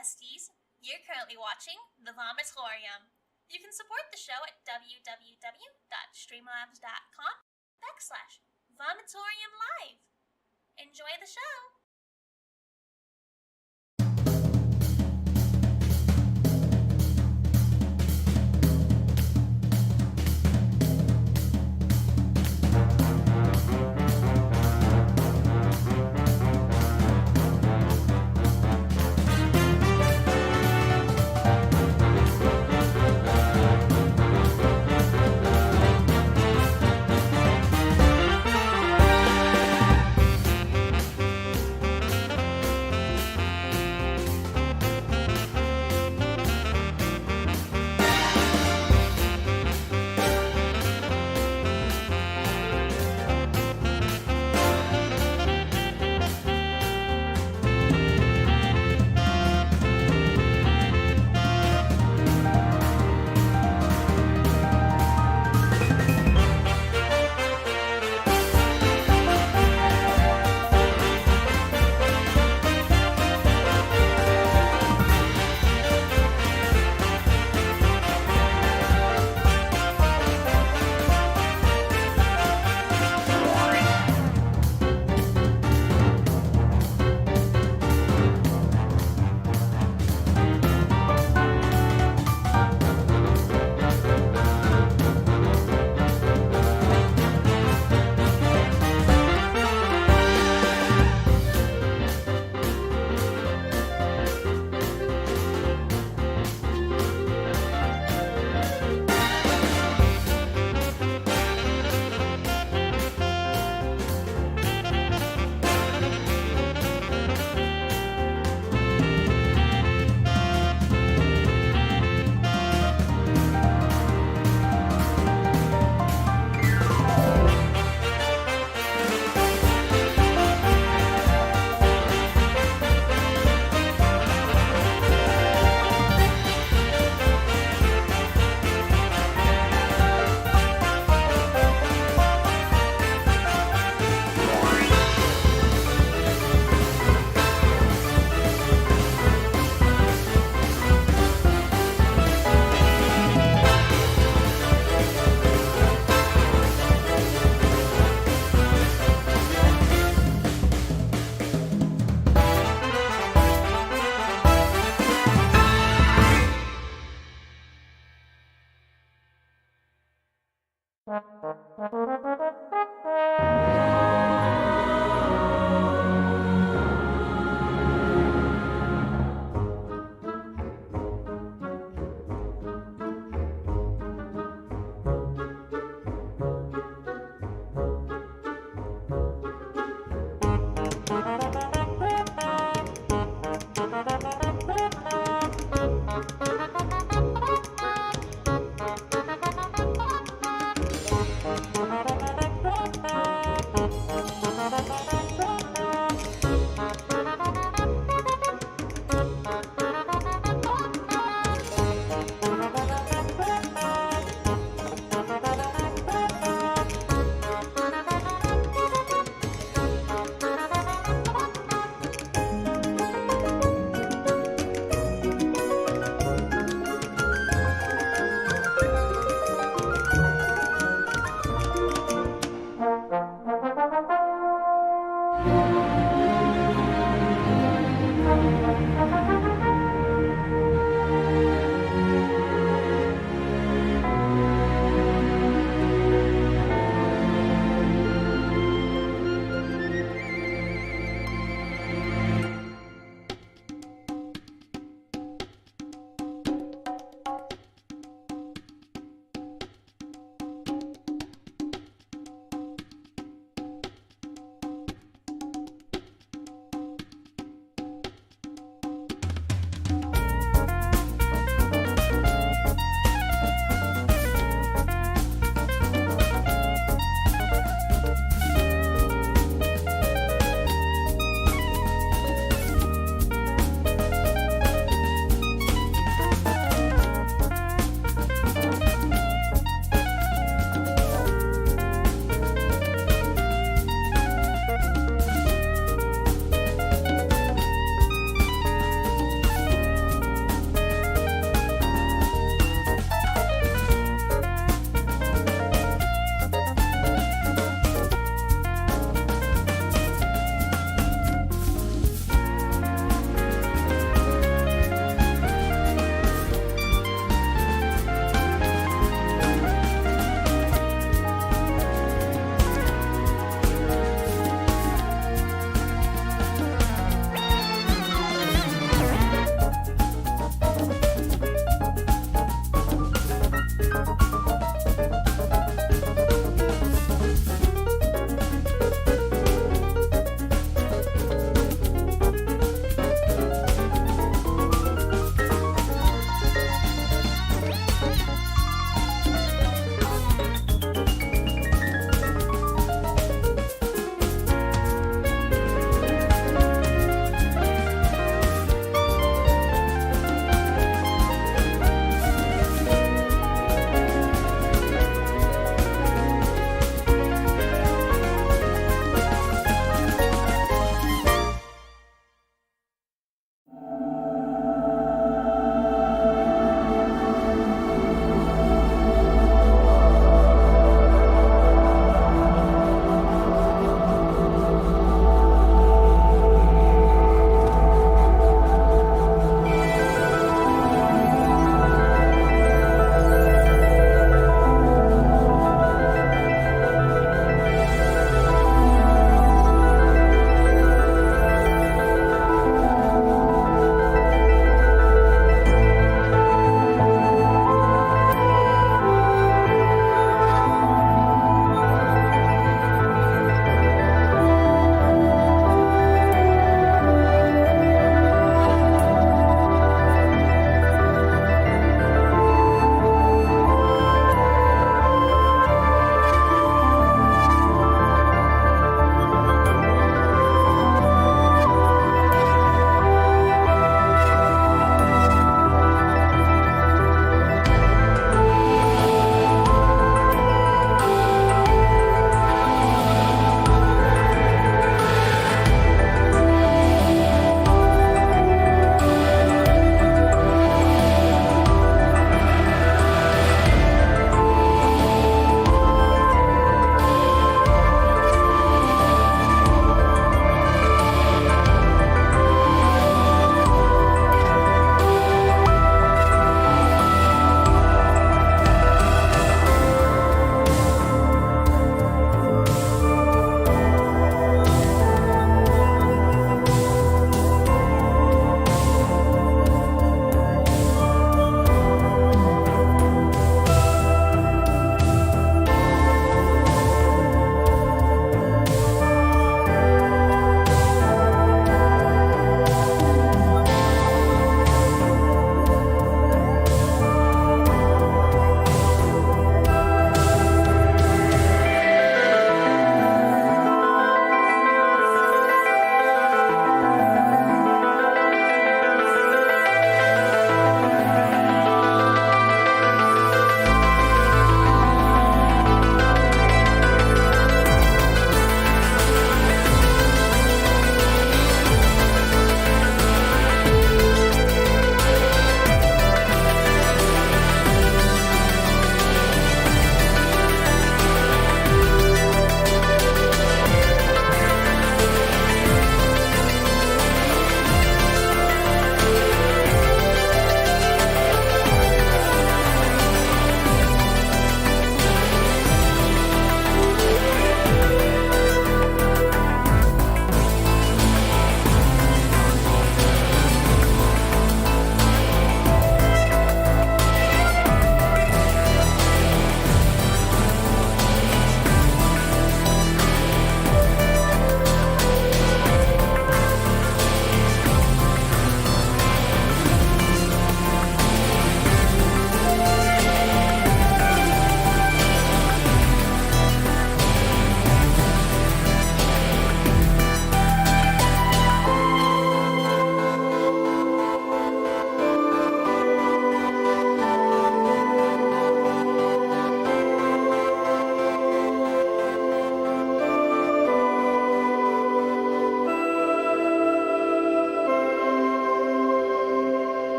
besties. You're currently watching the Vomitorium. You can support the show at www.streamlabs.com/Vomitorium Live. Enjoy the show!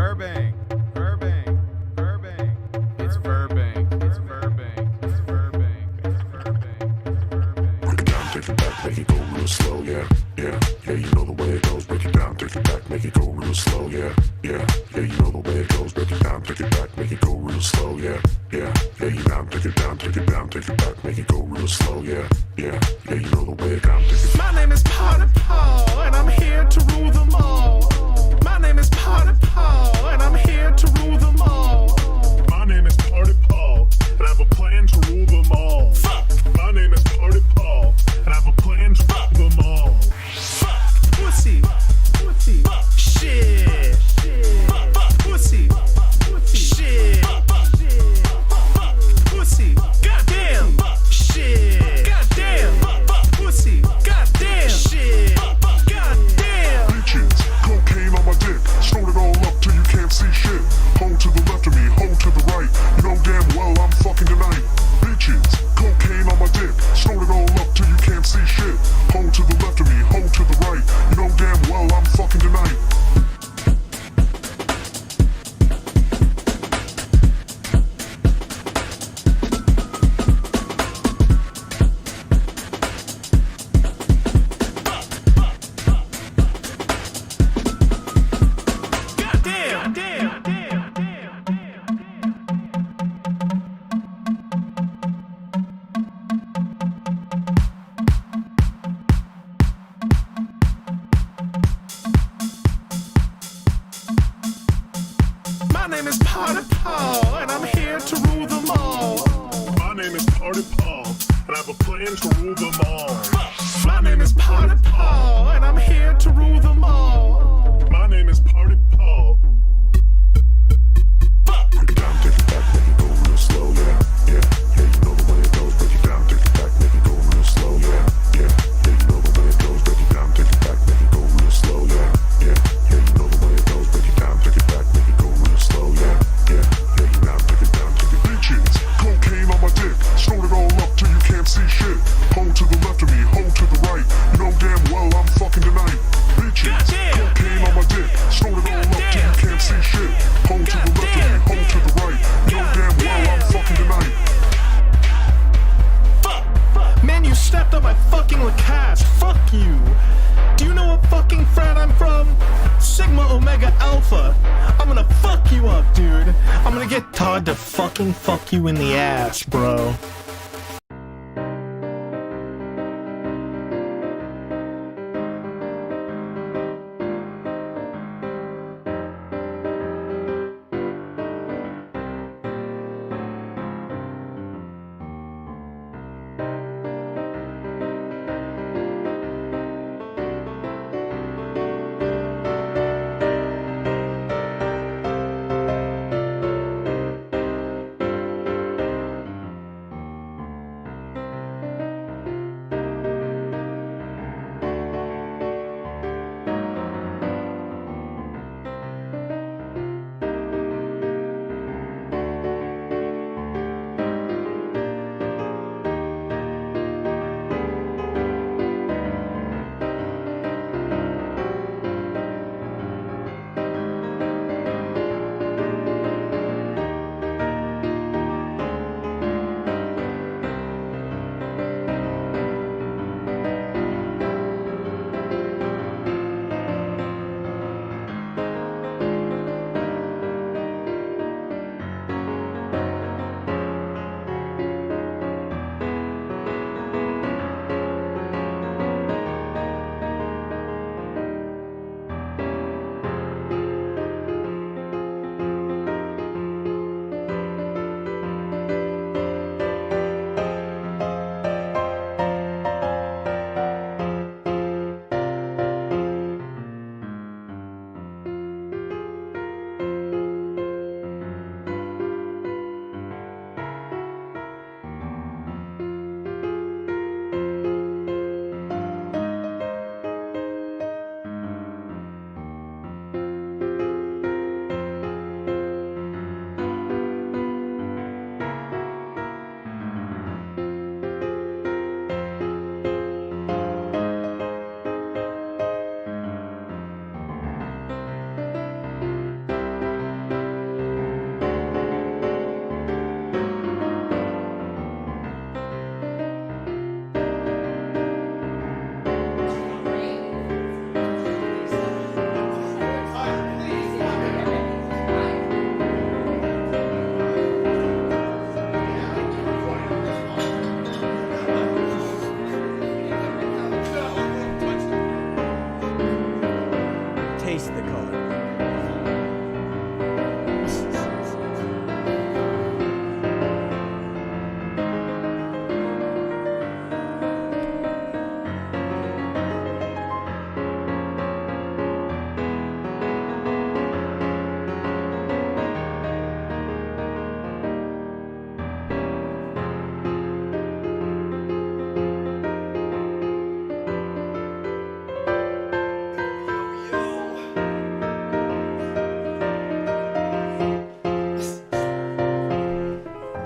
Burbank, Burbank, Burbank. It's Burbank, it's Burbank, it's Burbank, it's Burbank, it's Burbank. Break it down, take it back, make it go real slow, yeah, yeah, yeah, you know the way it goes. Break it down, take it back, make it go real slow, yeah, yeah, yeah, you know the way it goes. Break it down, take it back, make it go real slow, yeah, yeah, yeah, you down, take it down, take it down, take it back, make it go real slow, yeah, yeah, yeah, you know the way it down, take it. My name is Potter Paul, and I'm here to rule them all. My name is Potter Paul, and I'm here to rule them all. My name is Party Paul, and I have a plan to rule them all. Fuck. My name is Party Paul, and I have a plan to rule them all. Fuck. Pussy. Pussy. Fuck. Shit. Fuck. Fuck. Pussy. Pussy. Shit. Fuck. Pussy. Goddamn. Shit. Goddamn. Pussy. Goddamn. Shit. Goddamn. Bitches, cocaine on my dick, snort it all up till you can't see shit. Hold to the left of me, hold to the right. You know damn well I'm fucking tonight. Bitches, cocaine on my dick, snort it all up till you can't see shit. Hold to the left of me, hold to the right. You know damn well I'm fucking tonight. My name is Potter Paul, and I'm here to rule them all. My name is Party Paul, and I have a plan to rule them all. My name is Potter Paul, and I'm here to rule them all. My name is Party Paul. Break it down, take it back, make it go real slow, yeah, yeah, yeah, you know the way it goes. Break it down, take it back, make it go real slow, yeah, yeah, yeah, you know the way it goes. Break it down, take it back, make it go real slow, yeah, yeah, yeah, you know the way it goes. Break it down, take it back, make it go real slow, yeah, yeah, yeah, you down, take it down, take it. Bitches, cocaine on my dick, snort it all up till you can't see shit. Hold to the left of me, hold to the right. You know damn well I'm fucking tonight. Bitches, cocaine on my dick, snort it all up till you can't see shit. Hold to the left of me, hold to the right. You know damn well I'm fucking tonight. Man, you stepped on my fucking Lacasse. Fuck you. Do you know what fucking frat I'm from? Sigma Omega Alpha. I'm gonna fuck you up, dude. I'm gonna get Todd to fucking fuck you in the ass, bro.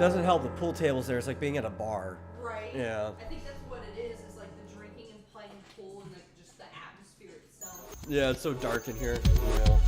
Doesn't help the pool tables there. It's like being at a bar. Right. Yeah. I think that's what it is like the drinking and playing pool and just the atmosphere itself. Yeah, it's so dark in here. Yeah.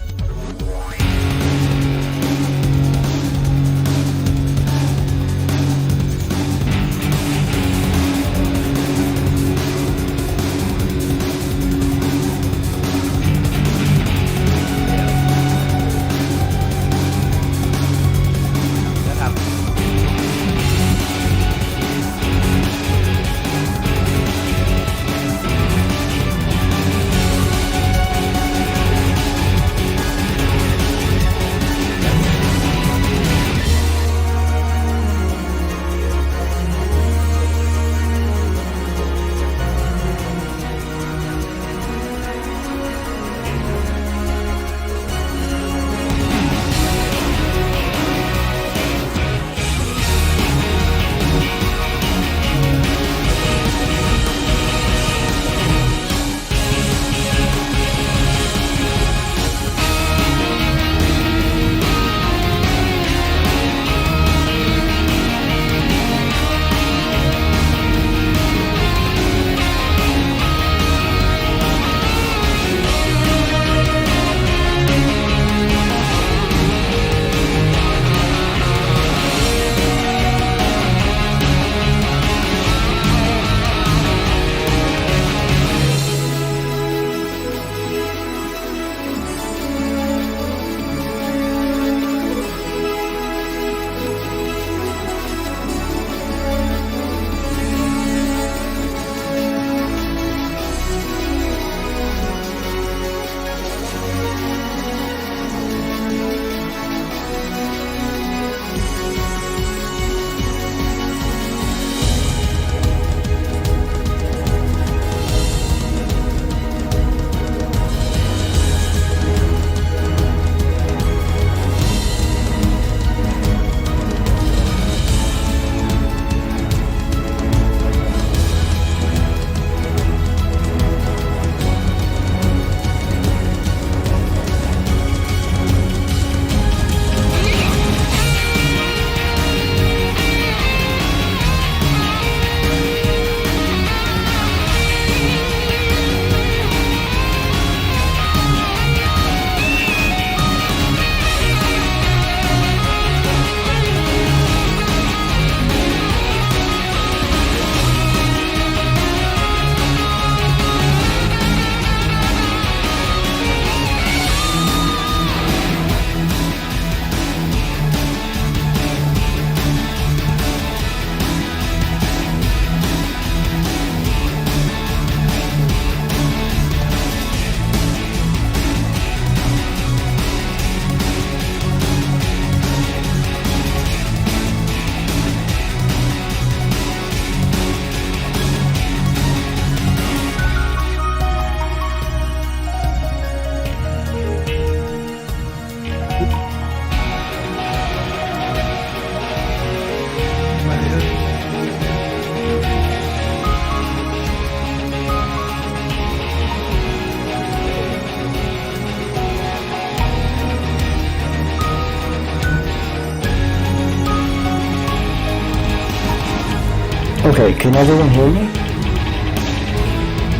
Okay, can everyone hear me?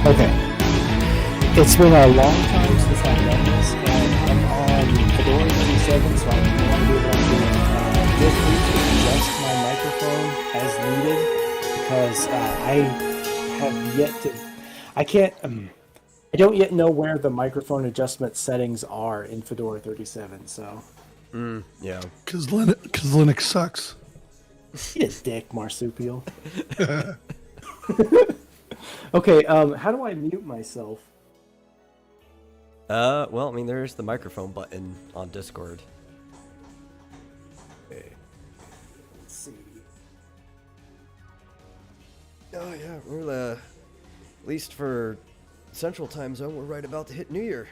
Okay. It's been a long time since I've done this, and I'm on Fedora 37, so I have no idea what I'm doing. Feel free to adjust my microphone as needed, because I have yet to... I can't... I don't yet know where the microphone adjustment settings are in Fedora 37, so... Yeah. Because Linux sucks. Eat a dick, marsupial. Okay, how do I mute myself? Well, I mean, there's the microphone button on Discord. Okay. Let's see. Oh, yeah, we're, at least for Central Time Zone, we're right about to hit New Year.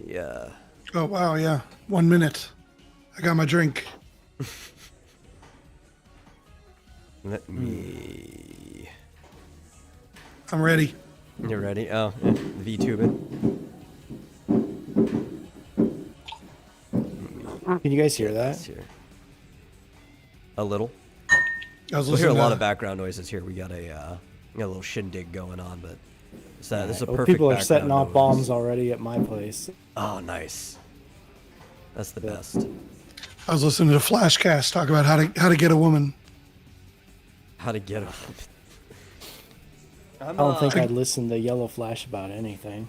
Yeah. Oh, wow, yeah. 1 minute. I got my drink. Let me... I'm ready. You're ready? Oh, VTubing. Can you guys hear that? Let's hear. A little. I was We'll hear a listening lot to- of background noises here. We got a little shindig going on, but this is a Well, perfect. people are setting background off noise. bombs already at my place. Oh, nice. That's the best. I was listening to Flashcast talk about how to get a woman. How to get them. I don't think I'd listen to Yellow Flash about anything.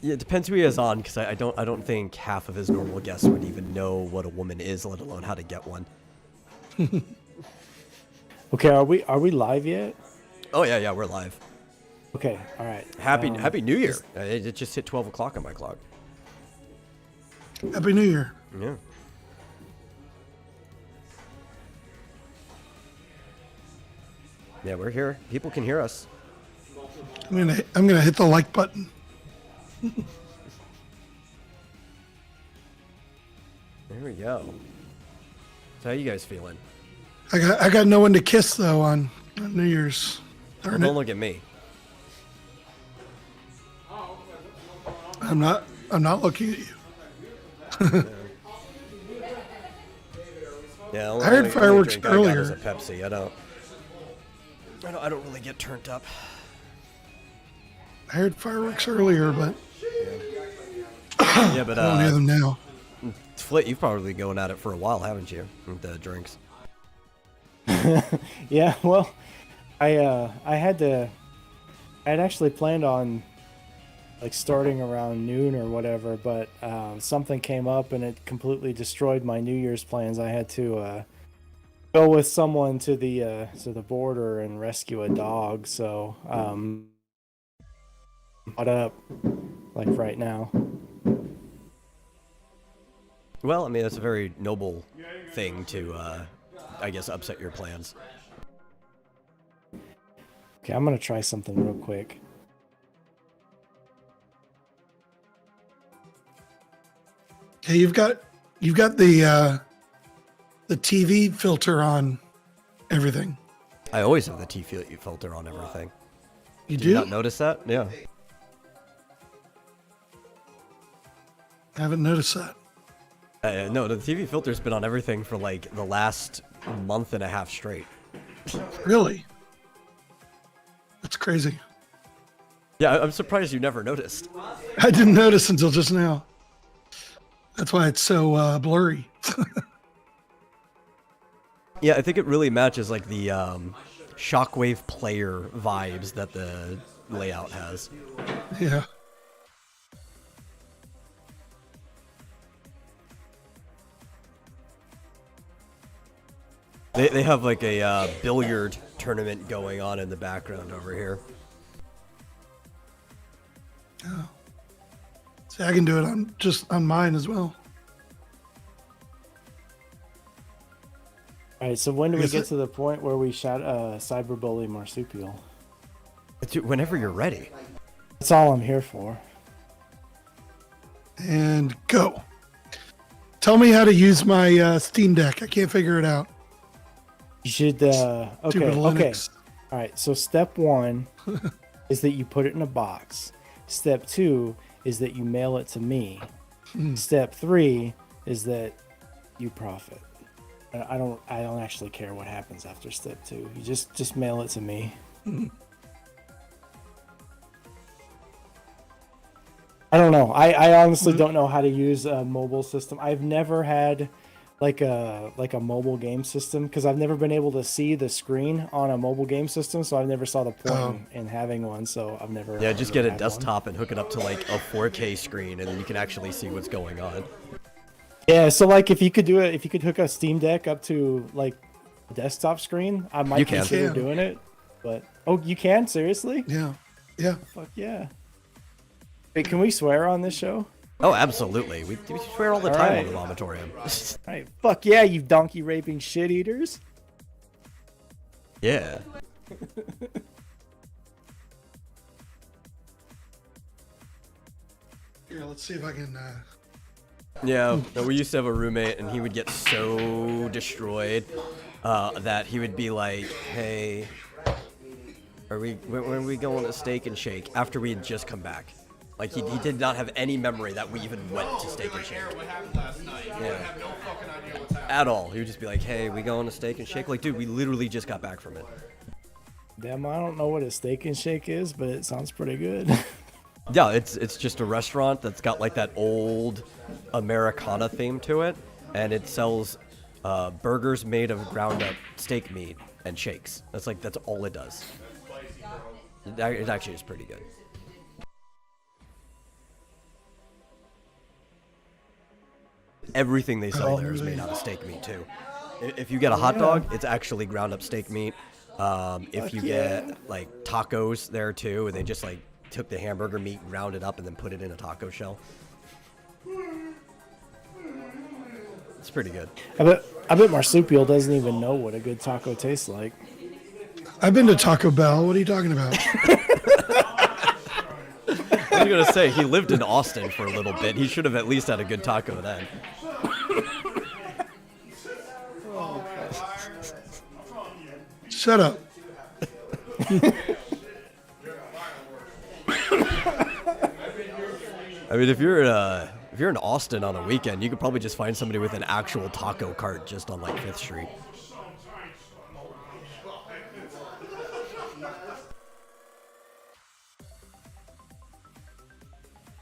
Yeah, it depends who he is on, because I don't think half of his normal guests would even know what a woman is, let alone how to get one. Okay, are we live yet? Oh yeah, we're live. Okay, all right. Happy New Year! It just hit 12 o'clock on my clock. Happy New Year. Yeah. Yeah, we're here. People can hear us. I'm gonna hit the like button. There we go. So how you guys feeling? I got no one to kiss though on New Year's. Well, Darn don't it. look at me. I'm not looking at you. Yeah, I heard only fireworks drink I got is earlier. a Pepsi. I don't really get turned up. I heard fireworks earlier, but Yeah, but I don't hear them now. Flit, you've probably been going at it for a while, haven't you? With the drinks. Yeah, well, I had actually planned on like starting around noon or whatever, but something came up and it completely destroyed my New Year's plans. I had to go with someone to the border and rescue a dog. So caught up like right now. Well, I mean, that's a very noble thing to, I guess, upset your plans. Okay, I'm gonna try something real quick. Hey, you've got the TV filter on everything. I always have the TV filter on everything. You Did do? you not notice that? Yeah. I haven't noticed that. No, the TV filter's been on everything for like the last month and a half straight. Really? That's crazy. Yeah, I'm surprised you never noticed. I didn't notice until just now. That's why it's so blurry. Yeah, I think it really matches like the Shockwave player vibes that the layout has. Yeah. They have like a billiard tournament going on in the background over here. Oh. See, I can do it on mine as well. All right, so when do we Is get it- to the point where we shot cyberbully marsupial? Dude, whenever you're ready. That's all I'm here for. And go. Tell me how to use my Steam Deck. I can't figure it out. You should. Okay. Stupid Okay. Linux. All right. So step one is that you put it in a box. Step two is that you mail it to me. Step three is that you profit. I don't actually care what happens after step two. You just mail it to me. I don't know. I honestly don't know how to use a mobile system. I've never had like a mobile game system because I've never been able to see the screen on a mobile game system, so I've never saw the point in having one. So I've never. Yeah, just get a had desktop and hook it up to like a 4K screen, and then you can actually see what's going on. One. Yeah, so like if you could hook a Steam Deck up to like a desktop screen, I might You can. consider Yeah. doing it. But you can seriously? Yeah. Yeah. Fuck yeah. Wait, can we swear on this show? Oh, absolutely. We swear all the All time right. on the Vomitorium. All right, fuck yeah, you donkey raping shit eaters. Yeah. Here, let's see if I can. Yeah, no, we used to have a roommate, and he would get so destroyed that he would be like, "Hey, when are we going to Steak and Shake?" After we had just come back, Like he did not have any memory that we even went to Steak and Shake. What happened last night? You Yeah. have no fucking idea what's happening. At all. He would just be like, hey, we going to Steak and Shake? Like, dude, we literally just got back from it. Damn, I don't know what a Steak and Shake is, but it sounds pretty good. Yeah, it's just a restaurant that's got like that old Americana theme to it, and it sells burgers made of ground up steak meat and shakes. That's all it does. It actually is pretty good. Everything they sell there is made out of steak meat too. If you get a hot dog, it's actually ground up steak meat. If you get like tacos there too, and they just like took the hamburger meat, ground it up, and then put it in a taco shell. It's pretty good. I bet Marsupial doesn't even know what a good taco tastes like. I've been to Taco Bell. What are you talking about? I was gonna say he lived in Austin for a little bit. He should have at least had a good taco then. Shut up. I mean, if you're in Austin on a weekend, you could probably just find somebody with an actual taco cart just on like 5th Street.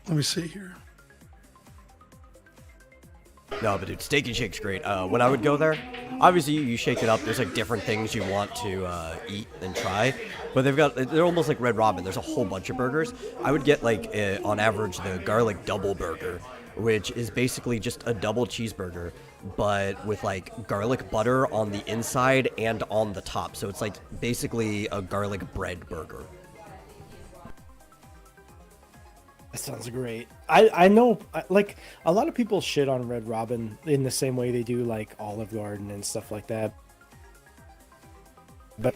Let me see here. No, but dude, Steak and Shake's great. When I would go there, obviously you shake it up. There's like different things you want to eat and try, but they're almost like Red Robin. There's a whole bunch of burgers. I would get like on average the garlic double burger, which is basically just a double cheeseburger, but with like garlic butter on the inside and on the top. So it's like basically a garlic bread burger. That sounds great. I know, like, a lot of people shit on Red Robin in the same way they do, like, Olive Garden and stuff like that. But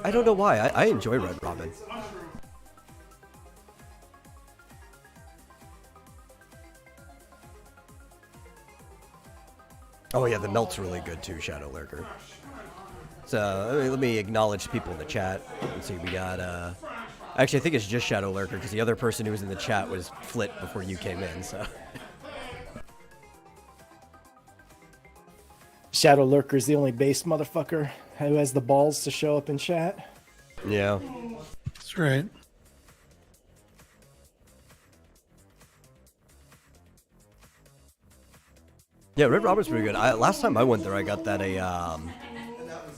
I don't know why. I enjoy Red Robin. Oh yeah, the melt's really good too, Shadow Lurker. So let me acknowledge people in the chat. Let's see, we got actually I think it's just Shadow Lurker because the other person who was in the chat was Flit before you came in. So Shadow Lurker's the only base motherfucker who has the balls to show up in chat. yeah. That's right. Yeah, Red Robin's pretty good. Last time I went there, I got that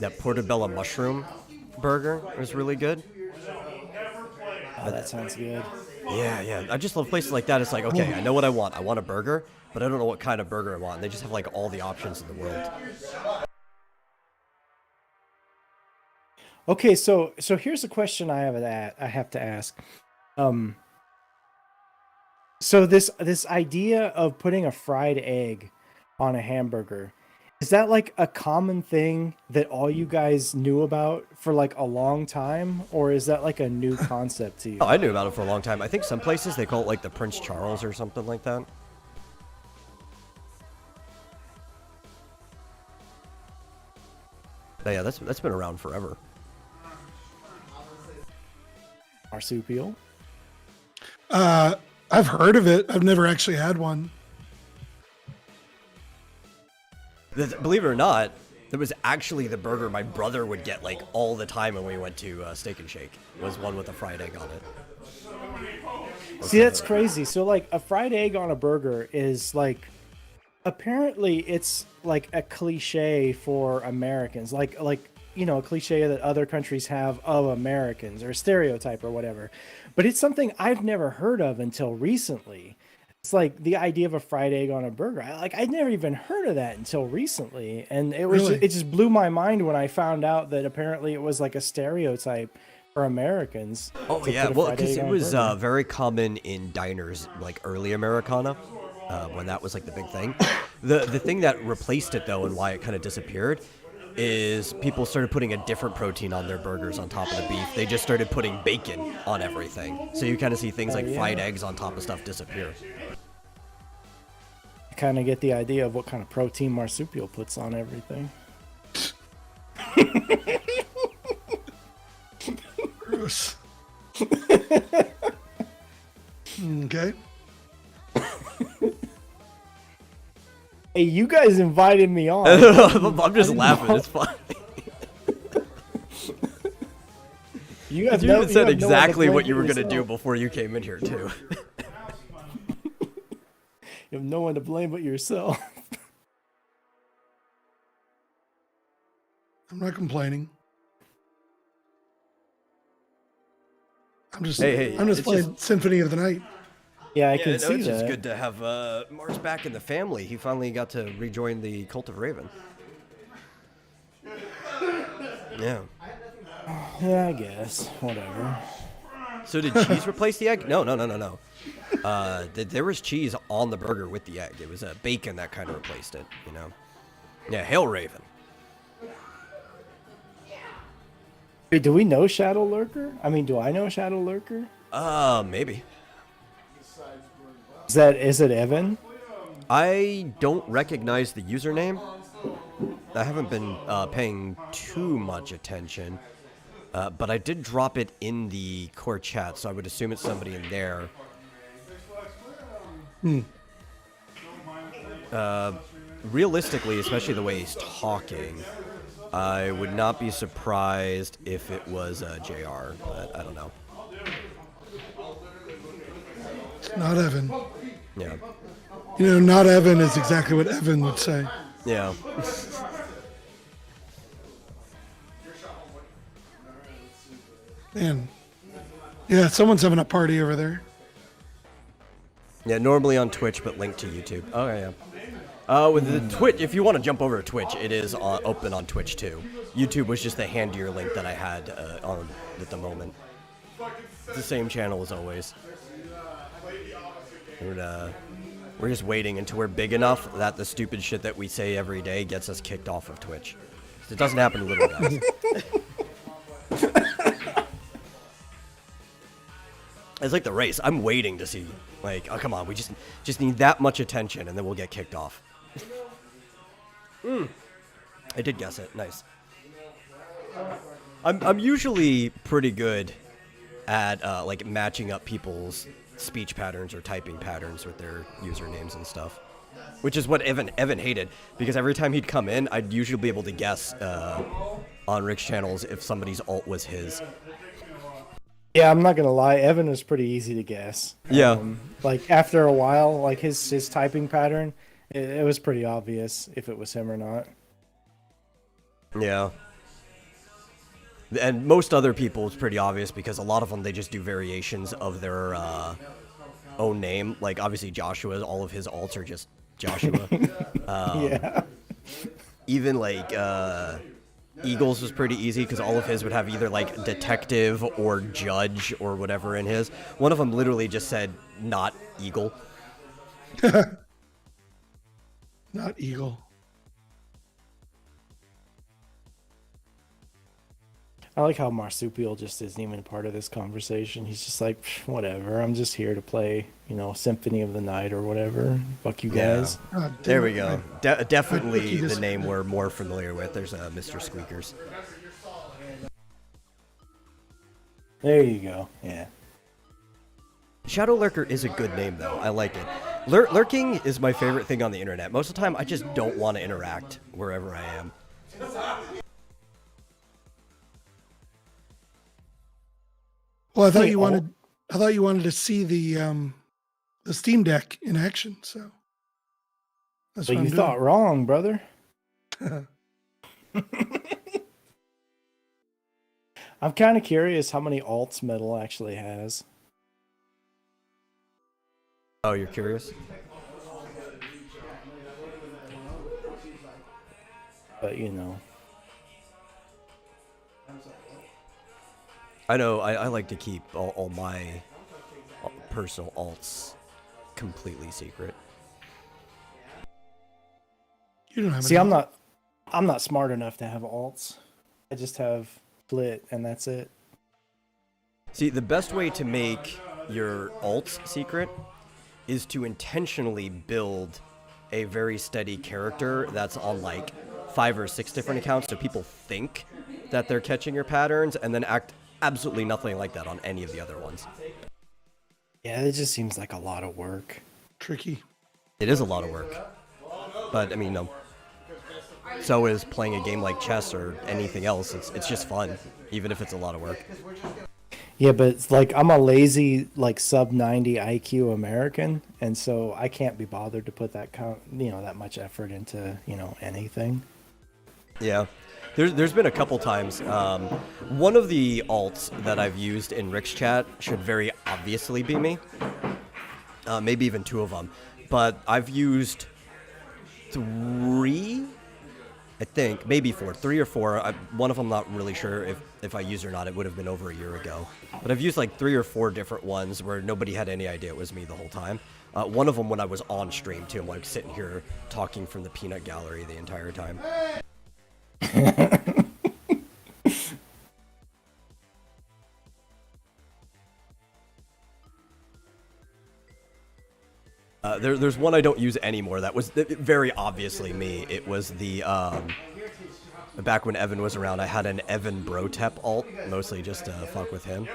that portobello mushroom burger. It was really good. Oh, that sounds good. Yeah. I just love places like that. It's like, okay, I know what I want. I want a burger, but I don't know what kind of burger I want. And they just have like all the options in the world. Okay, so here's a question I have to ask. So this idea of putting a fried egg on a hamburger, is that like a common thing that all you guys knew about for like a long time, or is that like a new concept to you? Oh, I knew about it for a long time. I think some places they call it like the Prince Charles or something like that. But yeah, that's been around forever. Marsupial? I've heard of it. I've never actually had one. Believe it or not, it was actually the burger my brother would get like all the time when we went to Steak and Shake. It was one with a fried egg on it. See, that's crazy. So like a fried egg on a burger is like, apparently it's like a cliche for Americans, like you know, a cliche that other countries have of Americans, or a stereotype or whatever. But it's something I've never heard of until recently. It's like the idea of a fried egg on a burger. I'd never even heard of that until recently, and it was Really? it just blew my mind when I found out that apparently it was like a stereotype for Americans. Oh to yeah, put a well, fried because egg it on a was burger. very common in diners, like early Americana, when that was like the big thing. The thing that replaced it though, and why it kind of disappeared, is people started putting a different protein on their burgers on top of the beef. They just started putting bacon on everything, so you kind of see things like fried eggs on top of stuff disappear. I kind of get the idea of what kind of protein Marsupial puts on everything. Gross. Hey, you guys invited me on. I'm just laughing. It's fun. You have You no, even said have no one to exactly blame what you but were gonna do yourself. before you came in here too. You have no one to blame but yourself. I'm not complaining. I'm just Hey, I'm just it's playing Symphony of the Night. Yeah, I Yeah, can no, see it's that. just good to have Mars back in the family. He finally got to rejoin the Cult of Raven. Yeah. Yeah, I guess. Whatever. So did cheese replace the egg? No. There was cheese on the burger with the egg. It was bacon that kind of replaced it, you know? Yeah, hail Raven. Wait, do we know Shadow Lurker? I mean, do I know Shadow Lurker? Maybe. Is it Evan? I don't recognize the username. I haven't been paying too much attention, but I did drop it in the core chat, so I would assume it's somebody in there. Realistically, especially the way he's talking, I would not be surprised if it was JR, but I don't know. It's not Evan. Yeah. You know, not Evan is exactly what Evan would say. Yeah. Man. Yeah, someone's having a party over there. Yeah, normally on Twitch, but linked to YouTube. Oh, yeah. With the Twitch, if you want to jump over to Twitch, it is open on Twitch too. YouTube was just the handier link that I had on at the moment. It's the same channel as always. We're just waiting until we're big enough that the stupid shit that we say every day gets us kicked off of Twitch. It doesn't happen to little guys. It's like the race. I'm waiting to see, like, oh come on, we just need that much attention, and then we'll get kicked off. I did guess it. Nice. I'm usually pretty good at like matching up people's speech patterns or typing patterns with their usernames and stuff, which is what Evan hated, because every time he'd come in, I'd usually be able to guess on Rick's channels if somebody's alt was his. Yeah, I'm not gonna lie. Evan was pretty easy to guess. Yeah. Like after a while, like his typing pattern, it was pretty obvious if it was him or not. Yeah. And most other people, it's pretty obvious because a lot of them, they just do variations of their own name. Like, obviously, Joshua, all of his alts are just Joshua. Yeah. Even, like, Eagles was pretty easy because all of his would have either, like, detective or judge or whatever in his. One of them literally just said, not Eagle. Not Eagle. I like how Marsupial just isn't even part of this conversation. He's just like, whatever. I'm just here to play, Symphony of the Night or whatever. Fuck you guys. God damn There we it. go. Definitely the name we're more familiar with. There's Mr. Squeakers. There you go. Yeah. Shadow Lurker is a good name, though. I like it. Lurking is my favorite thing on the internet. Most of the time, I just don't want to interact wherever I am. Well, I thought Hey, you wanted to see the Steam Deck in action, so that's But what you I'm thought wrong, brother. I'm kind of curious how many alts Metal actually has. Oh, you're curious? But, I know, I like to keep all my personal alts completely secret. You don't have See, any- I'm not smart enough to have alts. I just have Flit, and that's it. See, the best way to make your alts secret is to intentionally build a very steady character that's on like 5 or 6 different accounts, so people think that they're catching your patterns, and then act absolutely nothing like that on any of the other ones. Yeah, it just seems like a lot of work. tricky. It is a lot of work. But I mean, so is playing a game like chess or anything else. It's just fun, even if it's a lot of work. Yeah, but it's like I'm a lazy, like sub 90 IQ American, and so I can't be bothered to put that much effort into anything. Yeah. There's been a couple times. One of the alts that I've used in Rick's chat should very obviously be me. Maybe even two of them. But I've used 3, I think, maybe 4, 3 or 4. One of them, not really sure if I used or not. It would have been over a year ago. But I've used like 3 or 4 different ones where nobody had any idea it was me the whole time. One of them when I was on stream too. I'm like sitting here talking from the peanut gallery the entire time. There's one I don't use anymore. That was very obviously me. It was the back when Evan was around. I had an Evan Brotep alt, mostly just to fuck with him.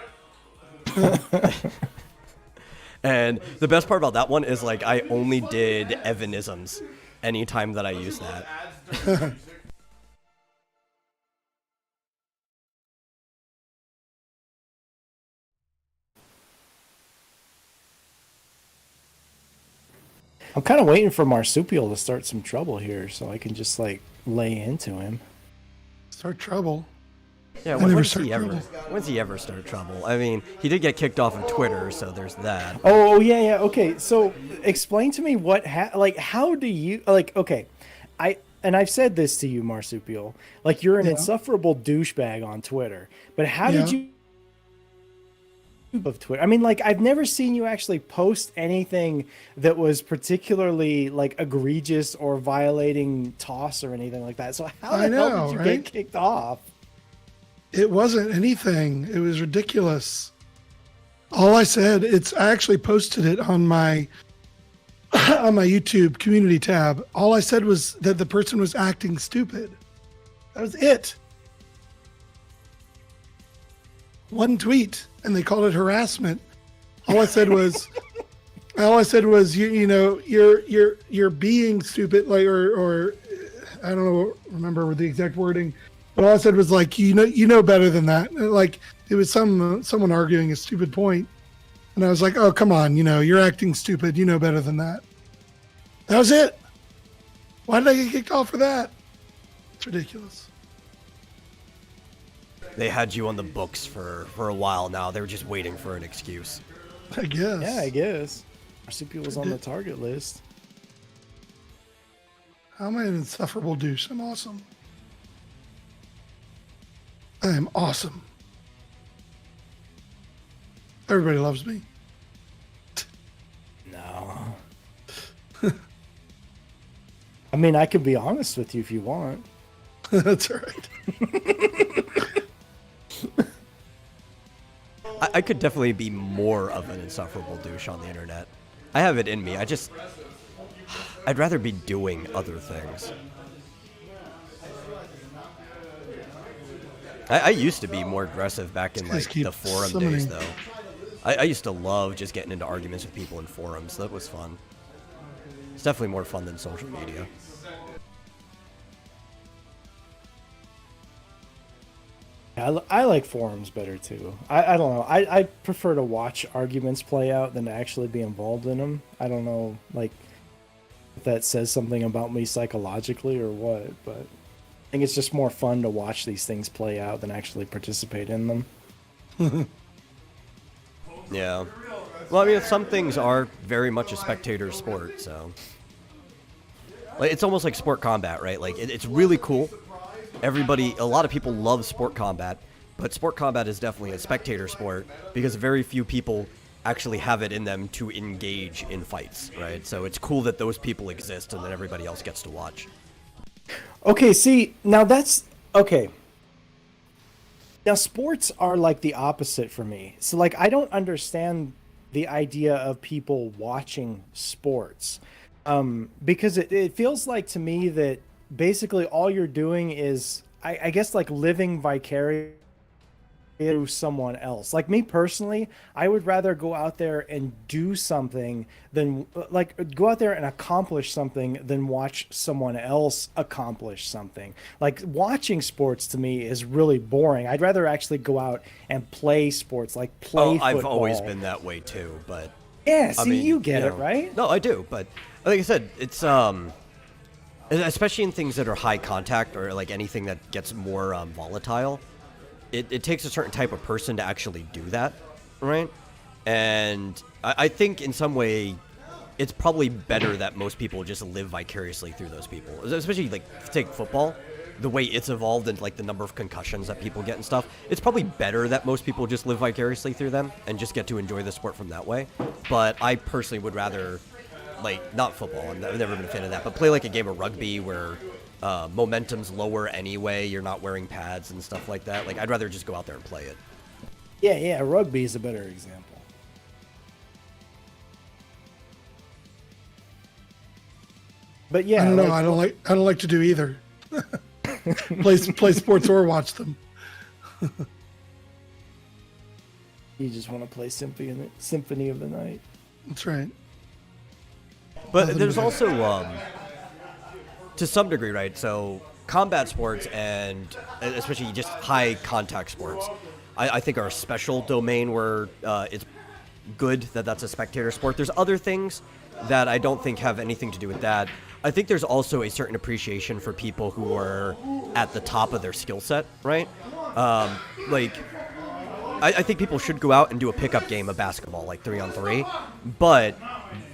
And the best part about that one is like I only did Evanisms anytime that I used that. I'm kind of waiting for Marsupial to start some trouble here, so I can just like lay into him. Start trouble. Yeah, when's he ever start trouble? I mean, he did get kicked off of Twitter, so there's that. Oh yeah. Okay, so explain to me how do you Okay, I've said this to you, Marsupial. Like you're an insufferable douchebag on Twitter, but how did you of Twitter? I mean, like I've never seen you actually post anything that was particularly like egregious or violating TOS or anything like that. So how the hell did you get kicked off? It wasn't anything. It was ridiculous. All I said, I actually posted it on my YouTube community tab. All I said was that the person was acting stupid. That was it. One tweet, and they called it harassment. All I said was, you're being stupid, like, or I don't know, remember the exact wording. But all I said was like, you know better than that. Like it was someone arguing a stupid point, and I was like, oh come on, you're acting stupid. You know better than that. That was it. Why did I get kicked off for that? It's ridiculous. They had you on the books for a while now. They were just waiting for an excuse. I guess. Yeah, I guess. Marsupial was on the target list. How am I an insufferable douche? I'm awesome. I am awesome. Everybody loves me. No. I mean, I could be honest with you if you want. That's all right. I could definitely be more of an insufferable douche on the internet. I have it in me. I'd rather be doing other things. I used to be more aggressive back in like the forum days, though. I used to love just getting into arguments with people in forums. That was fun. It's definitely more fun than social media. I like forums better too. I don't know. I prefer to watch arguments play out than to actually be involved in them. I don't know, like, if that says something about me psychologically or what, but I think it's just more fun to watch these things play out than actually participate in them. Yeah. Well, I mean, some things are very much a spectator sport, so. Like, it's almost like sport combat, right? Like, it's really cool. A lot of people love sport combat, but sport combat is definitely a spectator sport because very few people actually have it in them to engage in fights, right? So it's cool that those people exist and then everybody else gets to watch. Okay, see, now that's okay. Now sports are like the opposite for me. So like I don't understand the idea of people watching sports. Because it feels like to me that basically all you're doing is I guess like living vicariously to someone else. Like me personally, I would rather go out there and do something than like go out there and accomplish something than watch someone else accomplish something. Like watching sports to me is really boring. I'd rather actually go out and play sports, like play I've football. always been that way too, but Yeah, I see, mean, you get you it, know. right? No, I do, but like I said, it's especially in things that are high contact or like anything that gets more volatile. It takes a certain type of person to actually do that, right? And I think in some way, it's probably better that most people just live vicariously through those people. Especially like take football, the way it's evolved and like the number of concussions that people get and stuff. It's probably better that most people just live vicariously through them and just get to enjoy the sport from that way. But I personally would rather, like, not football, I've never been a fan of that, but play like a game of rugby where momentum's lower anyway, you're not wearing pads and stuff like that. Like, I'd rather just go out there and play it. Yeah, rugby is a better example. But yeah, I don't know. like, I don't like to do either. play sports or watch them. you just want to play Symphony of the Night. That's right. But there's also, to some degree, right? So combat sports and especially just high contact sports, I think are a special domain where it's good that that's a spectator sport. There's other things that I don't think have anything to do with that. I think there's also a certain appreciation for people who are at the top of their skill set, right? I think people should go out and do a pickup game of basketball, like 3-on-3, but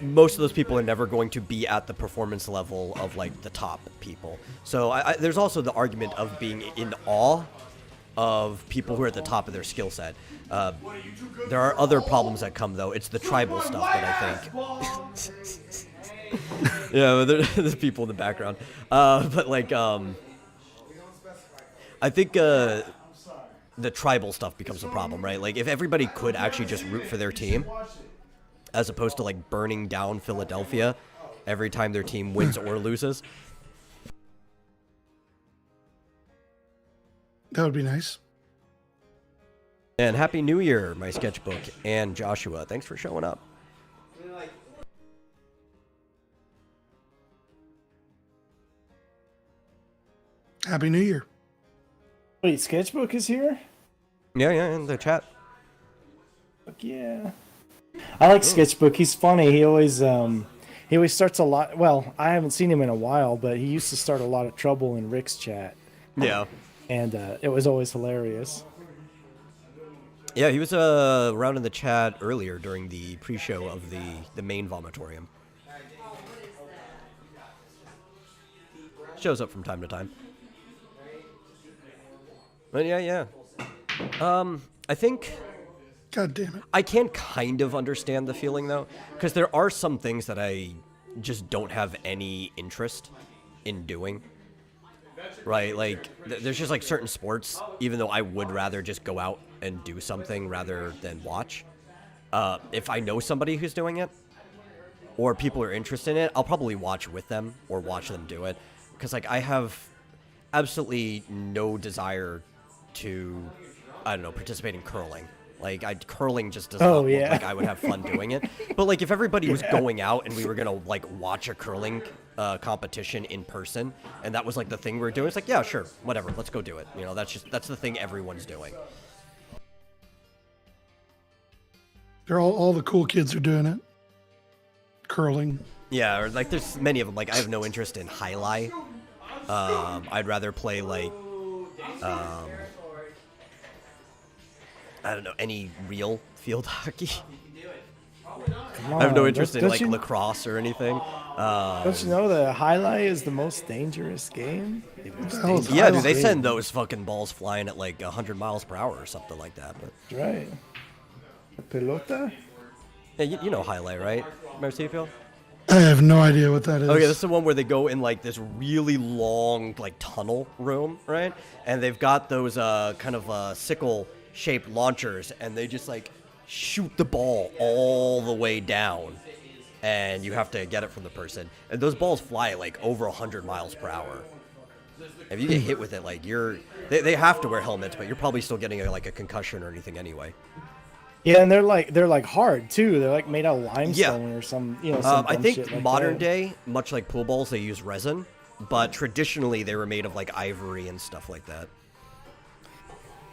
most of those people are never going to be at the performance level of like the top people. So there's also the argument of being in awe of people who are at the top of their skill set. There are other problems that come though. It's the tribal stuff that I think. Yeah, there's people in the background. But like, I think the tribal stuff becomes a problem, right? Like if everybody could actually just root for their team, as opposed to like burning down Philadelphia every time their team wins or loses. That would be nice. And Happy New Year, my sketchbook, and Joshua. Thanks for showing up. Happy New Year. Wait, Sketchbook is here? Yeah, in the chat. Fuck yeah. I like Sketchbook. He's funny. He always starts a lot. Well, I haven't seen him in a while, but he used to start a lot of trouble in Rick's chat. Yeah. And it was always hilarious. Yeah, he was around in the chat earlier during the pre-show of the main Vomitorium. Shows up from time to time. But yeah. I think God damn it. I can kind of understand the feeling though, because there are some things that I just don't have any interest in doing. Right, like there's just like certain sports, even though I would rather just go out and do something rather than watch. If I know somebody who's doing it, or people are interested in it, I'll probably watch with them or watch them do it. Because like I have absolutely no desire to, I don't know, participate in curling. Like curling just does not look like I would have fun doing it. But like if everybody was going out and we were gonna like watch a curling competition in person, and that was like the thing we were doing, it's like, yeah, sure, whatever, let's go do it. You know, that's the thing everyone's doing. They're all the cool kids are doing it. Curling. Yeah, or like there's many of them. Like I have no interest in highlight. I'd rather play like I don't know, any real field hockey. I have no interest in like lacrosse or anything. Don't you know the highlight is the most dangerous game? Yeah, dude, they send those fucking balls flying at like 100 miles per hour or something like that. But right. Pelota? yeah, you know highlight, right, Marcipio? I have no idea what that is. Okay, this is the one where they go in like this really long like tunnel room, right? And they've got those kind of sickle-shaped launchers, and they just like shoot the ball all the way down, and you have to get it from the person. And those balls fly like over 100 miles per hour. If you get hit with it, like they have to wear helmets, but you're probably still getting a concussion or anything anyway. Yeah, and they're like hard too. They're like made out of limestone or some some I dumb think shit like modern that. day, much like pool balls, they use resin, but traditionally they were made of like ivory and stuff like that.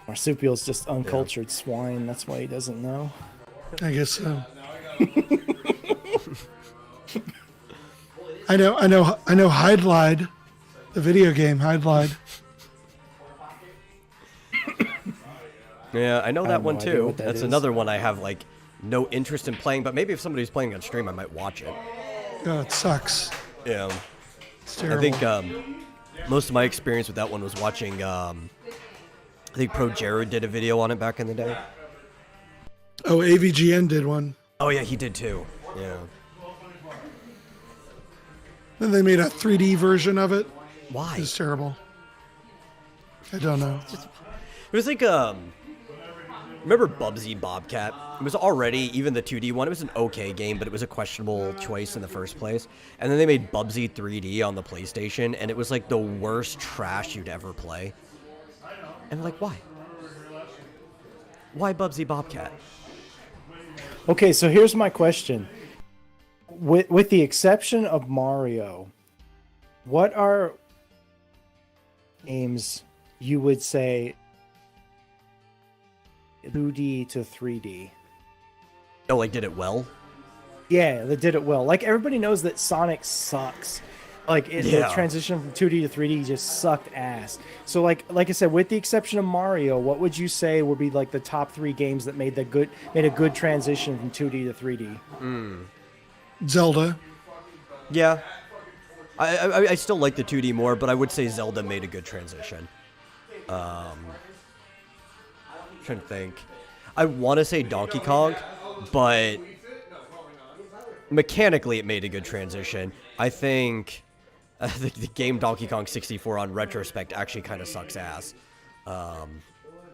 Marsupial's just uncultured swine. That's why he doesn't know. I guess so. I know Hide Lied, the video game Hide Lied. Yeah, I know that have one no idea too. what that That's is. another one I have like no interest in playing, but maybe if somebody's playing on stream, I might watch it. Oh, it sucks. Yeah, It's I terrible. think most of my experience with that one was watching. I think Pro Jared did a video on it back in the day. Oh, AVGN did one. Oh yeah, he did too. Yeah. Then they made a 3D version of it. Why? It's terrible. I don't know. It was like remember Bubsy Bobcat? It was already, even the 2D one, it was an okay game, but it was a questionable choice in the first place. And then they made Bubsy 3D on the PlayStation, and it was like the worst trash you'd ever play. And like, why? Why Bubsy Bobcat? Okay, so here's my question. With the exception of Mario, what are games you would say 2D to 3D? Oh, like did it well? Yeah, they did it well. Like everybody knows that Sonic sucks. Like the transition from 2D to 3D just sucked ass. So like I said, with the exception of Mario, what would you say would be like the top 3 games that made a good transition from 2D to 3D? Zelda. Yeah. I still like the 2D more, but I would say Zelda made a good transition. Trying to think. I want to say Donkey Kong, but mechanically it made a good transition. I think the game Donkey Kong 64 on retrospect actually kind of sucks ass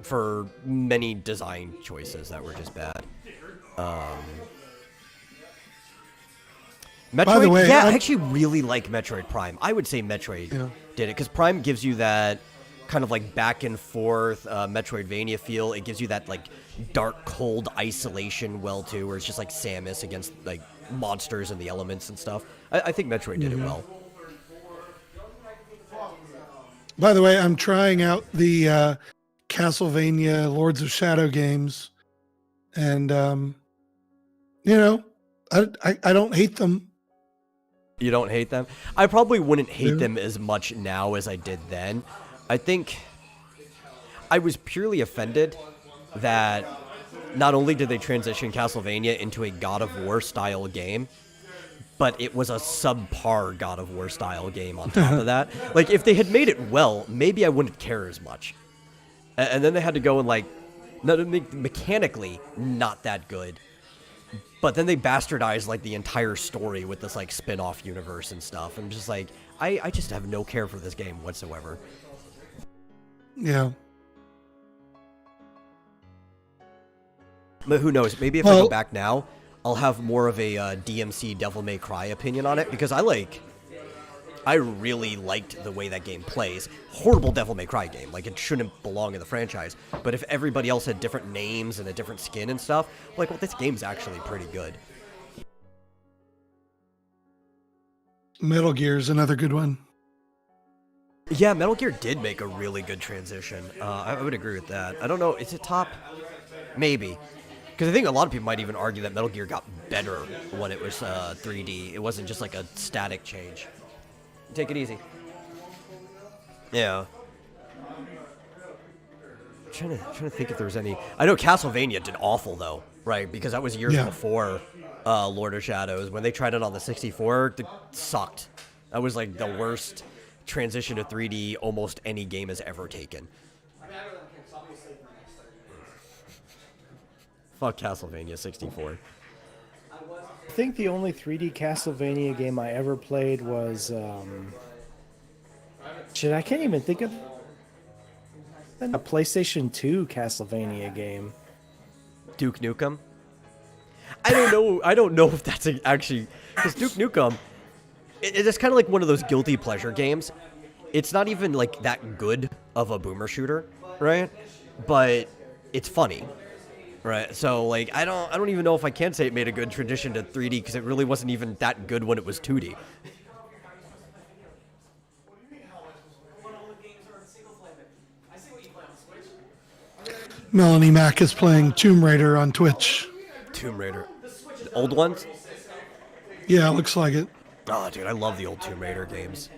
for many design choices that were just bad. Metroid, By the way, I actually really like Metroid Prime. I would say Metroid did it because Prime gives you that kind of like back and forth Metroidvania feel. It gives you that like dark, cold isolation well too, where it's just like Samus against like monsters and the elements and stuff. I think Metroid did it well. By the way, I'm trying out the Castlevania Lords of Shadow games, and I don't hate them. You don't hate them? I probably wouldn't hate them as much now as I did then. I think I was purely offended that not only did they transition Castlevania into a God of War style game, but it was a subpar God of War style game on top of that. Like, if they had made it well, maybe I wouldn't care as much. And then they had to go and, like, mechanically not that good. But then they bastardized, like, the entire story with this, like, spin-off universe and stuff. I'm just like, I just have no care for this game whatsoever. Yeah. But who knows? Maybe if I go back now, I'll have more of a DMC Devil May Cry opinion on it, because I really liked the way that game plays. Horrible Devil May Cry game. Like, it shouldn't belong in the franchise. But if everybody else had different names and a different skin and stuff, like, well, this game's actually pretty good. Metal Gear's another good one. Yeah, Metal Gear did make a really good transition. I would agree with that. I don't know, is it top? Maybe. Because I think a lot of people might even argue that Metal Gear got better when it was 3D. It wasn't just like a static change. Take it easy. Yeah. Trying to think if there was any. I know Castlevania did awful though, right? Because that was years before Lord of Shadows. When they tried it on the 64, it sucked. That was like the worst transition to 3D almost any game has ever taken. Fuck Castlevania 64. I think the only 3D Castlevania game I ever played was I can't even think of a PlayStation 2 Castlevania game. Duke Nukem? I don't know if that's actually, because Duke Nukem, it's kind of like one of those guilty pleasure games. it's not even like that good of a boomer shooter, right? But it's funny, right? So like I don't even know if I can say it made a good transition to 3D because it really wasn't even that good when it was 2D. Melanie Mack is playing Tomb Raider on Twitch. Tomb Raider, the old ones. Yeah, looks like it. Oh, dude, I love the old Tomb Raider games.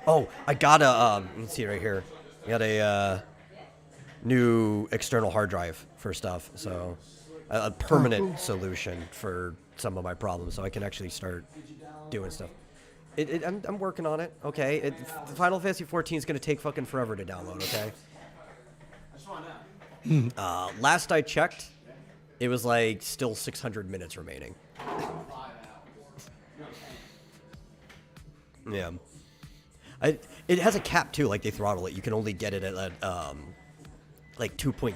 Oh, I got a, let me see right here. I got a new external hard drive for stuff, so a permanent solution for some of my problems, so I can actually start doing stuff. I'm working on it, okay? Final Fantasy 14 is going to take fucking forever to download, okay? Last I checked, it was like still 600 minutes remaining. Yeah. It has a cap too, like they throttle it. You can only get it at like 2.3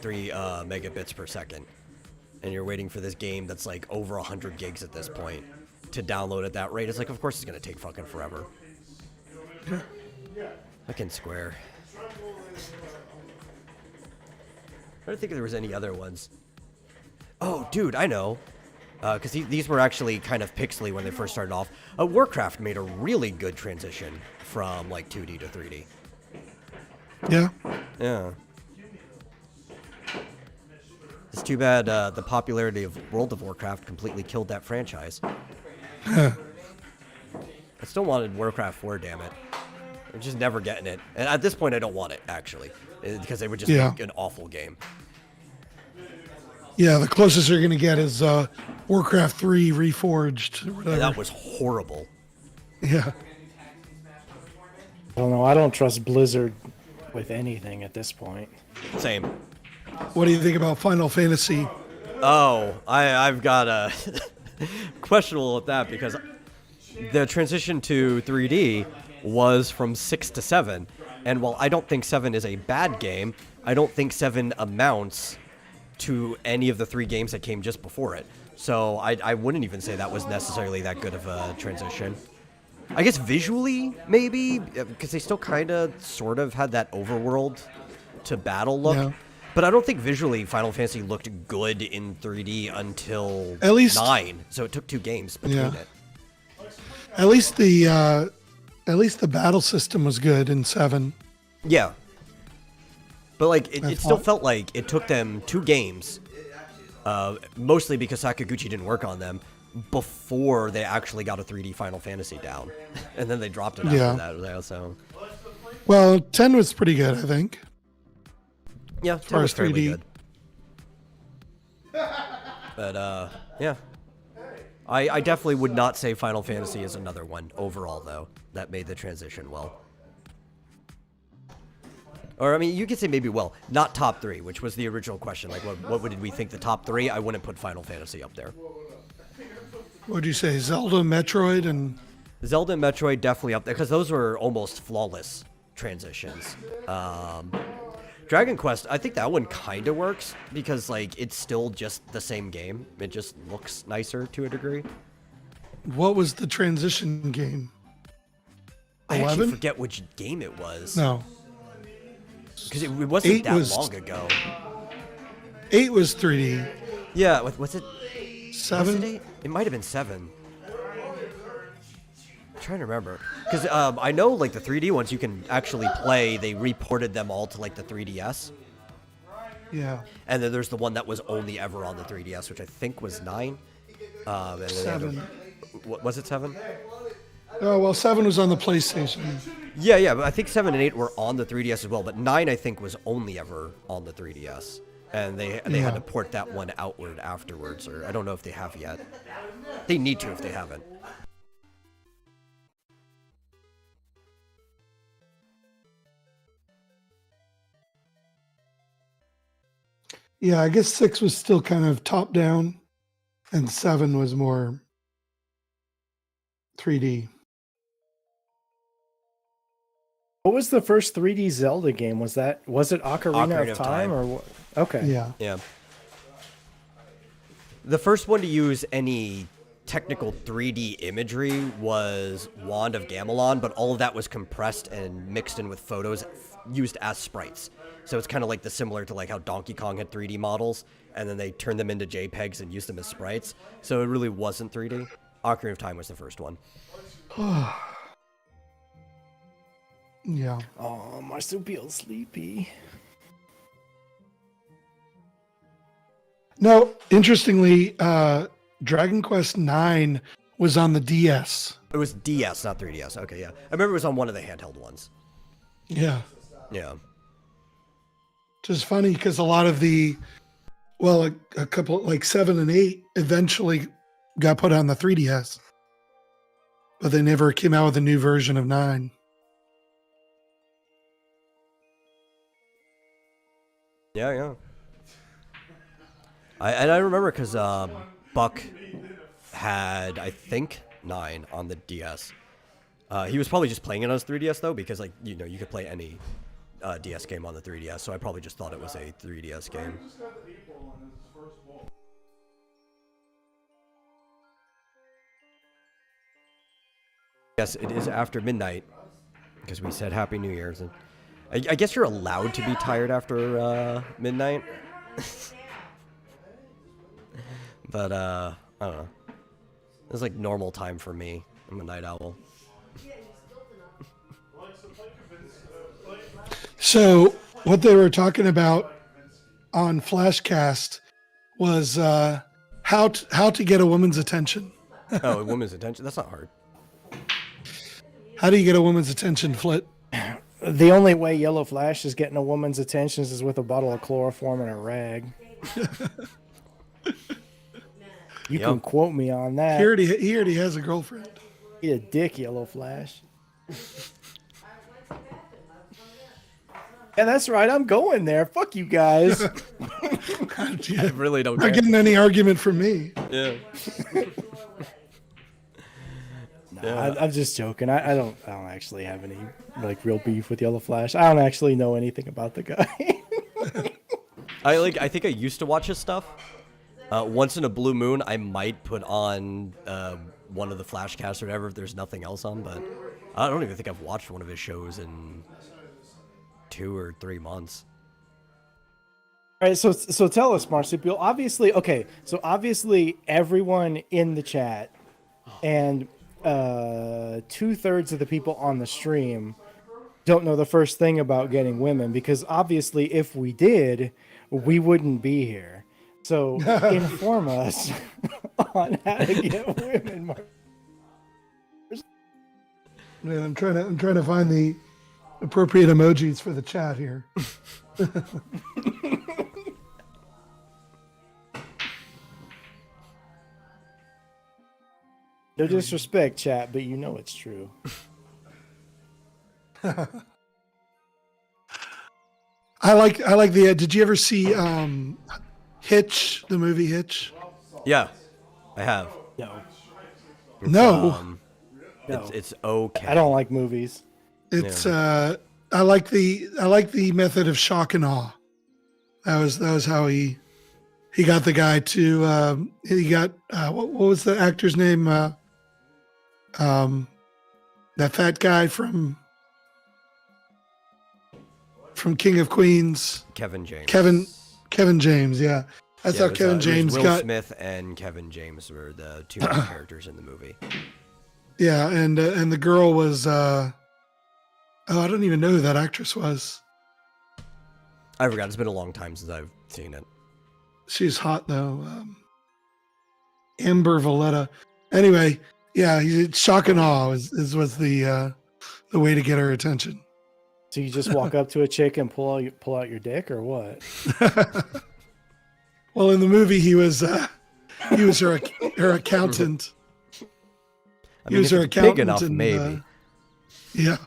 megabits per second. And you're waiting for this game that's like over 100 gigs at this point to download at that rate. It's like, of course it's going to take fucking forever. Fucking Square. I don't think there was any other ones. Oh, dude, I know. Because these were actually kind of pixely when they first started off. Warcraft made a really good transition from like 2D to 3D. Yeah. Yeah. It's too bad the popularity of World of Warcraft completely killed that franchise. I still wanted Warcraft 4, damn it. I'm just never getting it. And at this point, I don't want it, actually. Because they would just make an awful game. Yeah, the closest you're going to get is Warcraft 3 Reforged. Or whatever. That was horrible. Yeah. I don't know. I don't trust Blizzard with anything at this point. Same. What do you think about Final Fantasy? Oh, I've got a questionable with that because the transition to 3D was from 6 to 7. And while I don't think 7 is a bad game, I don't think 7 amounts to any of the 3 games that came just before it. So I wouldn't even say that was necessarily that good of a transition. I guess visually, maybe, because they still kind of sort of had that overworld to battle look. Yeah. But I don't think visually Final Fantasy looked good in 3D until at least 9. So it took 2 games between it. At least the battle system was good in 7. Yeah. But like it still felt like it took them 2 games, mostly because Sakaguchi didn't work on them, before they actually got a 3D Final Fantasy down. And then they dropped it after that. So. Well, 10 was pretty good, I think. Yeah, as far as 3D. Good. But yeah. I definitely would not say Final Fantasy is another one overall, though, that made the transition well. Or, I mean, you could say maybe, well, not top 3, which was the original question. Like, what did we think the top 3? I wouldn't put Final Fantasy up there. What'd you say, Zelda, Metroid, and... Zelda and Metroid definitely up there, because those were almost flawless transitions. Dragon Quest, I think that one kind of works, because, like, it's still just the same game. It just looks nicer to a degree. What was the transition game? 11? I actually forget which game it was. No. Because it wasn't that long ago. 8 was 3D. Yeah, was it 7? Was it 8? It might have been 7. I'm trying to remember. Because I know, like, the 3D ones you can actually play, they reported them all to, like, the 3DS. Yeah. And then there's the one that was only ever on the 3DS, which I think was 9. And 7. Was it 7? Oh, well, 7 was on the PlayStation. Yeah, but I think 7 and 8 were on the 3DS as well, but 9 I think was only ever on the 3DS. And they had to port that one outward afterwards, or I don't know if they have yet. They need to if they haven't. Yeah, I guess 6 was still kind of top down, and 7 was more 3D. What was the first 3D Zelda game? Was it Ocarina of Time or what? Okay. Yeah. Yeah. The first one to use any technical 3D imagery was Wand of Gamelon, but all of that was compressed and mixed in with photos used as sprites. So it's kind of like similar to like how Donkey Kong had 3D models, and then they turned them into JPEGs and used them as sprites. So it really wasn't 3D. Ocarina of Time was the first one. Yeah. Oh, marsupial sleepy. No, interestingly, Dragon Quest IX was on the DS. It was DS, not 3DS. Okay, yeah. I remember it was on one of the handheld ones. Yeah. Yeah. Which is funny because a lot of the, well, a couple, like 7 and 8 eventually got put on the 3DS. But they never came out with a new version of 9. Yeah, yeah. I remember because Buck had, I think, 9 on the DS. He was probably just playing it on his 3DS though, because like you could play any DS game on the 3DS. So I probably just thought it was a 3DS game. Yes, it is after midnight because we said Happy New Year's, and I guess you're allowed to be tired after midnight. But, I don't know. It's like normal time for me. I'm a night owl. So what they were talking about on Flashcast was how to get a woman's attention. Oh, a woman's attention? That's not hard. How do you get a woman's attention, Flit? The only way Yellow Flash is getting a woman's attention is with a bottle of chloroform and a rag. You can quote me on that. He already has a girlfriend. Eat a dick, Yellow Flash. Yeah, that's right. I'm going there. Fuck you guys. I really don't care. Not getting any argument from me. Yeah. I'm just joking. I don't actually have any like real beef with Yellow Flash. I don't actually know anything about the guy. I think I used to watch his stuff. Once in a blue moon, I might put on one of the Flashcasts or whatever if there's nothing else on, but I don't even think I've watched one of his shows in 2 or 3 months. All right, so tell us, Marsupial. Obviously everyone in the chat and 2/3 of the people on the stream don't know the first thing about getting women, because obviously if we did, we wouldn't be here. So inform us on how to get women. Man, I'm trying to find the appropriate emojis for the chat here. No disrespect, chat, but you know it's true. I like the. Did you ever see Hitch, the movie Hitch? Yeah, I have. No. No. It's okay. I don't like movies. It's I like the method of shock and awe. That was how he got the guy to he got what was the actor's name? That fat guy from King of Queens. Kevin James. Kevin James, yeah. That's how Kevin James Will got. Smith and Kevin James were the two main characters in the movie. Yeah, and the girl was I don't even know who that actress was. I forgot. It's been a long time since I've seen it. She's hot though. Amber Valletta. Anyway, yeah, shock and awe was the way to get her attention. So you just walk up to a chick and pull out your dick, or what? Well, in the movie, he was her accountant. I mean, if it's big enough, and, maybe. Yeah.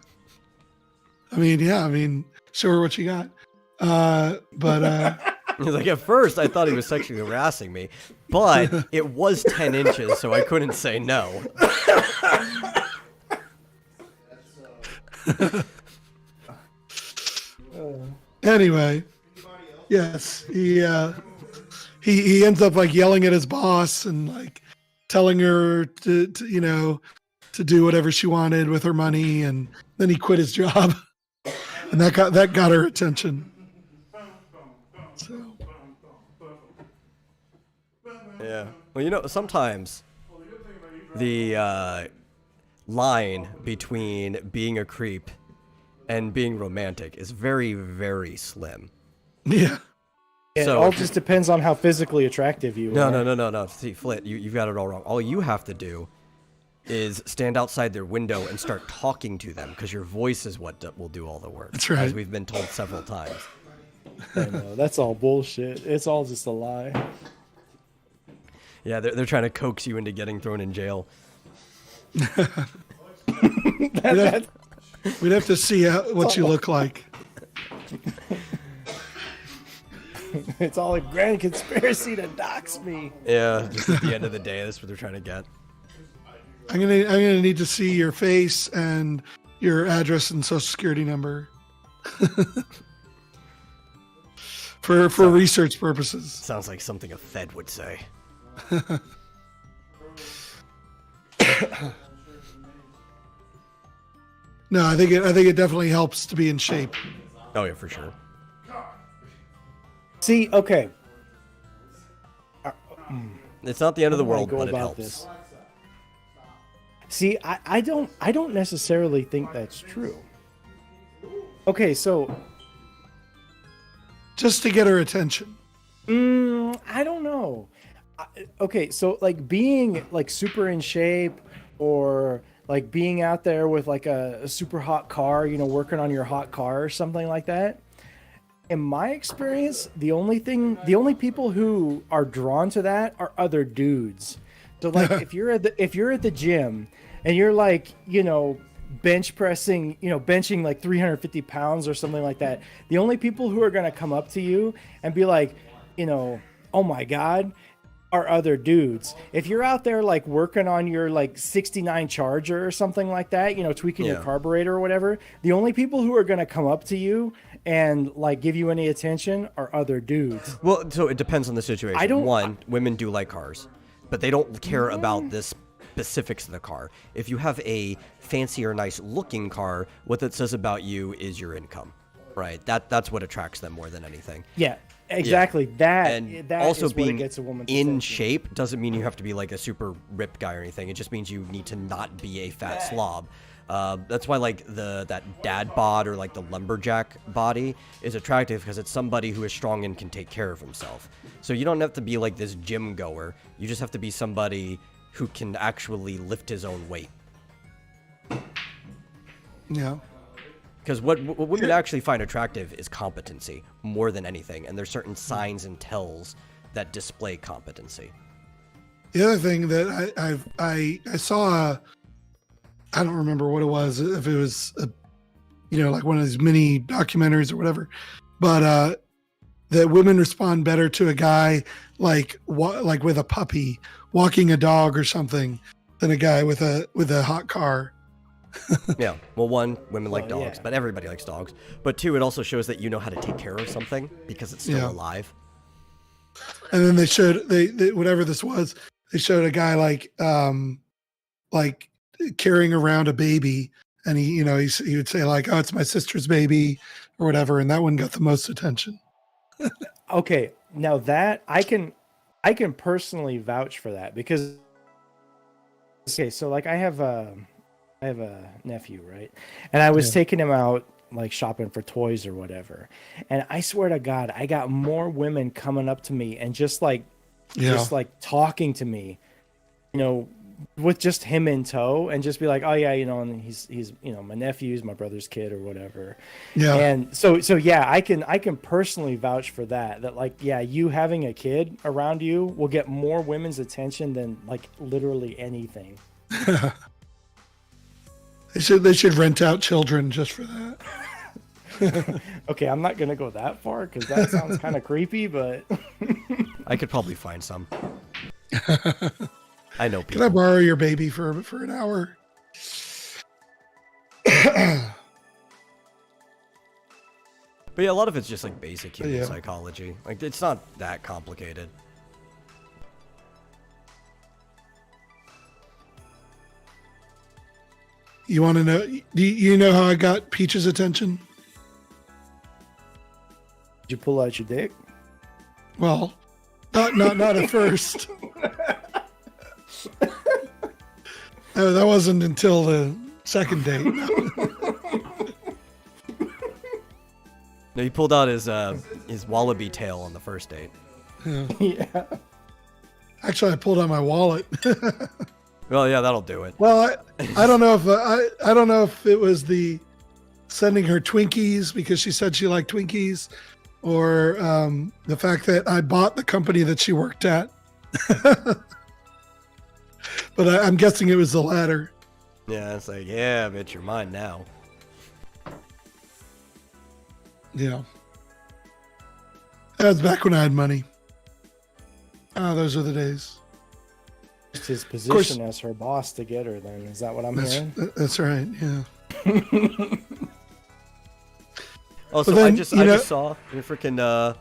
I mean, show her what you got. But like at first, I thought he was sexually harassing me, but it was 10 inches, so I couldn't say no. Anyway, yes, he ends up like yelling at his boss and like telling her to do whatever she wanted with her money, and then he quit his job, and that got her attention. So Yeah. Well, sometimes the line between being a creep and being romantic is very, very slim. yeah. It So all if you- just depends on how physically attractive you No, are. no. See, Flit, you've got it all wrong. All you have to do is stand outside their window and start talking to them, because your voice is what will do all the work. That's right. As we've been told several times. I know, that's all bullshit. It's all just a lie. Yeah, they're trying to coax you into getting thrown in jail. We'd have to see what you look like. It's all a grand conspiracy to dox me. Yeah, just at the end of the day, that's what they're trying to get. I'm gonna need to see your face and your address and social security number for research purposes. Sounds like something a Fed would say. No, I think it definitely helps to be in shape. Oh yeah, for sure. See, okay. It's not the end of the How do I world, go but it about helps. this? See, I don't necessarily think that's true. Okay, so Just to get her attention. I don't know. Okay, so like being like super in shape, or like being out there with like a super hot car, working on your hot car or something like that. In my experience, the only people who are drawn to that are other dudes. So like if you're at the gym and you're like, bench pressing, benching like 350 pounds or something like that, the only people who are going to come up to you and be like, oh my God, are other dudes. If you're out there like working on your like 69 Charger or something like that, tweaking your Yeah. carburetor or whatever, the only people who are going to come up to you and like give you any attention are other dudes. Well, so it depends on the situation. don't- Women do like cars, but they don't care about the specifics of the car. If you have a fancy or nice looking car, what that says about you is your income, right? That's what attracts them more than anything. Yeah, exactly. That And that also is what being gets a woman's in attention. shape doesn't mean you have to be like a super ripped guy or anything. It just means you need to not be a fat slob. That's why like that dad bod or like the lumberjack body is attractive, because it's somebody who is strong and can take care of himself. So you don't have to be like this gym goer. You just have to be somebody who can actually lift his own weight. Yeah. Because what women actually find attractive is competency more than anything, and there's certain signs and tells that display competency. The other thing that I saw, I don't remember what it was, if it was like one of these mini documentaries or whatever, but that women respond better to a guy like with a puppy walking a dog or something than a guy with a hot car. Yeah. Well, one, women like Well, dogs, yeah. but everybody likes dogs. But two, it also shows that you know how to take care of something because it's still Yeah. alive. And then they whatever this was, they showed a guy like carrying around a baby, and he would say like, oh, it's my sister's baby or whatever, and that one got the most attention. Okay, now that I can personally vouch for that, because okay, so like I have a nephew, right? And I was taking him out like shopping for toys or whatever. And I swear to God, I got more women coming up to me and just like talking to me, with just him in tow, and just be like, oh yeah, and he's my nephew's my brother's kid or whatever. Yeah. And so yeah, I can personally vouch for that like, yeah, you having a kid around you will get more women's attention than like literally anything. They should rent out children just for that. Okay, I'm not gonna go that far because that sounds kind of creepy, but I could probably find some. I know Can I people. borrow your baby for an hour? But yeah, a lot of it's just like basic human Yeah. psychology. Like, it's not that complicated. You want to know? Do you know how I got Peach's attention? Did you pull out your dick? Well, not at first. That wasn't until the second date. No, he pulled out his wallaby tail on the first date. Yeah. Actually, I pulled out my wallet. Well, yeah, that'll do it. Well, I don't know if I don't know if it was the sending her Twinkies because she said she liked Twinkies, or the fact that I bought the company that she worked at. But I'm guessing it was the latter. Yeah, it's like, yeah, bitch, you're mine now. Yeah. That was back when I had money. Oh, those are the days. It's his position as her boss to get her then. Is that what I'm hearing? That's right, yeah. Oh, so then, I just saw your freaking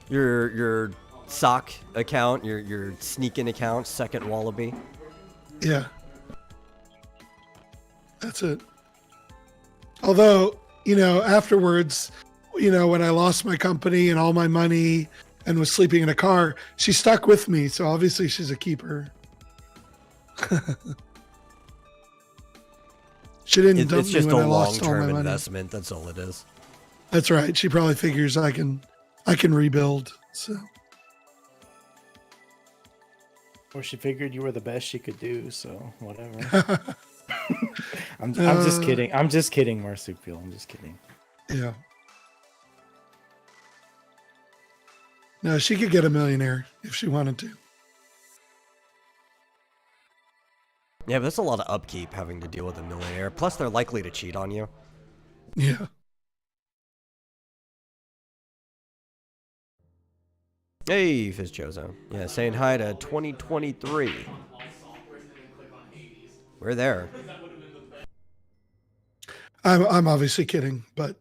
your sock account, your sneaking account, second wallaby. Yeah. That's it. Although, afterwards, when I lost my company and all my money and was sleeping in a car, she stuck with me. So obviously she's a keeper. She didn't dump It's just me a when I lost all my long-term money. investment. That's all it is. That's right. She probably figures I can rebuild. So Or she figured you were the best she could do, so whatever. I'm just kidding. I'm just kidding, Marsupial. I'm just kidding. yeah. No, she could get a millionaire if she wanted to. Yeah, but that's a lot of upkeep having to deal with a millionaire. Plus, they're likely to cheat on you. Yeah. Hey, Fizzchozo. Yeah, saying hi to 2023. We're there. I'm obviously kidding, but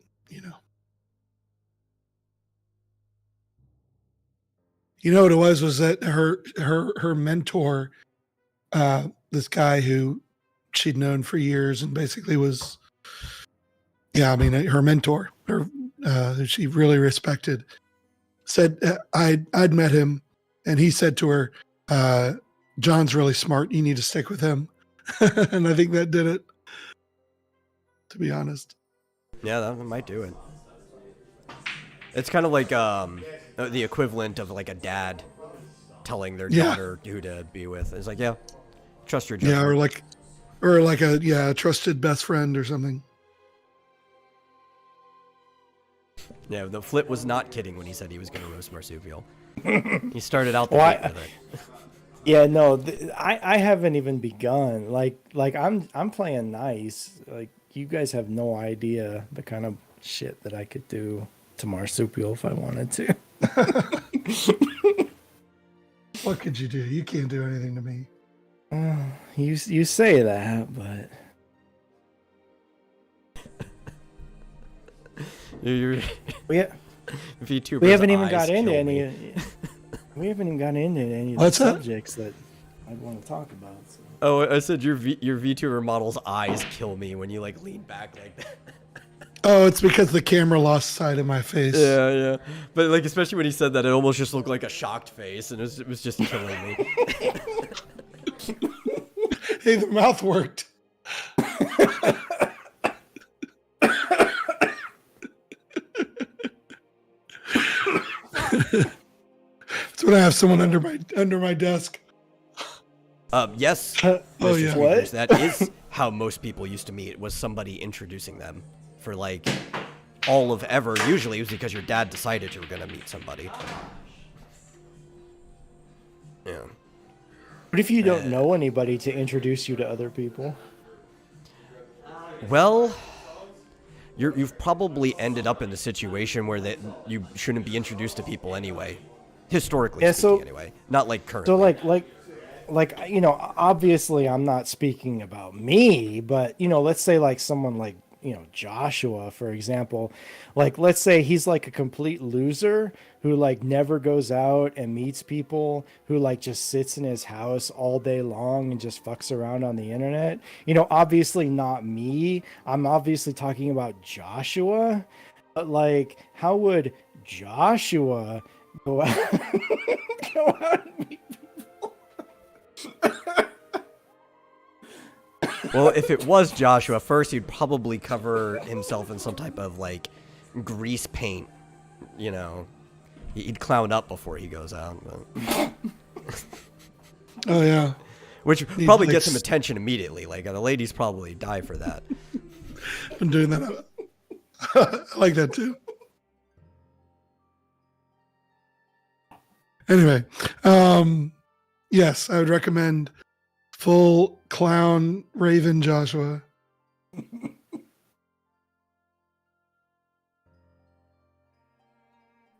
what it was that her mentor, this guy who she'd known for years and basically was, her mentor, who she really respected, said I'd met him, and he said to her, "John's really smart. You need to stick with him." And I think that did it. To be honest. Yeah, that might do it. It's kind of like the equivalent of like a dad telling their daughter who to be with. It's like, yeah, trust your judgment. Yeah, or like a trusted best friend or something. Yeah, the Flip was not kidding when he said he was going to roast Marsupial. He started out the gate with it. Yeah, no, I haven't even begun. Like I'm playing nice. Like, you guys have no idea the kind of shit that I could do to Marsupial if I wanted to. What could you do? You can't do anything to me. You say that, but You're VTuber's we haven't even eyes got into kill any. me. We haven't even gotten into any of the What's that? subjects that I'd want to talk about. So. Oh, I said your VTuber model's eyes kill me when you like lean back like that. Oh, it's because the camera lost sight of my face. Yeah. But like, especially when he said that, it almost just looked like a shocked face, and it was just killing me. Hey, the mouth worked. It's when I have someone under my desk. Yes. Oh, Mr. yeah. Sweepers, that is how most people used to meet, was somebody introducing them for like all of ever. Usually it was because your dad decided you were going to meet somebody. Yeah. What if you don't know anybody to introduce you to other people? Well, you've probably ended up in a situation where that you shouldn't be introduced to people anyway. Historically speaking, anyway. Not like currently. So like obviously I'm not speaking about me, but let's say like someone like Joshua, for example, like, let's say he's like a complete loser who like never goes out and meets people, who like just sits in his house all day long and just fucks around on the internet. Obviously not me. I'm obviously talking about Joshua, but like, how would Joshua go out, go out and meet people? Well, if it was Joshua, first he'd probably cover himself in some type of like grease paint. He'd clown up before he goes out. But... Oh yeah. Which probably gets him attention immediately. Like the ladies probably die for that. I'm doing that. I like that too. Anyway, yes, I would recommend full clown Raven Joshua.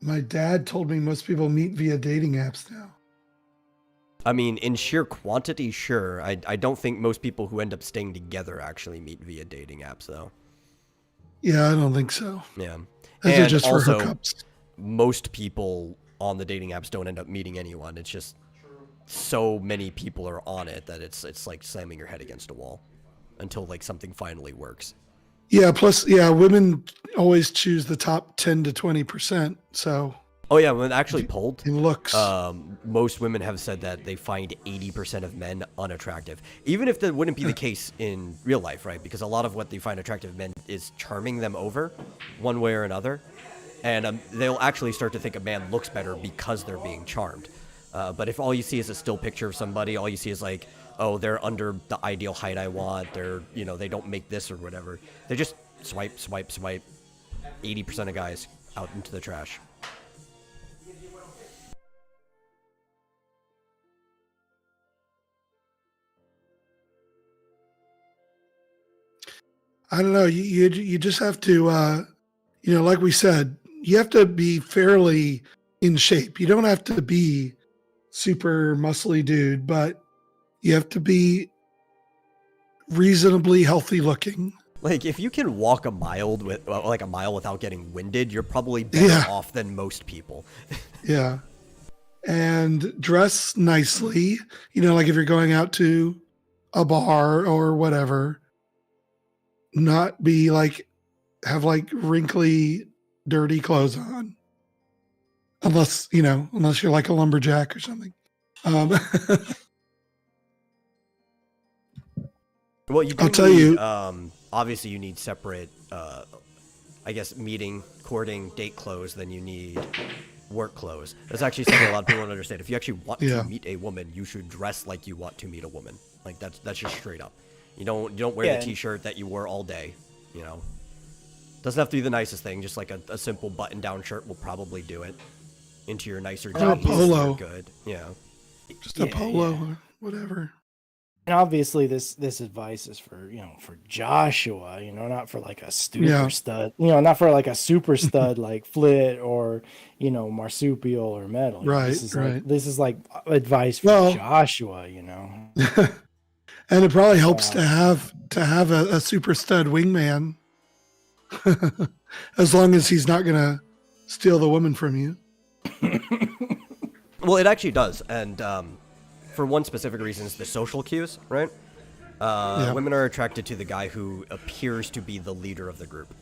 My dad told me most people meet via dating apps now. I mean, in sheer quantity, sure. I don't think most people who end up staying together actually meet via dating apps, though. Yeah, I don't think so. Yeah. Those and are just also, for hookups. most people on the dating apps don't end up meeting anyone. It's just so many people are on it that it's like slamming your head against a wall until like something finally works. Yeah, plus, yeah, women always choose the top 10 to 20%. So, Oh yeah, when actually polled, in looks. most women have said that they find 80% of men unattractive. Even if that wouldn't be the case in real life, right? Because a lot of what they find attractive in men is charming them over one way or another. And they'll actually start to think a man looks better because they're being charmed. But if all you see is a still picture of somebody, all you see is like, oh, they're under the ideal height I want. They're, they don't make this or whatever. They just swipe, swipe, swipe. 80% of guys out into the trash. I don't know. You just have to, like we said, you have to be fairly in shape. You don't have to be super muscly dude, but you have to be reasonably healthy looking. Like, if you can walk a mile without getting winded, you're probably better off than most people. Yeah. And dress nicely, like if you're going out to a bar or whatever, not be like, have like wrinkly, dirty clothes on. Unless you're like a lumberjack or something. Well, you do I'll tell need, you. Obviously, you need separate, I guess, meeting, courting, date clothes than you need work clothes. That's actually something a lot of people don't understand. If you actually want to meet a woman, you should dress like you want to meet a woman. Like that's just straight up. You don't wear the t-shirt that you wore all day. Doesn't have to be the nicest thing. Just like a simple button-down shirt will probably do it. Into your nicer jeans. Or a polo. Good. Yeah. Just a polo or whatever. And obviously this advice is for Joshua, not for like a super stud, not for like a super stud like Flit or marsupial or metal. Right, this is like advice for Joshua, And it probably helps to have a super stud wingman, as long as he's not gonna steal the woman from you. Well, it actually does, and for one specific reason, it's the social cues, right? Women are attracted to the guy who appears to be the leader of the group,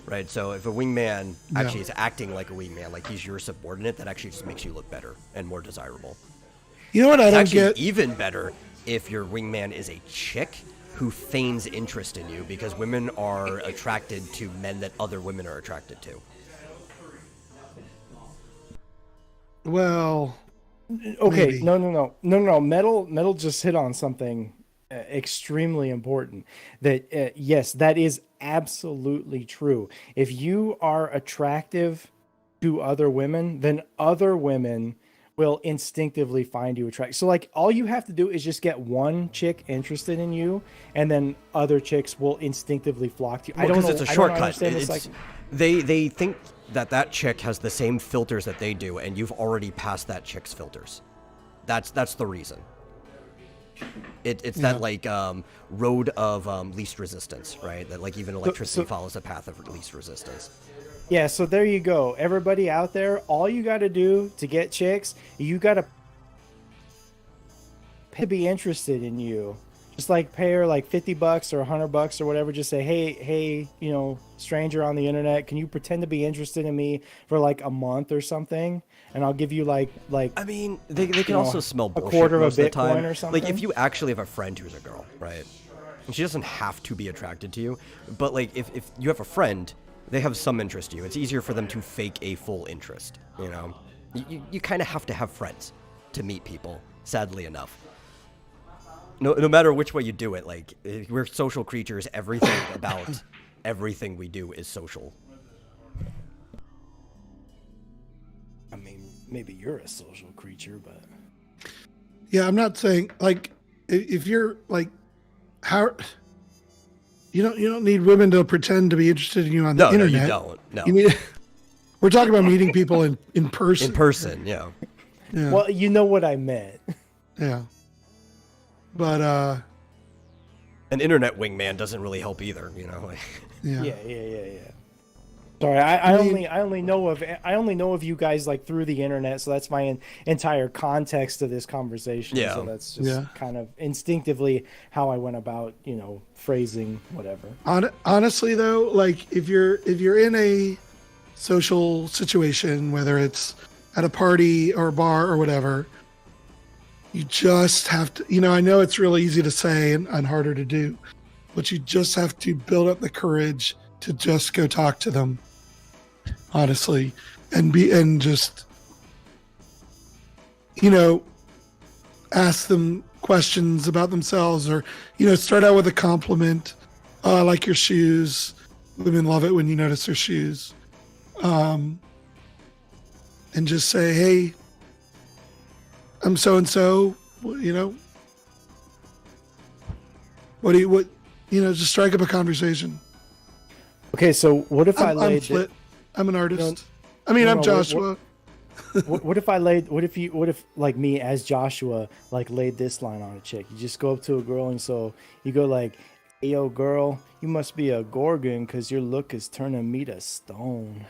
right? So if a wingman actually is acting like a wingman, like he's your subordinate, that actually just makes you look better and more desirable. You know what I don't get? Even better if your wingman is a chick who feigns interest in you, because women are attracted to men that other women are attracted to. Well, okay, maybe. no. Metal just hit on something extremely important. That yes, that is absolutely true. If you are attractive to other women, then other women will instinctively find you attractive. So like all you have to do is just get one chick interested in you, and then other chicks will instinctively flock to you. Well, because it's a shortcut. They think that chick has the same filters that they do, and you've already passed that chick's filters. That's the reason. It's that like road of least resistance, right? That like even electricity follows a path of least resistance. Yeah, so there you go. Everybody out there, all you got to do to get chicks, you got to be interested in you. Just like pay her like $50 or $100 or whatever. Just say, hey, you know, stranger on the internet, can you pretend to be interested in me for like a month or something? And I'll give you like. I mean, they can also smell bullshit quarter of a most of the Bitcoin time. or something. Like if you actually have a friend who's a girl, right? And she doesn't have to be attracted to you, but like if you have a friend, they have some interest in you. It's easier for them to fake a full interest. You know, you kind of have to have friends to meet people. Sadly enough. No matter which way you do it, like we're social creatures. Everything about everything we do is social. I mean, maybe you're a social creature, but Yeah, I'm not saying like if you're like how you don't need women to pretend to be interested in you on the internet. No, you don't. No. You need, we're talking about meeting people in person. In person, yeah. Yeah. well, you know what I meant. Yeah. But An internet wingman doesn't really help either, you know. Like, yeah. Yeah. Sorry, I only know of you guys like through the internet, so that's my entire context of this conversation. Yeah. So that's just kind of instinctively how I went about, you know, phrasing whatever. Honestly though, like if you're in a social situation, whether it's at a party or a bar or whatever, you just have to, you know, I know it's really easy to say and harder to do, but you just have to build up the courage to just go talk to them, honestly, and just, you know, ask them questions about themselves, or, you know, start out with a compliment, like your shoes. Women love it when you notice their shoes. And just say, hey, I'm so and so, you know. Just strike up a conversation. Okay, so what if I'm Flit. I'm an artist. I'm Joshua. What if like me as Joshua like laid this line on a chick? You just go up to a girl and so you go like, hey, yo, girl, you must be a Gorgon because your look is turning me to stone.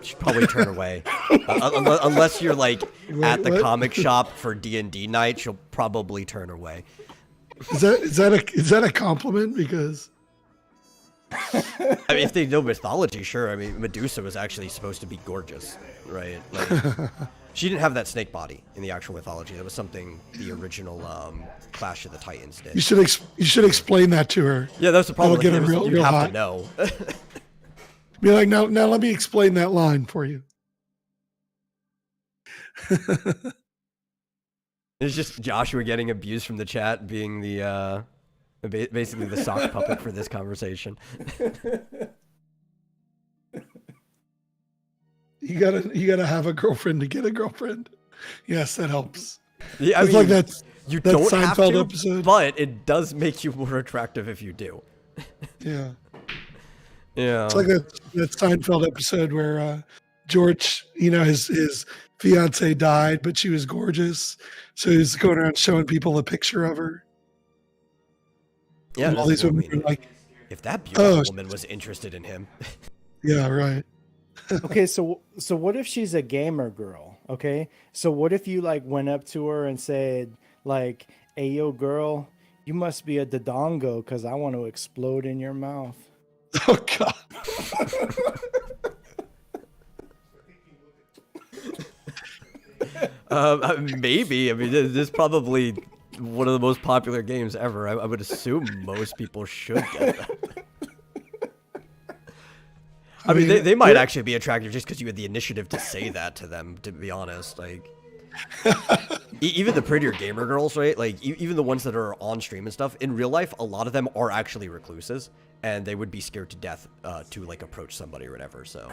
She'd probably turn away. Unless you're like at the comic shop for D&D night, she'll probably turn away. Is that a compliment? Because I mean, if they know mythology, sure. I mean, Medusa was actually supposed to be gorgeous, right? Like, she didn't have that snake body in the actual mythology. That was something the original Clash of the Titans did. you should explain that to her. Yeah, that's the problem. That'll get her real you have hot. to know. Be like, now let me explain that line for you. It's just Joshua getting abused from the chat, being the basically the sock puppet for this conversation. You gotta have a girlfriend to get a girlfriend. Yes, that helps. Yeah, it's like that don't Seinfeld have to, episode. but it does make you more attractive if you do. Yeah. Yeah. It's like that Seinfeld episode where George, you know, his fiance died, but she was gorgeous, so he's going around showing people a picture of her. Yeah, and all these women were like, if that beautiful woman was interested in him. Yeah, right. Okay, so what if she's a gamer girl? Okay, so what if you like went up to her and said like, "Hey, yo, girl, you must be a Dodongo because I want to explode in your mouth." Oh God. Maybe. I mean, this is probably one of the most popular games ever. I would assume most people should get that. I mean, they might actually be attractive just because you had the initiative to say that to them, to be honest. Like, even the prettier gamer girls, right? Like, even the ones that are on stream and stuff, in real life, a lot of them are actually recluses, and they would be scared to death to, like, approach somebody or whatever, so.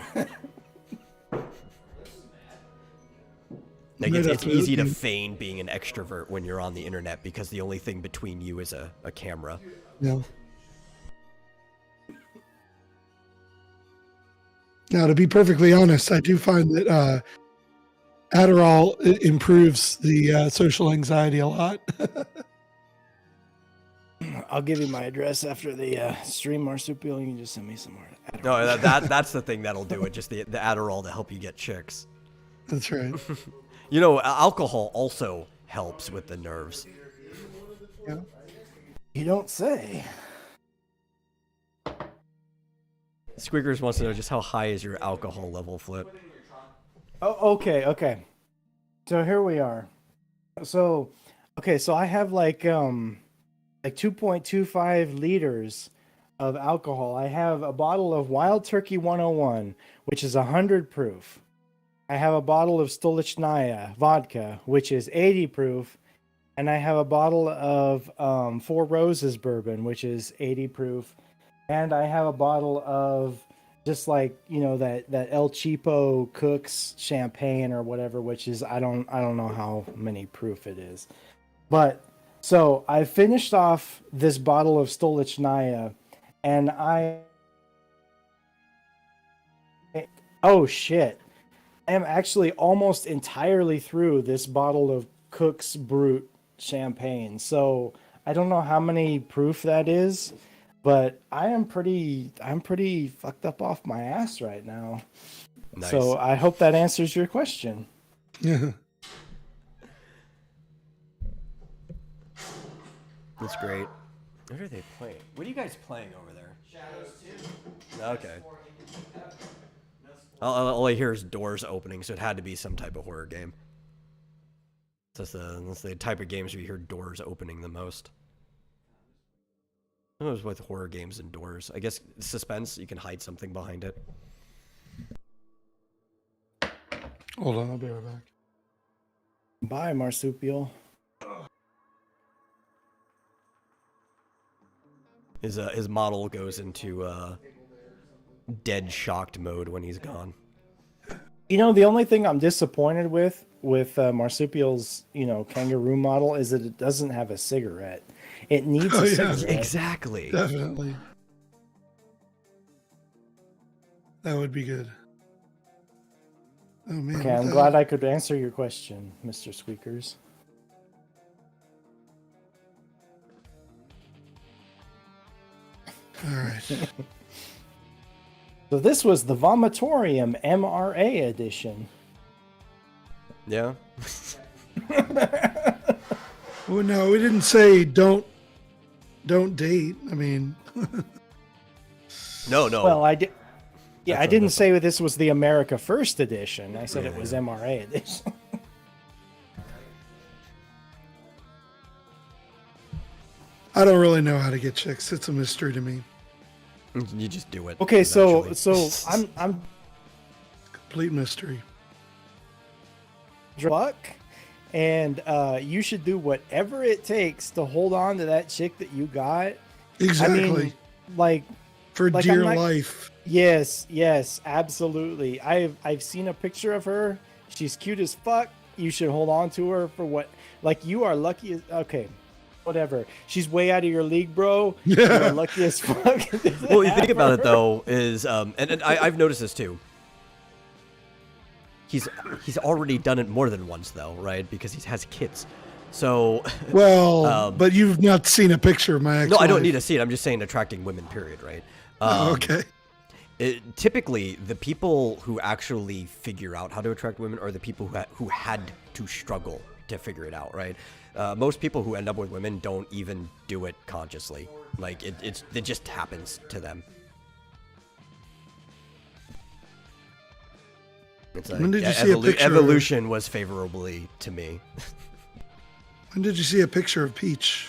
Like, it's easy to feign being an extrovert when you're on the internet because the only thing between you is a camera. Yeah. Now, to be perfectly honest, I do find that Adderall improves the social anxiety a lot. I'll give you my address after the stream, Marsupial. You can just send me some more. No, that's the thing that'll do it. Just the Adderall to help you get chicks. That's right. You know, alcohol also helps with the nerves. Yeah. You don't say. Squeakers wants to know just how high is your alcohol level, Flip? Oh, okay. So here we are. So, okay, so I have like 2.25 liters of alcohol. I have a bottle of Wild Turkey 101, which is 100 proof. I have a bottle of Stolichnaya vodka, which is 80 proof. And I have a bottle of Four Roses bourbon, which is 80 proof. And I have a bottle of just like, you know, that El Cheapo Cooks champagne or whatever, which is I don't know how many proof it is. But so I finished off this bottle of Stolichnaya, and oh shit. I am actually almost entirely through this bottle of Cook's Brut champagne. So I don't know how many proof that is, but I'm pretty fucked up off my ass right now. Nice. So I hope that answers your question. Yeah. That's great. What are they playing? What are you guys playing over there? Shadows 2. Okay. All I hear is doors opening, so it had to be some type of horror game. That's the type of games where you hear doors opening the most. I was with horror games and doors. I guess suspense, you can hide something behind it. Hold on, I'll be right back. Bye, Marsupial. His model goes into dead shocked mode when he's gone. You know, the only thing I'm disappointed with Marsupial's, you know, kangaroo model is that it doesn't have a cigarette. It needs a cigarette. Exactly. Definitely. That would be good. Oh man. Okay, I'm glad I could answer your question, Mr. Squeakers. All right. So this was the Vomitorium MRA edition. Yeah. Well, no, we didn't say don't date. I mean, No. Well, I did. Yeah, That's I didn't different. say that this was the America First edition. I said it Yeah, was yeah. MRA edition. I don't really know how to get chicks. It's a mystery to me. You just do it. Okay, so eventually. I'm Complete mystery. fuck, and you should do whatever it takes to hold on to that chick that you got. Exactly. I mean, like, For like, dear I'm not- life. yes, absolutely. I've seen a picture of her. She's cute as fuck. You should hold on to her for what? Like, you are lucky. Okay, whatever. She's way out of your league, bro. You're lucky as fuck. Well, you think about it though, is and I've noticed this too. He's already done it more than once though, right? Because he has kids. So Well, but you've not seen a picture of my ex. no, I don't need to see it. I'm just saying attracting women. Period. Right? Okay. Typically, the people who actually figure out how to attract women are the people who had to struggle to figure it out, right? Most people who end up with women don't even do it consciously. Like it just happens to them. It's like When did you see a picture of- evolution was favorably to me. When did you see a picture of Peach?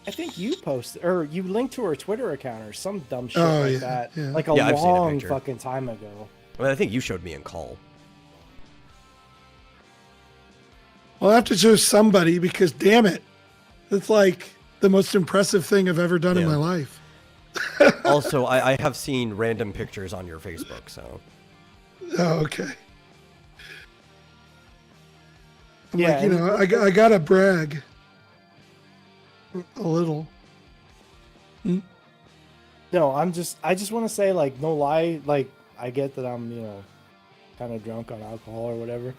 I think you posted, or you linked to her Twitter account or some dumb shit Oh, like yeah, that, yeah. like a Yeah, I've seen a long picture. fucking time ago. I mean, I think you showed me in call. Well, I have to choose somebody because, damn it, it's like the most impressive thing I've ever done in Yeah. my life. Also, I have seen random pictures on your Facebook, so Oh, okay. I'm Yeah, like, you and- know, I gotta brag a little. No, I just want to say, like, no lie, like, I get that I'm, you know, kind of drunk on alcohol or whatever.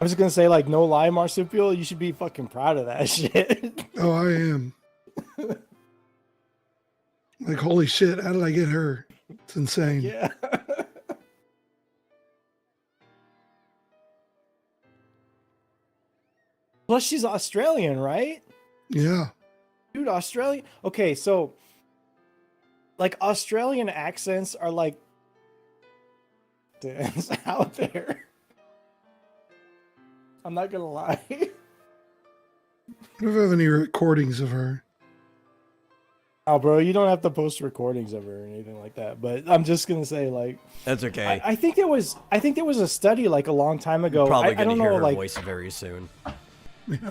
I was just gonna say, like, no lie, Marsupial, you should be fucking proud of that shit. Oh, I am. Like, holy shit, how did I get her? It's insane. Yeah. Plus, she's Australian, right? Yeah. Dude, Australian. Okay, so like Australian accents are like it's out there. I'm not gonna lie. I don't have any recordings of her. Oh, bro, you don't have to post recordings of her or anything like that. But I'm just gonna say, like, That's okay. I think there was a study like a long time ago. Probably I gonna don't hear know, her like, voice very soon. I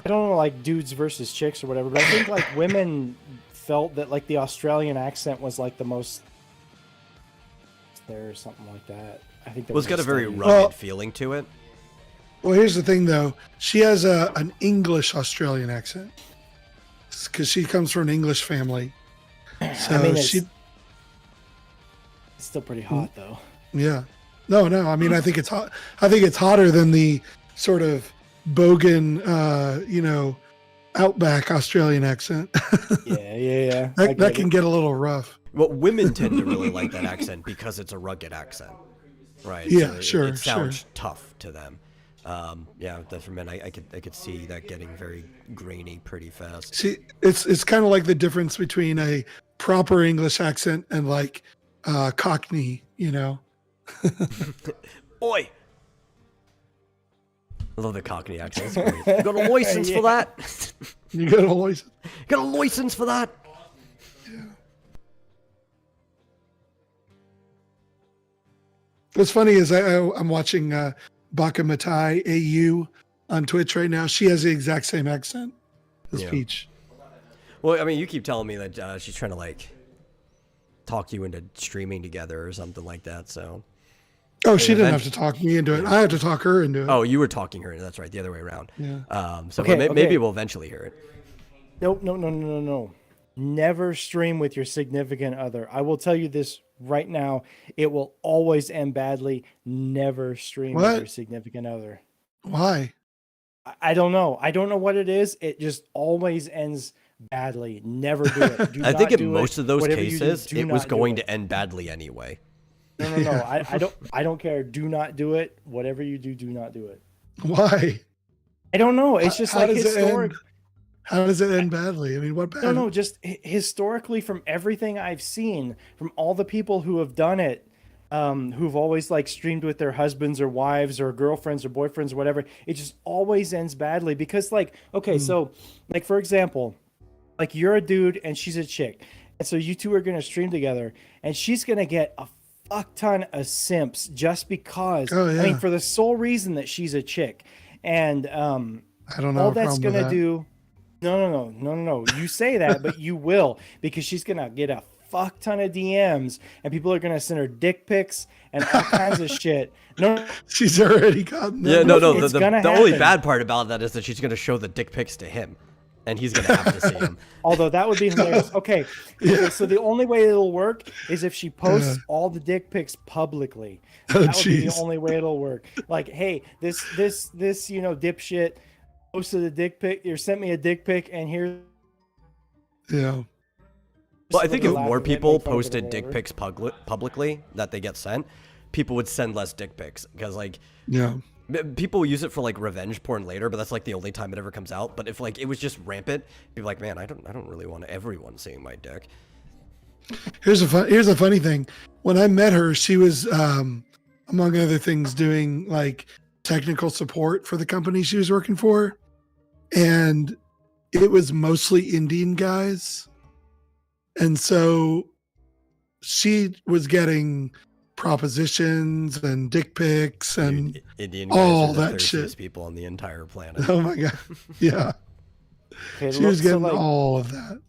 don't know, like dudes versus chicks or whatever. But I think like women felt that like the Australian accent was like the most there or something like that. I think that Well, it's got a very study. rugged feeling to it. Well, here's the thing, though. She has an English Australian accent because she comes from an English family. So I mean, she, it's still pretty hot though. yeah, no. I mean, I think it's hot. I think it's hotter than the sort of bogan, outback Australian accent. Yeah. that can get a little rough. Well, women tend to really like that accent because it's a rugged accent, right? Yeah, So sure, It sounds sure. tough to them. Yeah, that for men, I could see that getting very grainy pretty fast. See, it's kind of like the difference between a proper English accent and like Cockney, Oi! I love the Cockney accent. It's great. You got a license for that? You got a license. Got a license for that? What's funny is I'm watching Baka Matai AU on Twitch right now. She has the exact same accent as Yeah. Peach. Well, I mean, you keep telling me that she's trying to like talk you into streaming together or something like that. So. Oh, she didn't event- have to talk me into it. I had to talk her into it. Oh, you were talking her. That's right. The other way around. Yeah. So Okay, maybe okay. we'll eventually hear it. Nope, no. Never stream with your significant other. I will tell you this right now. It will always end badly. Never stream with What? your significant other. Why? I don't know. I don't know what it is. It just always ends badly. Never do it. Do I not think in do most it. of those Whatever you do, cases, do it was not do going it. to end badly anyway. No. I don't care. Do not do it. Whatever you do, do not do it. Why? I don't know. It's just How like does it historic. end? How does it end badly? I mean, what bad? No, just historically from everything I've seen, from all the people who have done it, who've always like streamed with their husbands or wives or girlfriends or boyfriends or whatever, it just always ends badly because like, okay, so like for example, like you're a dude and she's a chick. And so you two are going to stream together and she's going to get a fuck ton of simps just because, Oh, yeah. I mean, for the sole reason that she's a chick. And, I don't know. all that's gonna do no. You say that, but you will because she's gonna get a fuck ton of DMs and people are gonna send her dick pics and all kinds of shit. No, She's already gotten them. Yeah, no. It's The gonna only happen. bad part about that is that she's going to show the dick pics to him, and he's going to have to see them. although that would be hilarious. Okay, so the only way it'll work is if she posts all the dick pics publicly. Oh, That would be the jeez. only way it'll work. Like, hey, this dipshit posted a dick pic or sent me a dick pic, and here's Yeah. Well, I think if laugh more at it, people make fun of it or posted dick whatever. pics publicly that they get sent, people would send less dick pics because like Yeah. people use it for like revenge porn later, but that's like the only time it ever comes out. But if like it was just rampant, people like, man, I don't really want everyone seeing my dick. Here's a funny thing. When I met her, she was among other things doing like technical support for the company she was working for, and it was mostly Indian guys, and so she was getting propositions and dick pics and Dude, Indian guys all are the that thirstiest shit. people on the entire planet. Oh my god, yeah, okay, she was so, getting like, all of that.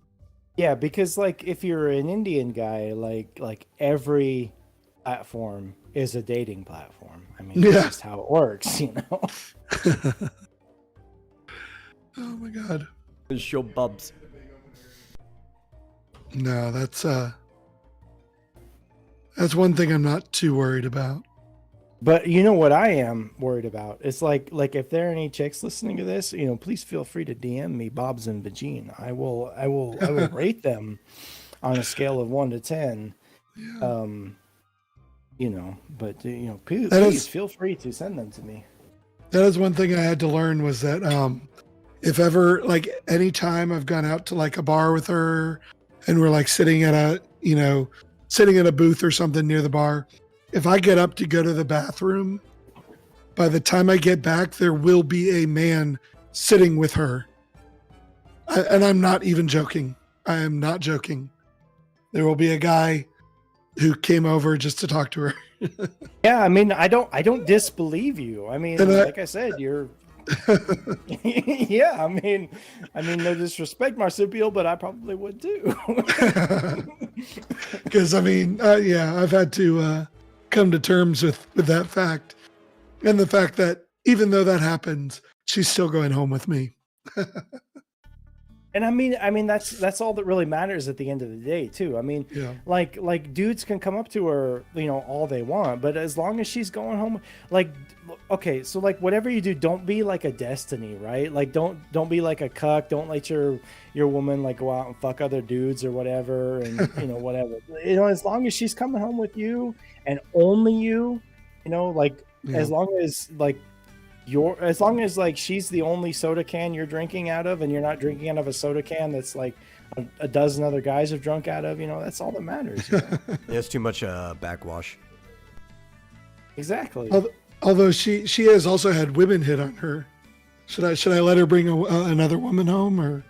yeah, because like if you're an Indian guy, like every platform is a dating platform. I mean, Yeah. that's just how it works, you know. Oh my god, Show bubs. no, that's one thing I'm not too worried about. But you know what I am worried about? It's like if there are any chicks listening to this, please feel free to DM me, Bobs and Vagine. I will rate them on a scale of 1 to 10. But please feel free to send them to me. That is one thing I had to learn was that if ever, like, anytime I've gone out to like a bar with her and we're like sitting at a booth or something near the bar, if I get up to go to the bathroom, by the time I get back, there will be a man sitting with her. And I'm not even joking. I am not joking. There will be a guy who came over just to talk to her. Yeah, I mean, I don't disbelieve you. I mean, like I said, you're. Yeah, I mean, no disrespect, marsupial, but I probably would too. Because I've had to come to terms with that fact, and the fact that even though that happens, she's still going home with me. And I mean that's all that really matters at the end of the day too. I mean, like dudes can come up to her, all they want, but as long as she's going home, like, okay, so like whatever you do, don't be like a Destiny, right? Like don't be like a cuck. Don't let your woman like go out and fuck other dudes or whatever, and whatever. As long as she's coming home with you and only you, as long as like. As long as like she's the only soda can you're drinking out of, and you're not drinking out of a soda can that's like a dozen other guys have drunk out of, that's all that matters. It's too much backwash. Exactly. Although she has also had women hit on her. Should I let her bring another woman home, or?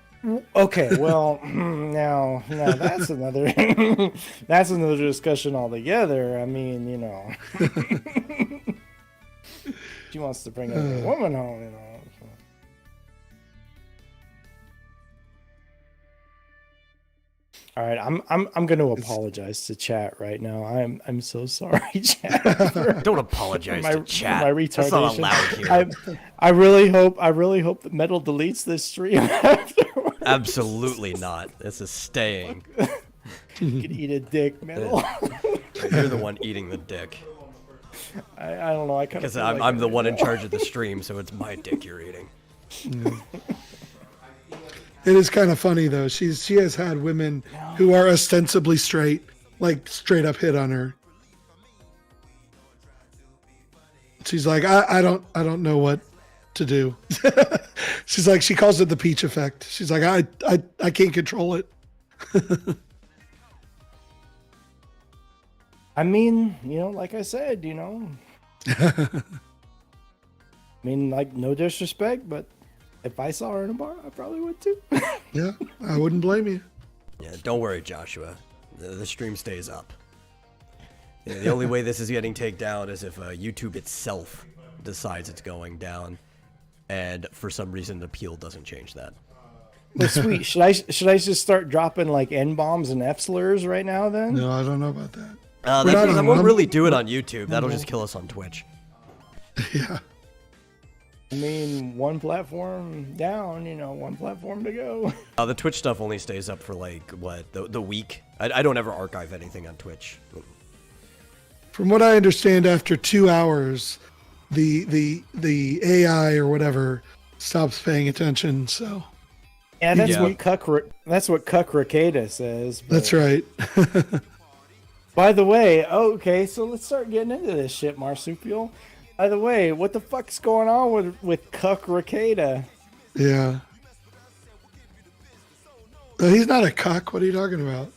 Okay, well, now that's another that's another discussion altogether. I mean, she wants to bring a woman home, All right, I'm going to apologize to chat right now. I'm so sorry, chat. Don't apologize to chat. My retardation. That's not allowed here. I really hope that Metal deletes this stream afterwards. Absolutely not. This is staying. You can eat a dick, Metal. You're the one eating the dick. I don't know. I kind of because I'm the one in charge of the stream, so it's my dick you're eating. Yeah. It is kind of funny though. She has had women who are ostensibly straight, like straight up hit on her. She's like, I don't know what to do. She's like, she calls it the peach effect. She's like, I can't control it. I mean, like I said, I mean, like, no disrespect, but if I saw her in a bar, I probably would too. Yeah, I wouldn't blame you. Yeah, don't worry, Joshua. The stream stays up. Yeah, the only way this is getting taken down is if YouTube itself decides it's going down, and for some reason, the appeal doesn't change that. Well, sweet. Should I just start dropping like N-bombs and F-slurs right now then? No, I don't know about that. That won't really do it on YouTube. That'll just kill us on Twitch. Yeah. I mean, one platform down, one platform to go. The Twitch stuff only stays up for like, what, the week? I don't ever archive anything on Twitch. From what I understand, after 2 hours, the AI or whatever stops paying attention, so... Yeah, that's what Cuck Ricada says. But... That's right. By the way, okay, so let's start getting into this shit, Marsupial. By the way, what the fuck's going on with Cuck Ricada? Yeah. He's not a cuck. What are you talking about?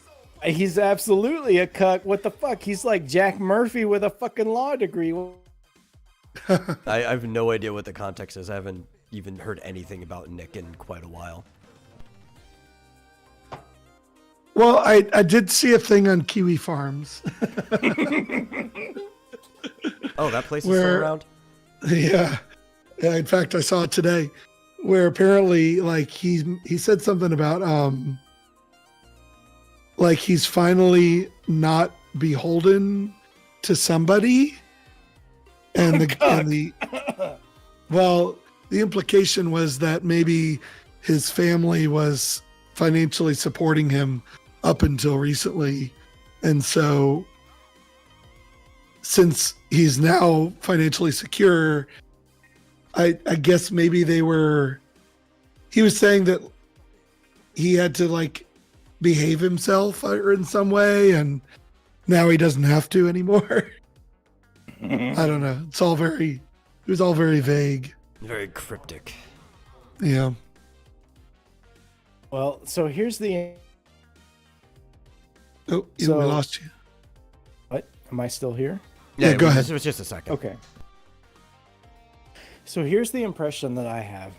He's absolutely a cuck. What the fuck? He's like Jack Murphy with a fucking law degree. I have no idea what the context is. I haven't even heard anything about Nick in quite a while. Well, I did see a thing on Kiwi Farms. Oh, that place is still around? Yeah. In fact, I saw it today, where apparently, like, he said something about, like, he's finally not beholden to somebody, and the implication was that maybe his family was financially supporting him up until recently, and so since he's now financially secure, I guess maybe he was saying that he had to like behave himself or in some way, and now he doesn't have to anymore. I don't know. It was all very vague. Very cryptic. Yeah. Well, so here's the. Oh, we So- lost you. What? Am I still here? Yeah, go ahead. It was just a second. Okay. So here's the impression that I have.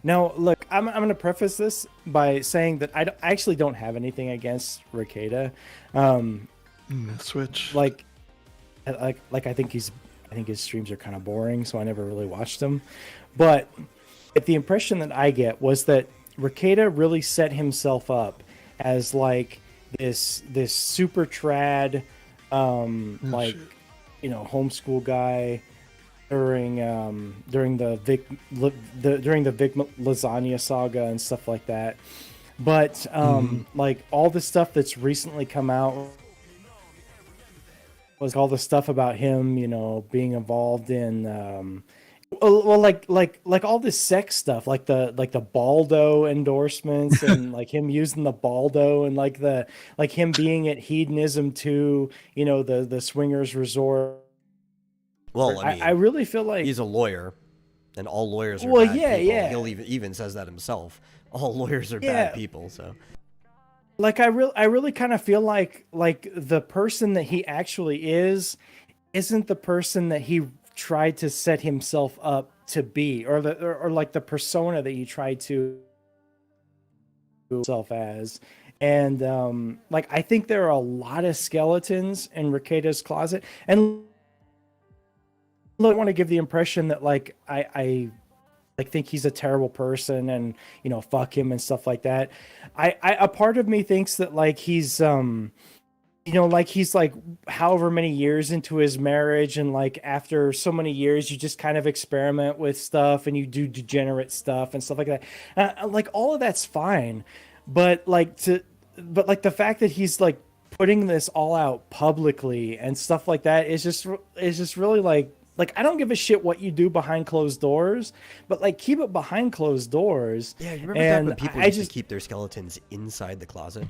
Now, look, I'm going to preface this by saying that I actually don't have anything against Ricada. Switch. Like I think his streams are kind of boring, so I never really watched them. But the impression that I get was that Ricada really set himself up as like this super trad, like, shit. you know, homeschool guy during the Vic lasagna saga and stuff like that. But like all the stuff that's recently come out was all the stuff about him, you know, being involved in well, like all this sex stuff, like the Baldo endorsements and like him using the Baldo and like him being at Hedonism 2, you know, the swingers resort. Well, I mean, I really feel like he's a lawyer, and all lawyers are Well, bad yeah, people. yeah. He'll even says that himself. All lawyers are Yeah. bad people, so. like I really kind of feel like the person that he actually isn't the person that he tried to set himself up to be, or like the persona that he tried to himself as. And like I think there are a lot of skeletons in Ricada's closet. And look, I want to give the impression that like I like think he's a terrible person and, you know, fuck him and stuff like that. A part of me thinks that like he's you know, like he's like however many years into his marriage, and like after so many years you just kind of experiment with stuff and you do degenerate stuff and stuff like that. Like all of that's fine, but like the fact that he's like putting this all out publicly and stuff like that is just really like I don't give a shit what you do behind closed doors, but like keep it behind closed doors. Yeah, you remember and back when people I used just to keep their skeletons inside the closet?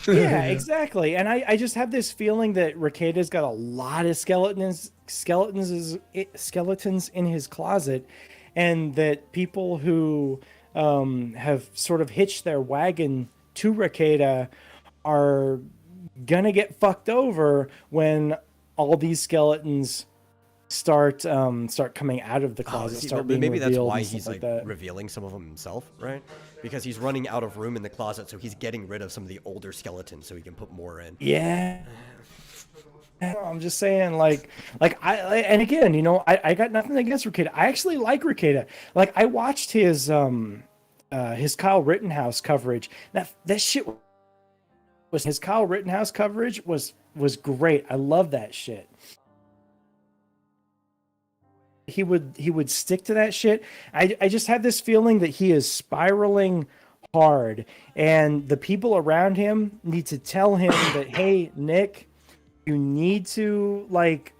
yeah, exactly. And I just have this feeling that Ricada's got a lot of skeletons in his closet, and that people who have sort of hitched their wagon to Ricada are gonna get fucked over when all these skeletons start coming out of the closet. See, Start but being maybe that's revealed why and he's stuff like that. revealing some of them himself, right? Because he's running out of room in the closet, so he's getting rid of some of the older skeletons so he can put more in. Yeah. I'm just saying, and again, you know, I got nothing against Ricada. I actually like Ricada. Like, I watched his Kyle Rittenhouse coverage. That shit was his Kyle Rittenhouse coverage was great. I love that shit. He would stick to that shit. I just have this feeling that he is spiraling hard, and the people around him need to tell him that, hey, Nick, you need to like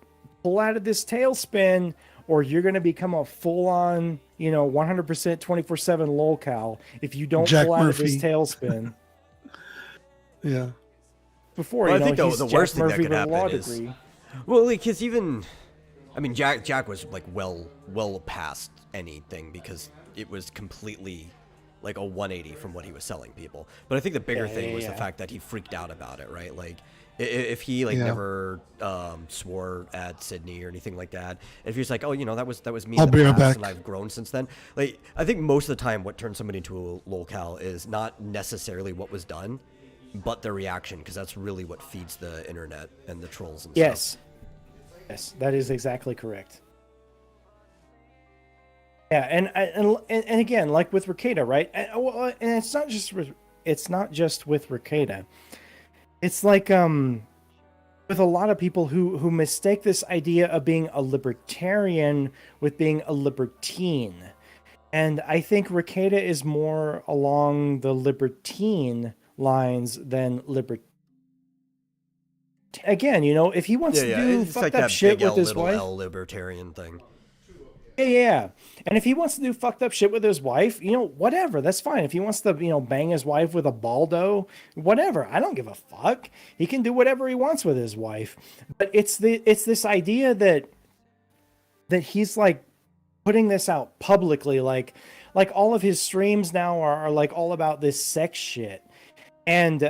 pull out of this tailspin, or you're going to become a full-on, you know, 100% 24/7 lolcow if you don't Jack pull out Murphy. of this tailspin. Yeah. Before, Well, you I think know, the he's worst Jack thing that Murphy could with a law happen is, degree. well, like, cause even, I mean, Jack was like well past anything, because it was completely like a 180 from what he was selling people. But I think the bigger thing was the fact that he freaked out about it, right? Like, if he like Yeah. never swore at Sydney or anything like that, if he was like, oh, you know, that was me I'll in be the right past back. and I've grown since then. Like, I think most of the time what turns somebody into a lolcow is not necessarily what was done, but the reaction, because that's really what feeds the internet and the trolls and stuff. Yes, that is exactly correct. Yeah, and again, like with Ricada, right? And it's not just with Ricada. It's like with a lot of people who mistake this idea of being a libertarian with being a libertine. And I think Ricada is more along the libertine lines than libertine. Again, you know, if he wants to do it's fucked like up that shit big with L, his little wife, L libertarian thing. Yeah. And if he wants to do fucked up shit with his wife, whatever, that's fine. If he wants to, bang his wife with a baldo, whatever, I don't give a fuck. He can do whatever he wants with his wife. But it's this idea that he's like putting this out publicly, like all of his streams now are like all about this sex shit. And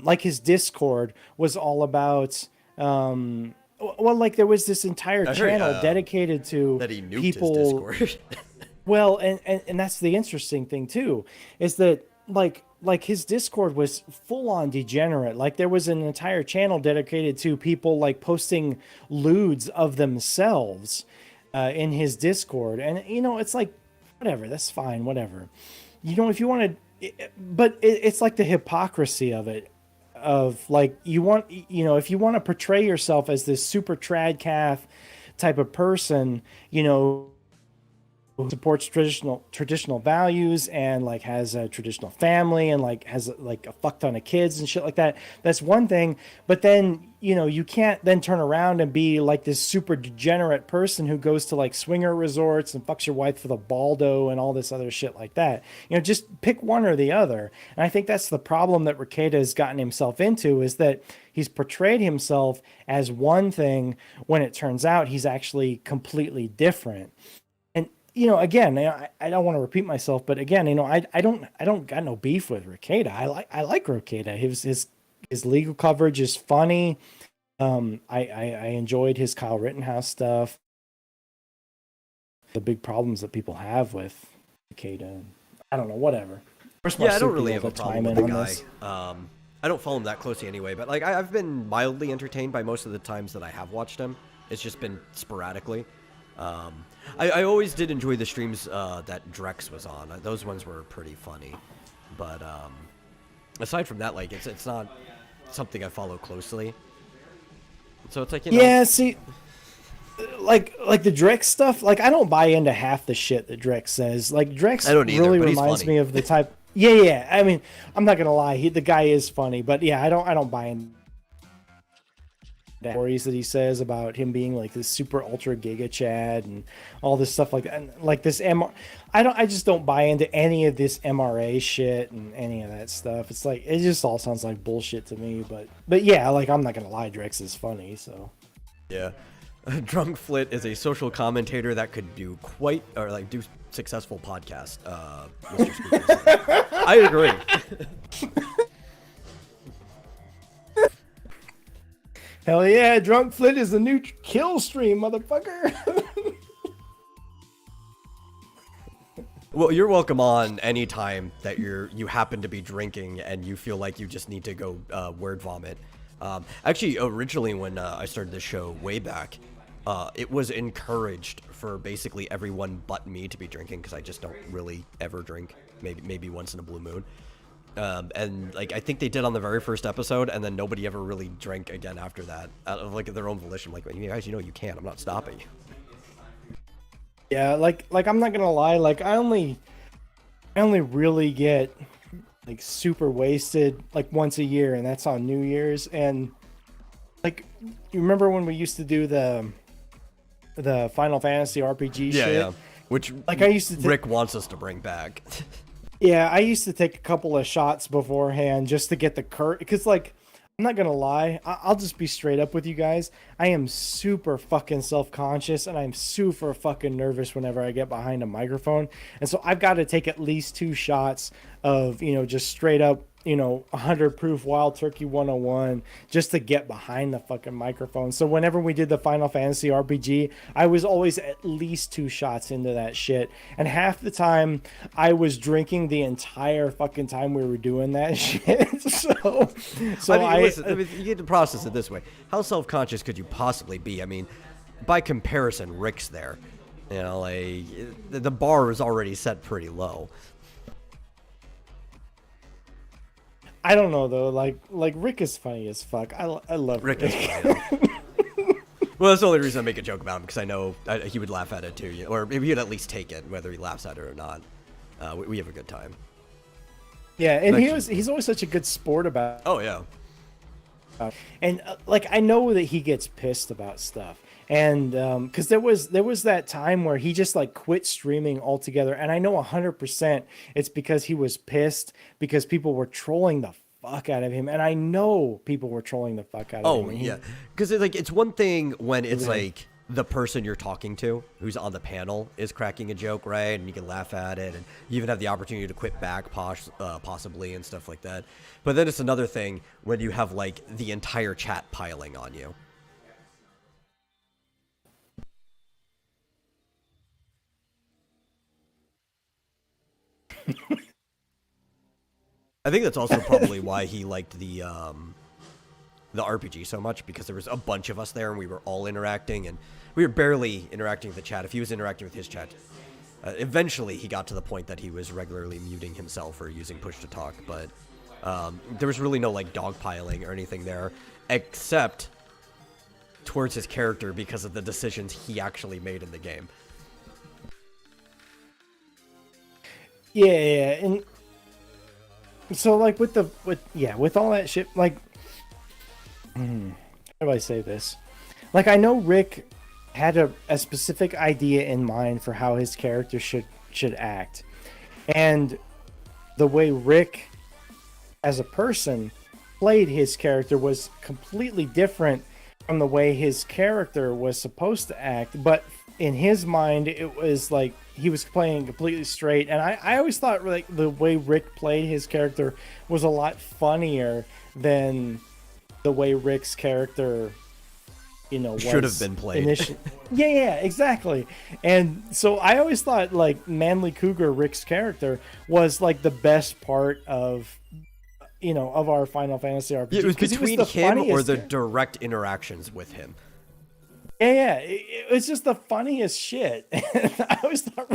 like his Discord was all about well, like there was this entire channel dedicated to that he nuked people. his Discord. Well, and that's the interesting thing too, is that like his Discord was full on degenerate. Like there was an entire channel dedicated to people like posting lewds of themselves in his Discord, and it's like whatever, that's fine, whatever. If you want to, but it's like the hypocrisy of it. Of like if you want to portray yourself as this super trad calf type of person, who supports traditional values and like has a traditional family and like has like a fuck ton of kids and shit like that, that's one thing. But then you can't then turn around and be like this super degenerate person who goes to like swinger resorts and fucks your wife with a baldo and all this other shit like that. Just pick one or the other. And I think that's the problem that Rekieta has gotten himself into, is that he's portrayed himself as one thing when it turns out he's actually completely different. Again, I don't want to repeat myself, but again, I don't got no beef with Rekieta. I like Rekieta. His legal coverage is funny. I enjoyed his Kyle Rittenhouse stuff. The big problems that people have with Rekieta, I don't know, whatever. Yeah, I don't really have a problem with the guy. I don't follow him that closely anyway, but like I've been mildly entertained by most of the times that I have watched him. It's just been sporadically. I always did enjoy the streams that Drex was on. Those ones were pretty funny. But aside from that, like it's not something I follow closely. So it's like, Yeah, see, like the Drex stuff, like I don't buy into half the shit that Drex says. Like Drex really reminds me of the type. Yeah. I mean, I'm not gonna lie, the guy is funny, but yeah, I don't buy into stories that he says about him being like this super ultra giga chad and all this stuff like that, and like this I just don't buy into any of this MRA shit and any of that stuff. It's like it just all sounds like bullshit to me, but yeah, like I'm not gonna lie, Drex is funny. So yeah. Drunk Flit is a social commentator that could do do successful podcast, Mr. Speaker. I agree. Hell yeah, Drunk Flit is the new kill stream, motherfucker. Well, you're welcome on anytime that you happen to be drinking and you feel like you just need to go word vomit. Actually, originally when I started this show way back, it was encouraged for basically everyone but me to be drinking because I just don't really ever drink. Maybe once in a blue moon. And like I think they did on the very first episode, and then nobody ever really drank again after that, out of like their own volition. Like, you guys, you can. I'm not stopping you. Yeah, like I'm not gonna lie. Like I only really get like super wasted like once a year, and that's on New Year's. And like, you remember when we used to do the Final Fantasy RPG shit? Yeah. Which like I used to Rick wants us to bring back. Yeah, I used to take a couple of shots beforehand just to get the because like I'm not gonna lie, I'll just be straight up with you guys. I am super fucking self-conscious and I'm super fucking nervous whenever I get behind a microphone, and so I've got to take at least 2 shots of just straight up 100 proof Wild Turkey 101 just to get behind the fucking microphone. So whenever we did the Final Fantasy RPG, I was always at least 2 shots into that shit, and half the time I was drinking the entire fucking time we were doing that shit. so listen, you get to process it this way. How self-conscious could you possibly be? I mean, by comparison, Rick's there. Like the bar is already set pretty low. I don't know though. Like Rick is funny as fuck. I love Rick. Is funny. Well, that's the only reason I make a joke about him, because I know he would laugh at it too, or maybe he'd at least take it, whether he laughs at it or not. We have a good time. Yeah, and he's always such a good sport about. Oh yeah. And like I know that he gets pissed about stuff, And because there was that time where he just like quit streaming altogether, and I know 100% it's because he was pissed because people were trolling the fuck out of him, and I know people were trolling the fuck out of him. Oh and he- yeah, because like it's one thing when it's like the person you're talking to who's on the panel is cracking a joke, right? And you can laugh at it, and you even have the opportunity to quit back possibly and stuff like that. But then it's another thing when you have like the entire chat piling on you. I think that's also probably why he liked the RPG so much, because there was a bunch of us there and we were all interacting, and we were barely interacting with the chat. If he was interacting with his chat, eventually he got to the point that he was regularly muting himself or using push to talk, but there was really no like dogpiling or anything there, except towards his character because of the decisions he actually made in the game. Yeah, and so like with all that shit, like, how do I say this? Like, I know Rick had a specific idea in mind for how his character should act, and the way Rick, as a person, played his character was completely different from the way his character was supposed to act. But in his mind, it was like he was playing completely straight, and I always thought like the way Rick played his character was a lot funnier than the way Rick's character, Should have been played. Yeah, exactly. And so I always thought like Manly Cougar, Rick's character, was like the best part of our Final Fantasy RPG. Yeah, it was 'cause he between the him or funniest the character. direct interactions with him. Yeah, it was just the funniest shit. I always thought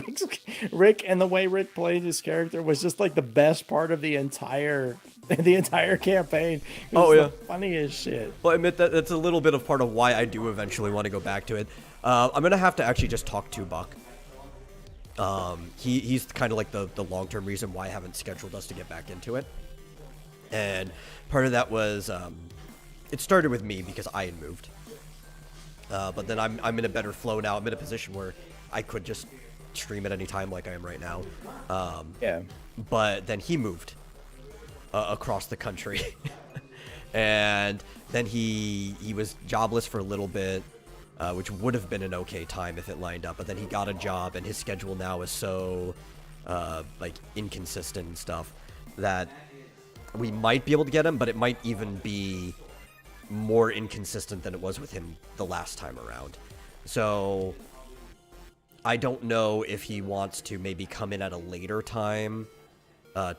Rick and the way Rick played his character was just like the best part of the entire campaign. It was the funniest shit. Well, I admit that that's a little bit of part of why I do eventually want to go back to it. I'm gonna have to actually just talk to Buck. He's kind of like the long-term reason why I haven't scheduled us to get back into it. And part of that was it started with me because I had moved. But then I'm in a better flow now. I'm in a position where I could just stream at any time like I am right now. Yeah. But then he moved across the country. And then he was jobless for a little bit, which would have been an okay time if it lined up. But then he got a job, and his schedule now is so like inconsistent and stuff that we might be able to get him, but it might even be more inconsistent than it was with him the last time around. So I don't know if he wants to maybe come in at a later time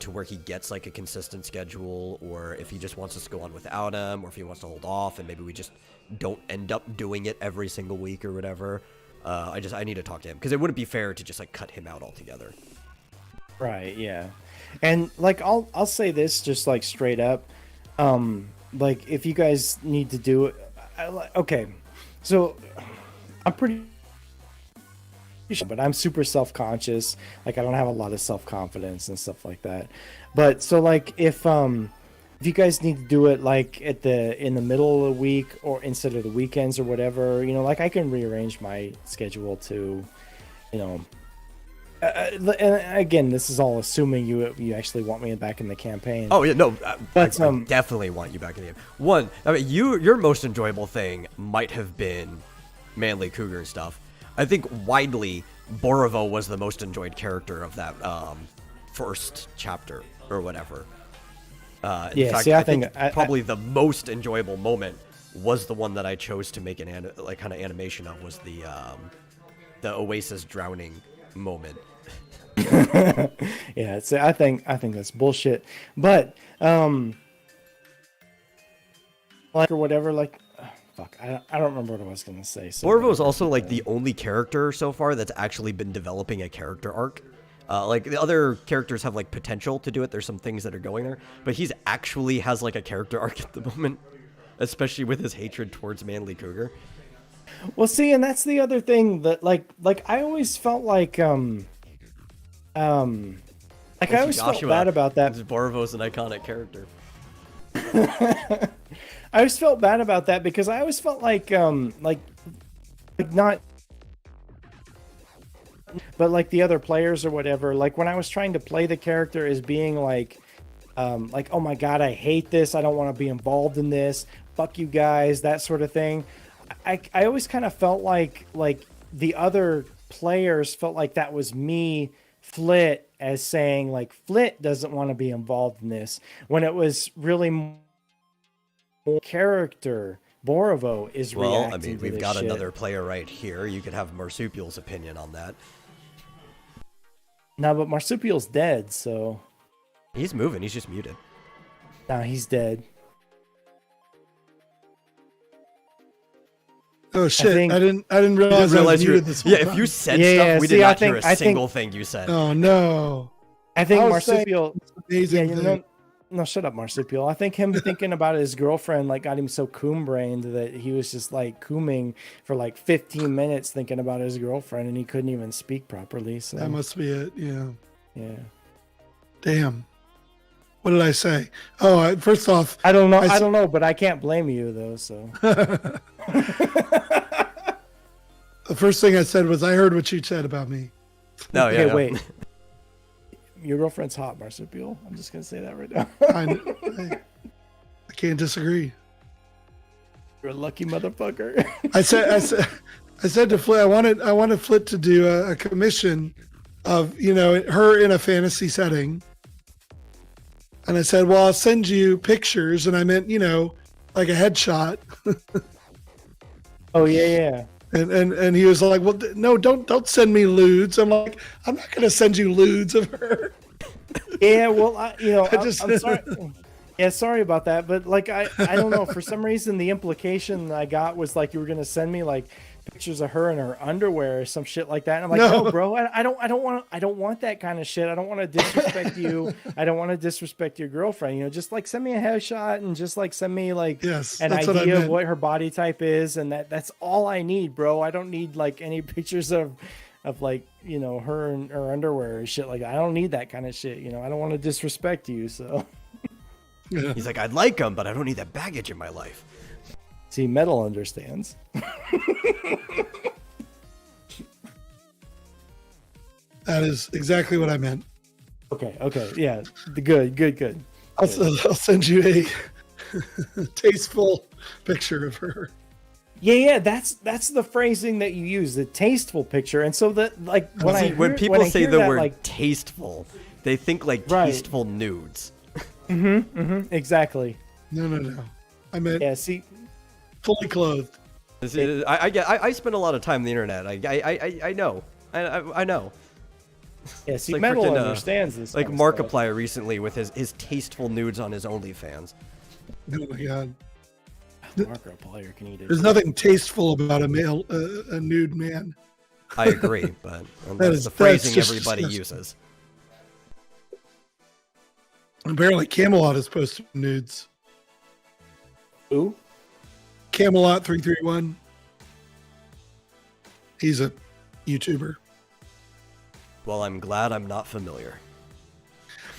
to where he gets like a consistent schedule, or if he just wants us to go on without him, or if he wants to hold off and maybe we just don't end up doing it every single week or whatever. I need to talk to him, because it wouldn't be fair to just like cut him out altogether. Right, yeah. And like I'll say this just like straight up. Like if you guys need to do it, okay. So I'm pretty sure, but I'm super self-conscious. Like I don't have a lot of self-confidence and stuff like that. But so like if you guys need to do it like in the middle of the week or instead of the weekends or whatever, like I can rearrange my schedule to, and again, this is all assuming you actually want me back in the campaign. Oh yeah, no, but I definitely want you back in the game. One, I mean, your most enjoyable thing might have been Manly Cougar and stuff. I think widely, Borovo was the most enjoyed character of that first chapter or whatever. In fact, I think probably the most enjoyable moment was the one that I chose to make an kind of animation of, was the Oasis drowning moment. Yeah, so I think that's bullshit. But like or whatever, like fuck, I don't remember what I was gonna say. So Borovo is also like the only character so far that's actually been developing a character arc. Like the other characters have like potential to do it. There's some things that are going there, but he's actually has like a character arc at the moment, especially with his hatred towards Manly Cougar. Well, see, and that's the other thing that like I always felt like I always felt bad about that. Borovo's an iconic character. I always felt bad about that because I always felt like like not, but like the other players or whatever. Like when I was trying to play the character as being like, oh my god, I hate this. I don't want to be involved in this. Fuck you guys, that sort of thing. I always kind of felt like the other players felt like that was me, Flit, as saying like Flit doesn't want to be involved in this, when it was really more character. Borovo is Well, reacting I mean, to we've this got shit. another player right here. You could have Marsupial's opinion on that. No, but Marsupial's dead, so He's moving. He's just muted. now he's dead. Oh shit! think- I didn't realize I was muted this whole Yeah, time. if you said Yeah, stuff, yeah, we see, did I not hear think- a I think- single thing you said. Oh no! I think I was saying Marsupial. Amazing. Yeah, you thing. know, no, shut up, Marsupial. I think him thinking about his girlfriend like got him so coom-brained that he was just like cooming for like 15 minutes thinking about his girlfriend, and he couldn't even speak properly. So That must be it. Yeah. yeah, Damn. What did I say? Oh, first off, I don't know. I I s- don't know, but I can't blame you though. So the first thing I said was I heard what you said about me. No, yeah, okay, yeah. wait. Your girlfriend's hot, Marsupial. I'm just gonna say that right now. I can't disagree. You're a lucky motherfucker. I said to Flit, I wanted Flit to do a commission of, you know, her in a fantasy setting. And I said, well, I'll send you pictures. And I meant, you know, like a headshot. Oh yeah. And he was like, well, no, don't send me lewds. I'm like, I'm not going to send you lewds of her. Yeah, well, I'm just- sorry. Yeah, sorry about that, but like I don't know. For some reason, the implication I got was like you were gonna send me like pictures of her in her underwear or some shit like that. And I'm like, No. no, bro, I don't want that kind of shit. I don't want to disrespect you. I don't want to disrespect your girlfriend. You know, just like send me a headshot and just like send me like Yes, an that's what I idea of meant. what her body type is, and that's all I need, bro. I don't need like any pictures of like, you know, her in her underwear or shit like that. I don't need that kind of shit. You know, I don't want to disrespect you. So He's like, I'd like him, but I don't need that baggage in my life. see, Metal understands. That is exactly what I meant. Okay, yeah, good. I'll send you a tasteful picture of her. Yeah, that's the phrasing that you use, the tasteful picture. And so that like When people say hear the that, word like tasteful, they think like Right. tasteful nudes. exactly. No. I meant Yeah, see, fully clothed. I spend a lot of time on the internet. I know. I know. yeah, see, like Metal freaking, understands this. Like kind of stuff. Markiplier recently with his tasteful nudes on his OnlyFans. Oh my god. Markiplier can eat it. There's nothing tasteful about a nude man. I agree, but That's the phrasing just everybody disgusting. uses. Apparently Camelot is posting nudes. Who? Camelot 331. He's a YouTuber. Well, I'm glad I'm not familiar.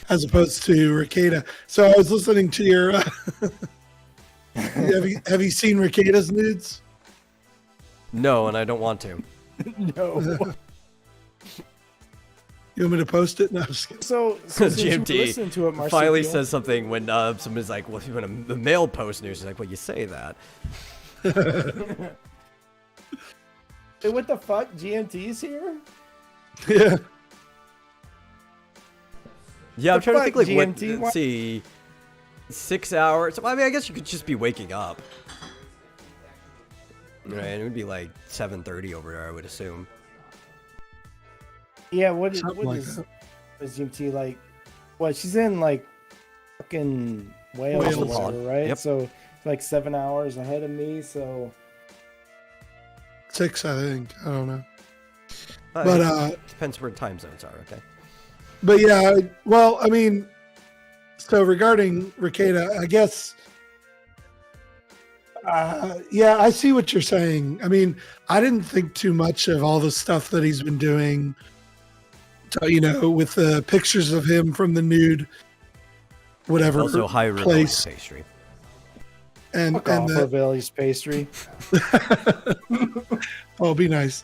As opposed to Ricada. So I was listening to your have you seen Ricada's nudes? No, and I don't want to. No. You want me to post it? No, I'm just kidding. So since you GMT listen to it, finally Marsupial, says something when someone's like, well, when a male posts news, he's like, well, you say that. Hey, what the fuck? GMT's here? Yeah. Yeah, I'm The trying to fuck, think like GMT? what. Let's see, 6 hours. I mean, I guess you could just be waking up. Right, it would be like 7:30 over there, I would assume. Yeah, what Something like is that. GMT like? What, she's in like fucking Wales or Wales. whatever, right? Yep. So it's like 7 hours ahead of me. So 6, I think. I don't know. But But depends where time zones are. Okay. But yeah, well, I mean, so regarding Ricada, I guess, yeah, I see what you're saying. I mean, I didn't think too much of all the stuff that he's been doing, you know, with the pictures of him from the nude, whatever Also, high place. pastry. Fuck and off, Rebellious Pastry. oh, be nice.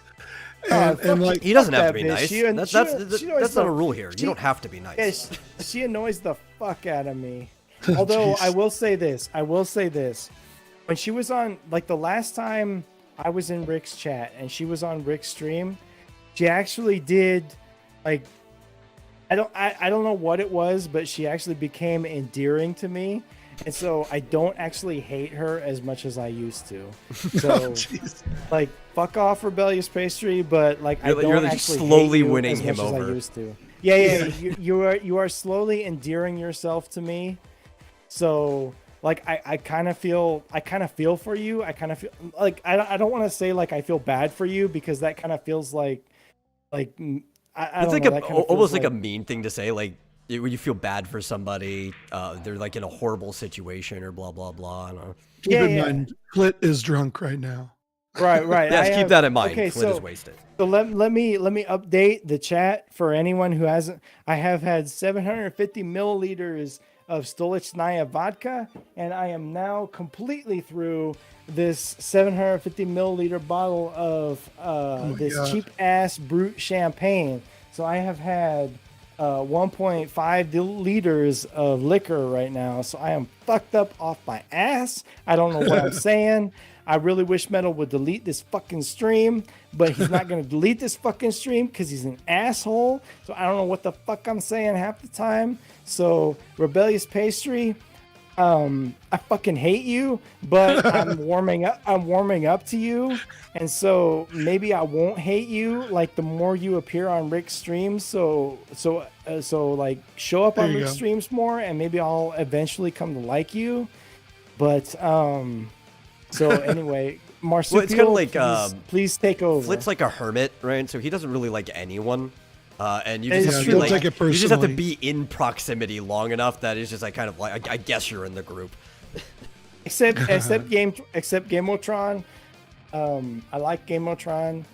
Oh, And like He doesn't have to that be bitch. nice. She annoys That's not the- a rule here. she- You don't have to be nice. Yeah, she annoys the fuck out of me. Although I will say this, when she was on, like the last time I was in Rick's chat and she was on Rick's stream, she actually did, like, I don't know what it was, but she actually became endearing to me, and so I don't actually hate her as much as I used to. So, jeez. like, fuck off, Rebellious Pastry, but like You're- I don't you're actually slowly hate you winning as him much as over. I used to. Yeah. You are slowly endearing yourself to me. So like I kind of feel for you. I kind of feel like I don't want to say like I feel bad for you because that kind of feels like I It's don't like know, that kinda feels almost like a mean thing to say. Like when you feel bad for somebody, they're like in a horrible situation or blah blah blah. I don't know. Keep in mind, Clit is drunk right now. right. Yes, keep that in mind. Okay, Flint so is wasted. So let me update the chat for anyone who hasn't. I have had 750 milliliters of Stolichnaya vodka, and I am now completely through this 750 milliliter bottle of this God. cheap ass brute champagne. So I have had 1.5 liters of liquor right now. So I am fucked up off my ass. I don't know what I'm saying. I really wish Metal would delete this fucking stream, but he's not going to delete this fucking stream because he's an asshole. So I don't know what the fuck I'm saying half the time. So Rebellious Pastry, I fucking hate you, but I'm warming up. I'm warming up to you, and so maybe I won't hate you. Like the more you appear on Rick's streams, so like show up There on you Rick's go. streams more, and maybe I'll eventually come to like you. But so anyway, Marsupial, Well, it's kinda like, please take over. Flint's like a hermit, right? So he doesn't really like anyone. And you It's just have to true. be, like, Don't take it you just have to personally. be in proximity long enough that it's just like kind of like I guess you're in the group. except Gamotron. I like Gamotron.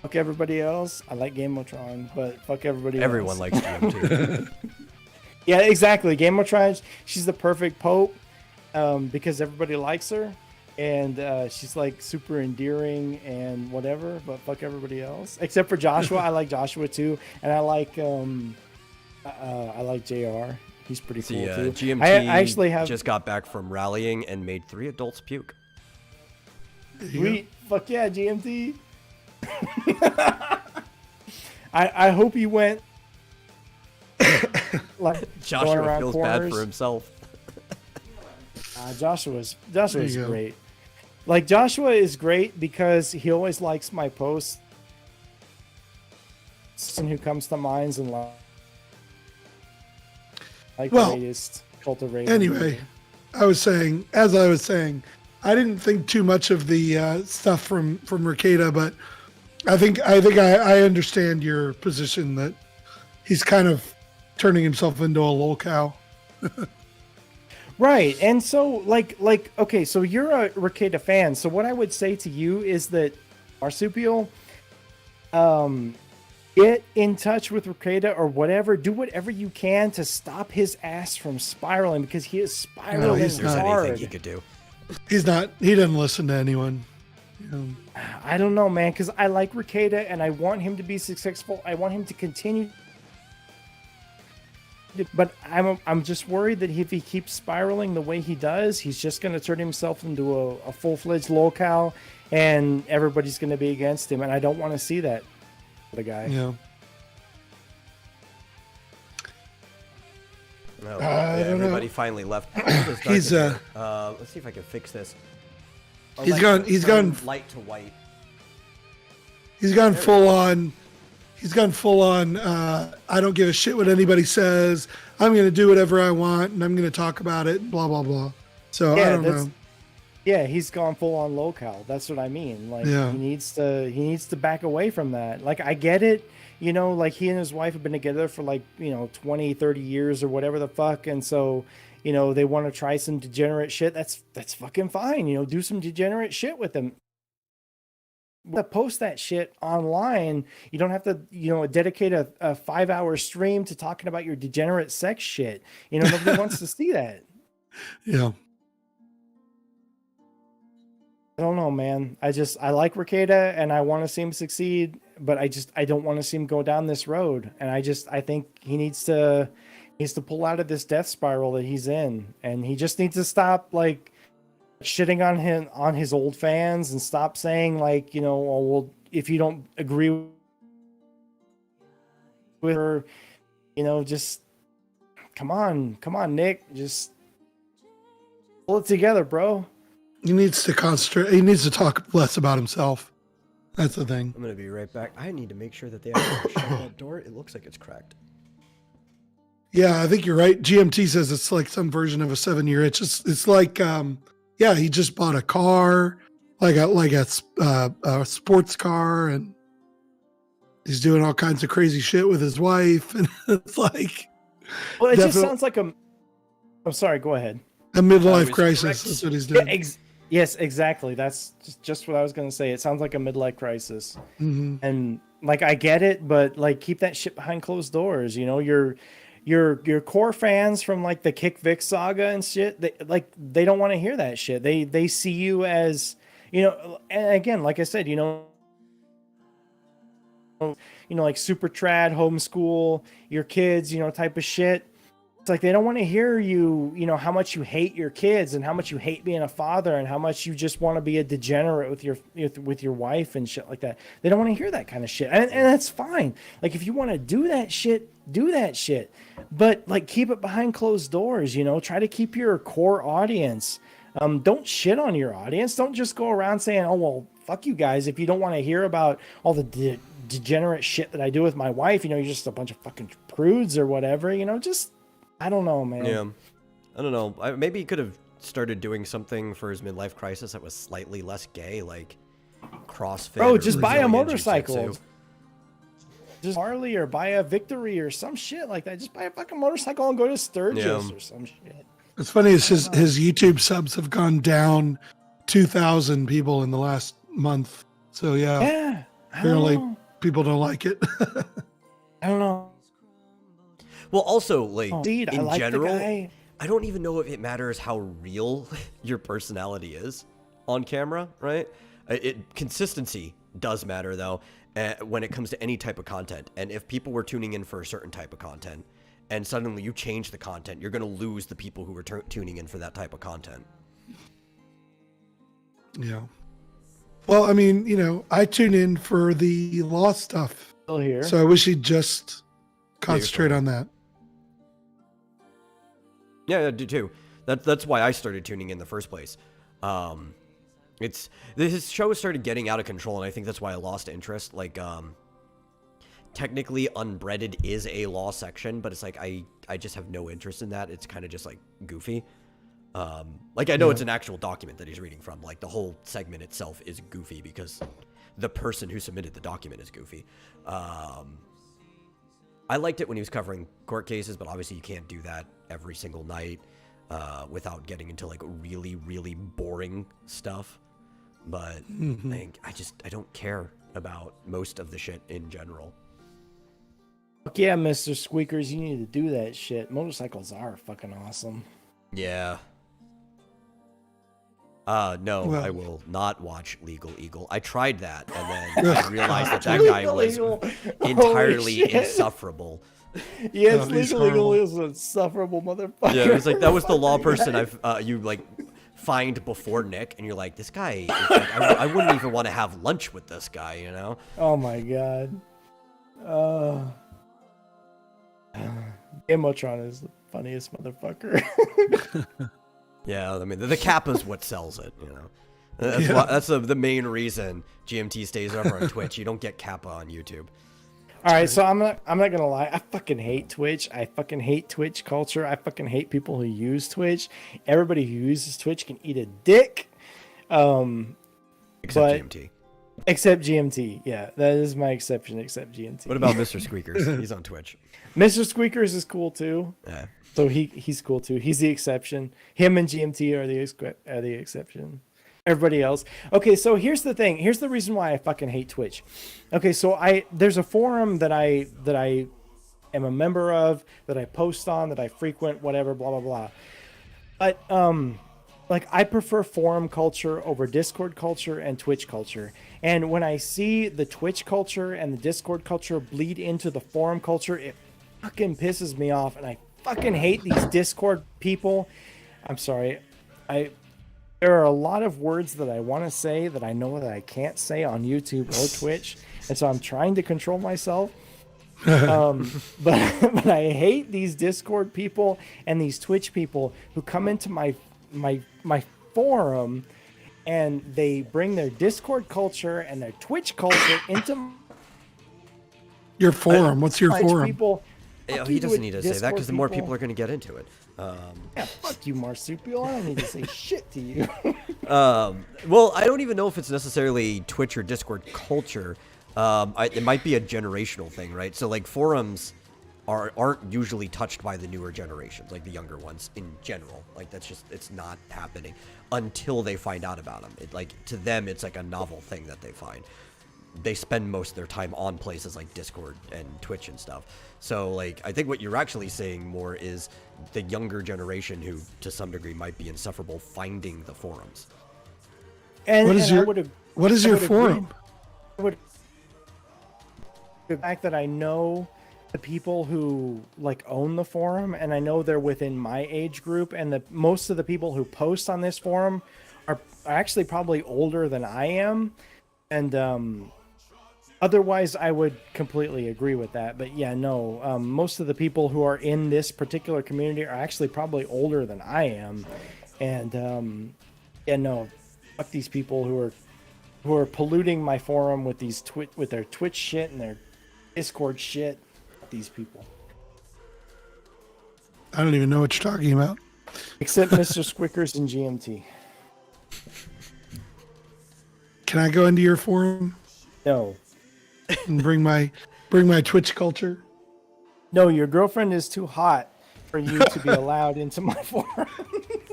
Fuck everybody else. I like Gamotron, but fuck everybody else. Everyone likes GM2. Yeah, exactly. Gamotron, she's the perfect Pope because everybody likes her. And she's like super endearing and whatever, but fuck everybody else except for Joshua. I like Joshua too, and I like JR. He's pretty cool See, too. GMT I actually have just got back from rallying and made 3 adults puke. sweet. Fuck yeah, GMT. I hope you went like going Joshua around feels corners. bad for himself. Joshua's There you go. great. Like Joshua is great because he always likes my posts. And who comes to minds and like Well, the latest cultivated. Anyway, as I was saying, I didn't think too much of the stuff from Ricada, but I think I understand your position that he's kind of turning himself into a lol cow. Right. And so like okay, so you're a Ricada fan. So what I would say to you is that Marsupial, get in touch with Ricada or whatever. Do whatever you can to stop his ass from spiraling because he is spiraling he's There's not. hard. anything he could do. He doesn't listen to anyone. You know, I don't know, man, because I like Ricada and I want him to be successful. I want him to continue. But I'm just worried that if he keeps spiraling the way he does, he's just going to turn himself into a full-fledged lolcow, and everybody's going to be against him. And I don't want to see that, the guy. yeah. No, I don't know. everybody finally left. He's, let's see if I can fix this. He's Alexa, he's turn gone light to white. He's gone full on. He's gone full on. I don't give a shit what anybody says. I'm going to do whatever I want, and I'm going to talk about it. Blah blah blah. So I don't know. Yeah, he's gone full on lolcow. That's what I mean. Like Yeah. he needs to back away from that. Like I get it, you know, like he and his wife have been together for like, 20, 30 years or whatever the fuck, and so, they want to try some degenerate shit. That's fucking fine. Do some degenerate shit with them. To post that shit online, you don't have to, dedicate a 5-hour stream to talking about your degenerate sex shit. Nobody wants to see that. Yeah. I don't know, man. I like Ricada and I want to see him succeed, but I don't want to see him go down this road. And I think he needs to pull out of this death spiral that he's in, and he just needs to stop like shitting on his old fans and stop saying like, oh, well, if you don't agree with her, just come on, Nick, just pull it together, bro. He needs to concentrate. He needs to talk less about himself. That's the thing. I'm gonna be right back. I need to make sure that they actually shut that door. It looks like it's cracked. Yeah, I think you're right. GMT says it's like some version of a 7-year itch. It's like, yeah, he just bought a car, like a sports car, and he's doing all kinds of crazy shit with his wife, and it's like, well, it just sounds like I'm sorry. Go ahead. A midlife crisis. That's what he's doing. Yeah, yes, exactly. That's just what I was going to say. It sounds like a midlife crisis. Mm-hmm. And like, I get it, but like, keep that shit behind closed doors. Your core fans from like the Kick Vic saga and shit, they don't want to hear that shit. They see you as, and again, like I said, like super trad, homeschool your kids, type of shit. It's like they don't want to hear you, how much you hate your kids and how much you hate being a father and how much you just want to be a degenerate with your wife and shit like that. They don't want to hear that kind of shit, and that's fine. Like, if you want to do that shit, do that shit, but like, keep it behind closed doors. Try to keep your core audience. Don't shit on your audience. Don't just go around saying, "Oh, well, fuck you guys," if you don't want to hear about all the degenerate shit that I do with my wife. You're just a bunch of fucking prudes or whatever. Just. I don't know, man. Yeah. I don't know. Maybe he could have started doing something for his midlife crisis that was slightly less gay, like CrossFit. Bro, just buy a Brazilian motorcycle. jiu-jitsu. Just Harley or buy a Victory or some shit like that. Just buy a fucking motorcycle and go to Sturgis or some shit. It's funny is his YouTube subs have gone down 2,000 people in the last month. So Yeah. apparently people don't like it. I don't know. Well, also, like, Indeed, in I like general, the guy. I don't even know if it matters how real your personality is on camera, right? Consistency does matter, though, when it comes to any type of content. And if people were tuning in for a certain type of content, and suddenly you change the content, you're going to lose the people who were tuning in for that type of content. Yeah. Well, I mean, I tune in for the law stuff. Still here. So I wish he'd just concentrate on that. Yeah, I do too. That's why I started tuning in the first place. His show started getting out of control, and I think that's why I lost interest. Like, technically, Unbreaded is a law section, but it's like I just have no interest in that. It's kind of just like goofy. Like, I know it's an actual document that he's reading from. Like, the whole segment itself is goofy because the person who submitted the document is goofy. I liked it when he was covering court cases, but obviously you can't do that every single night without getting into like really, really boring stuff. But I don't care about most of the shit in general. Fuck yeah, Mr. Squeakers, you need to do that shit. Motorcycles are fucking awesome. Yeah. No, Well- I will not watch Legal Eagle. I tried that, and then I realized that guy was Legal. entirely Holy shit. insufferable. Yes, he's Legal Eagle horrible. is an insufferable motherfucker. Yeah, it's like that was the law person you like find before Nick, and you're like, this guy. Is like, I wouldn't even want to have lunch with this guy, Oh my god. Emotron is the funniest motherfucker. Yeah, I mean the Kappa's what sells it, That's the main reason GMT stays over on Twitch. You don't get Kappa on YouTube. All right, so I'm not gonna lie. I fucking hate Twitch. I fucking hate Twitch culture. I fucking hate people who use Twitch. Everybody who uses Twitch can eat a dick. Except GMT. Except GMT. Yeah, that is my exception. Except GMT. What about Mr. Squeakers? He's on Twitch. Mr. Squeakers is cool too. Yeah. So he's cool too. He's the exception. Him and GMT are the exception. Everybody else. Okay, so here's the thing. Here's the reason why I fucking hate Twitch. Okay, so there's a forum that I am a member of, that I post on, that I frequent, whatever, blah blah blah. But like I prefer forum culture over Discord culture and Twitch culture. And when I see the Twitch culture and the Discord culture bleed into the forum culture, it fucking pisses me off, and I fucking hate these Discord people. I'm sorry. There are a lot of words that I want to say that I know that I can't say on YouTube or Twitch, and so I'm trying to control myself. But I hate these Discord people and these Twitch people who come into my forum and they bring their Discord culture and their Twitch culture into Your forum. What's your forum? people. Yeah, Fuck he you doesn't with need to say that Discord because the more people are going to get into it. Yeah, fuck you, marsupial. I don't need to say shit to you. Well, I don't even know if it's necessarily Twitch or Discord culture. It might be a generational thing, right? So like forums aren't usually touched by the newer generations, like the younger ones in general. Like that's just, it's not happening until they find out about them. To them, it's like a novel thing that they find. They spend most of their time on places like Discord and Twitch and stuff. So like, I think what you're actually saying more is the younger generation who to some degree might be insufferable finding the forums. And, What is and I your would ag- What is I your would agree. forum? The fact that I know the people who like own the forum, and I know they're within my age group, and most of the people who post on this forum are actually probably older than I am, and otherwise I would completely agree with that. But yeah, no, most of the people who are in this particular community are actually probably older than I am, and yeah, no, fuck these people who are polluting my forum with these with their Twitch shit and their Discord shit. These people. I don't even know what you're talking about. Except Mr. Squickers and GMT. Can I go into your forum No. and bring my Twitch culture? No, your girlfriend is too hot for you to be allowed into my forum.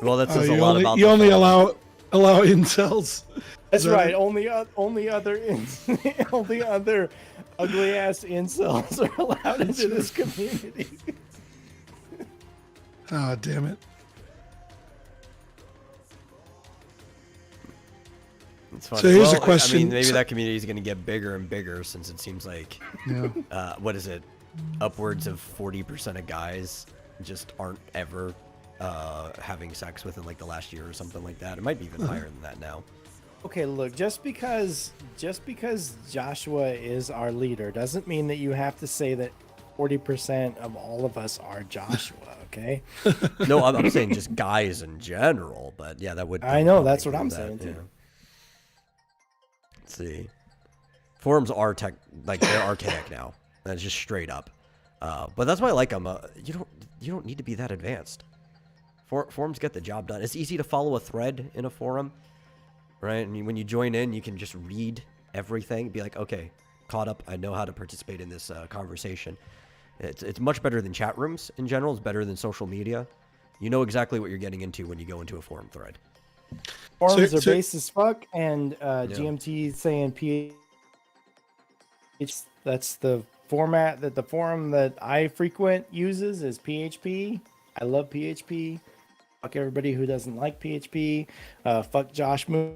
Well, that says a you lot only, about you the only forum. allow incels. That's Is that right. it? Only other ugly ass incels are allowed into this community. Oh, damn it. It's funny. So here's a Well, question. I mean, maybe So- that community is going to get bigger and bigger since it seems like, Yeah. what is it? Upwards of 40% of guys just aren't ever having sex within like the last year or something like that. It might be even higher than that now. Okay, look, just because Joshua is our leader doesn't mean that you have to say that 40% of all of us are Joshua, okay? No, I'm saying just guys in general, but yeah, that would. I know, that's probably what I'm include saying, that, too. yeah. Let's see. Forums are they're archaic now. That's just straight up. But that's why I like them. You don't need to be that advanced. Forums get the job done. It's easy to follow a thread in a forum, right? And when you join in, you can just read everything. Be like, okay, caught up. I know how to participate in this conversation. It's much better than chat rooms in general. It's better than social media. You know exactly what you're getting into when you go into a forum thread. Forums So- are so- base as fuck, and GMT saying that's the format that the forum that I frequent uses is PHP. I love PHP. Fuck everybody who doesn't like PHP. Fuck Josh Moon.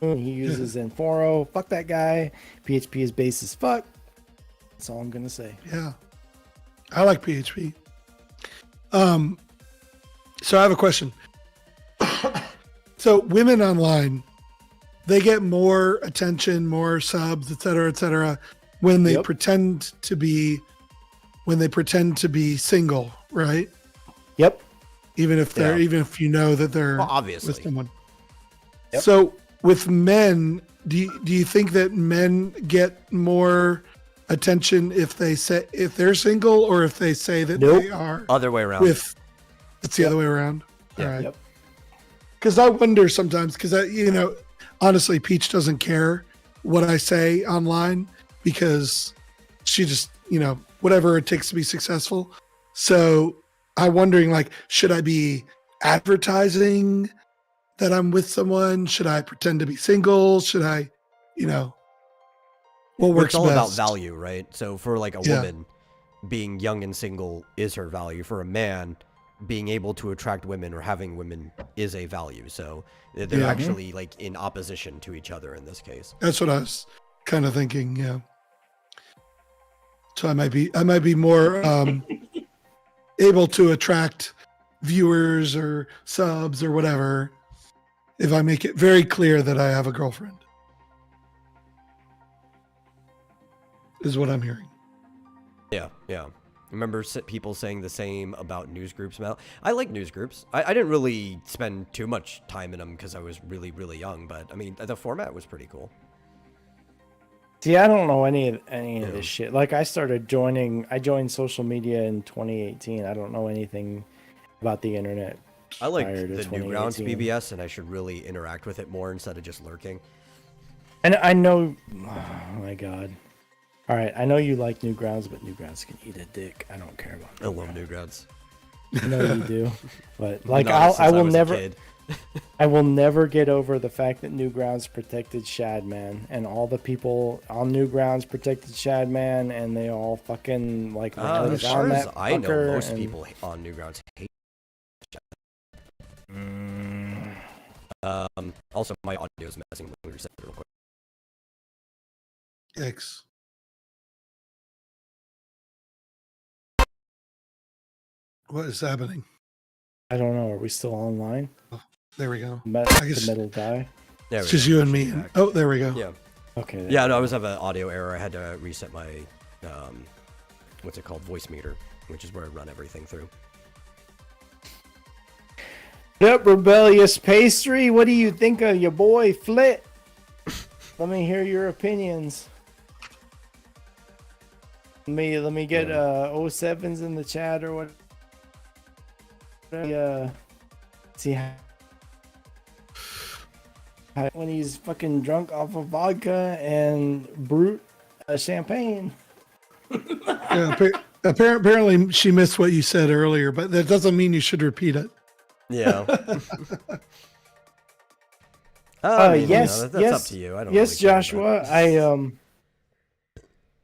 He uses Inforo. Fuck that guy. PHP is base as fuck. That's all I'm gonna say. Yeah. I like PHP. So I have a question. So women online, they get more attention, more subs, et cetera, when they Yep. pretend to be single, right? Yep. Even if you know that they're Well, obviously. with someone. Yep. So with men, do you think that men get more attention if they're single, or if they say that Nope. they are Other way around. with? It's the other way around. Yeah. All right. Yep. Because I wonder sometimes, because honestly, Peach doesn't care what I say online because she just, whatever it takes to be successful. So I'm wondering, like, should I be advertising that I'm with someone? Should I pretend to be single? Should I, what works It's all about best? value, right? So for like a Yeah. woman, being young and single is her value. For a man, being able to attract women or having women is a value. So they're actually like in opposition to each other in this case. That's what I was kind of thinking. Yeah. So I might be more able to attract viewers or subs or whatever if I make it very clear that I have a girlfriend. Is what I'm hearing. Yeah, yeah. Remember people saying the same about news groups, Mel? I like news groups. I didn't really spend too much time in them because I was really, really young. But, I mean, the format was pretty cool. See, I don't know any of this shit. Like, I joined social media in 2018. I don't know anything about the internet. I like prior to the Newgrounds 2018. BBS, and I should really interact with it more instead of just lurking. And I know, oh my god. All right, I know you like Newgrounds, but Newgrounds can eat a dick. I don't care about I love Newgrounds. I know you do, but like Not I since will was a never, kid. I will never get over the fact that Newgrounds protected Shadman, and all the people on Newgrounds protected Shadman, and they all fucking like rallied As around far as that I know, fucker, most and- people on Newgrounds hate. Also, my audio is messing with me. Reset it real quick. X. What is happening? I don't know. Are we still online? There we go. The guess- middle guy. There It's we just go. you and me. Oh, there we go. Yeah. Okay. Yeah, no, I was having an audio error. I had to reset my, what's it called? Voice meter, which is where I run everything through. Yep, rebellious pastry. What do you think of your boy Flit? Let me hear your opinions. Let me get 07s in the chat or what? See how when he's fucking drunk off of vodka and brute champagne. Yeah, apparently she missed what you said earlier, but that doesn't mean you should repeat it. Yeah. I mean, yes, that's yes, up to you. I don't yes, really care about Joshua.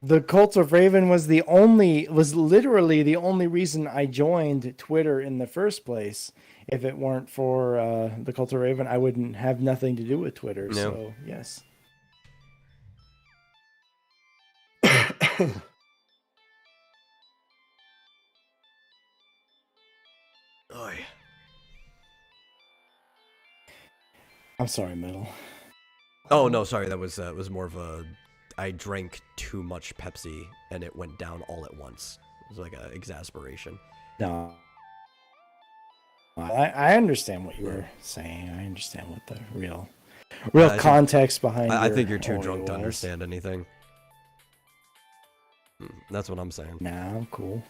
The Cult of Raven was literally the only reason I joined Twitter in the first place. If it weren't for the Cult of Raven, I wouldn't have nothing to do with Twitter. No. So yes. Oy. I'm sorry, Metal. Oh no, sorry. That was more of a. I drank too much Pepsi and it went down all at once. It was like a exasperation. No. I understand what you were saying. I understand what the real I think- context behind. I your think you're too audio drunk to was. understand anything. That's what I'm saying. Nah, I'm cool.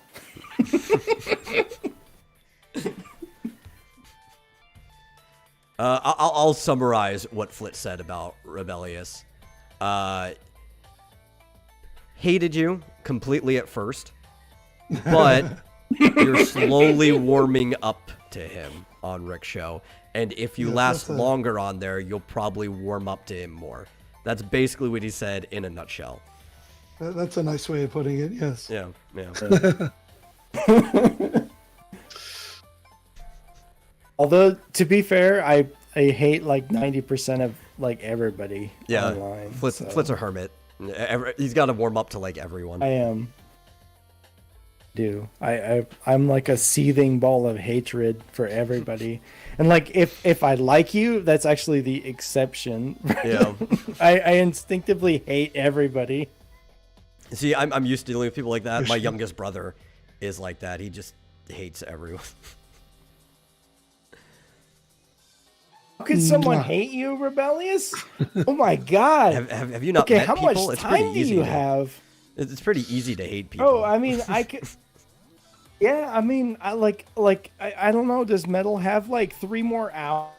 I'll summarize what Flit said about Rebellious. Hated you completely at first, but you're slowly warming up to him on Rick's show. And if you last longer on there, you'll probably warm up to him more. That's basically what he said in a nutshell. That's a nice way of putting it. Yes. Yeah, yeah. Although to be fair, I hate like 90% of like everybody Yeah, online. Flit's a hermit. He's got to warm up to like everyone. I am. I'm like a seething ball of hatred for everybody, and like if I like you, that's actually the exception. Yeah. I instinctively hate everybody. See, I'm used to dealing with people like that. My youngest brother is like that. He just hates everyone. How could someone hate you, Rebellious? Oh my god. Have you not Okay, met how people? much It's pretty time do easy you to- have? It's pretty easy to hate people. Oh, I mean, I could. Yeah, I mean, I I don't know. Does Metal have like 3 more hours?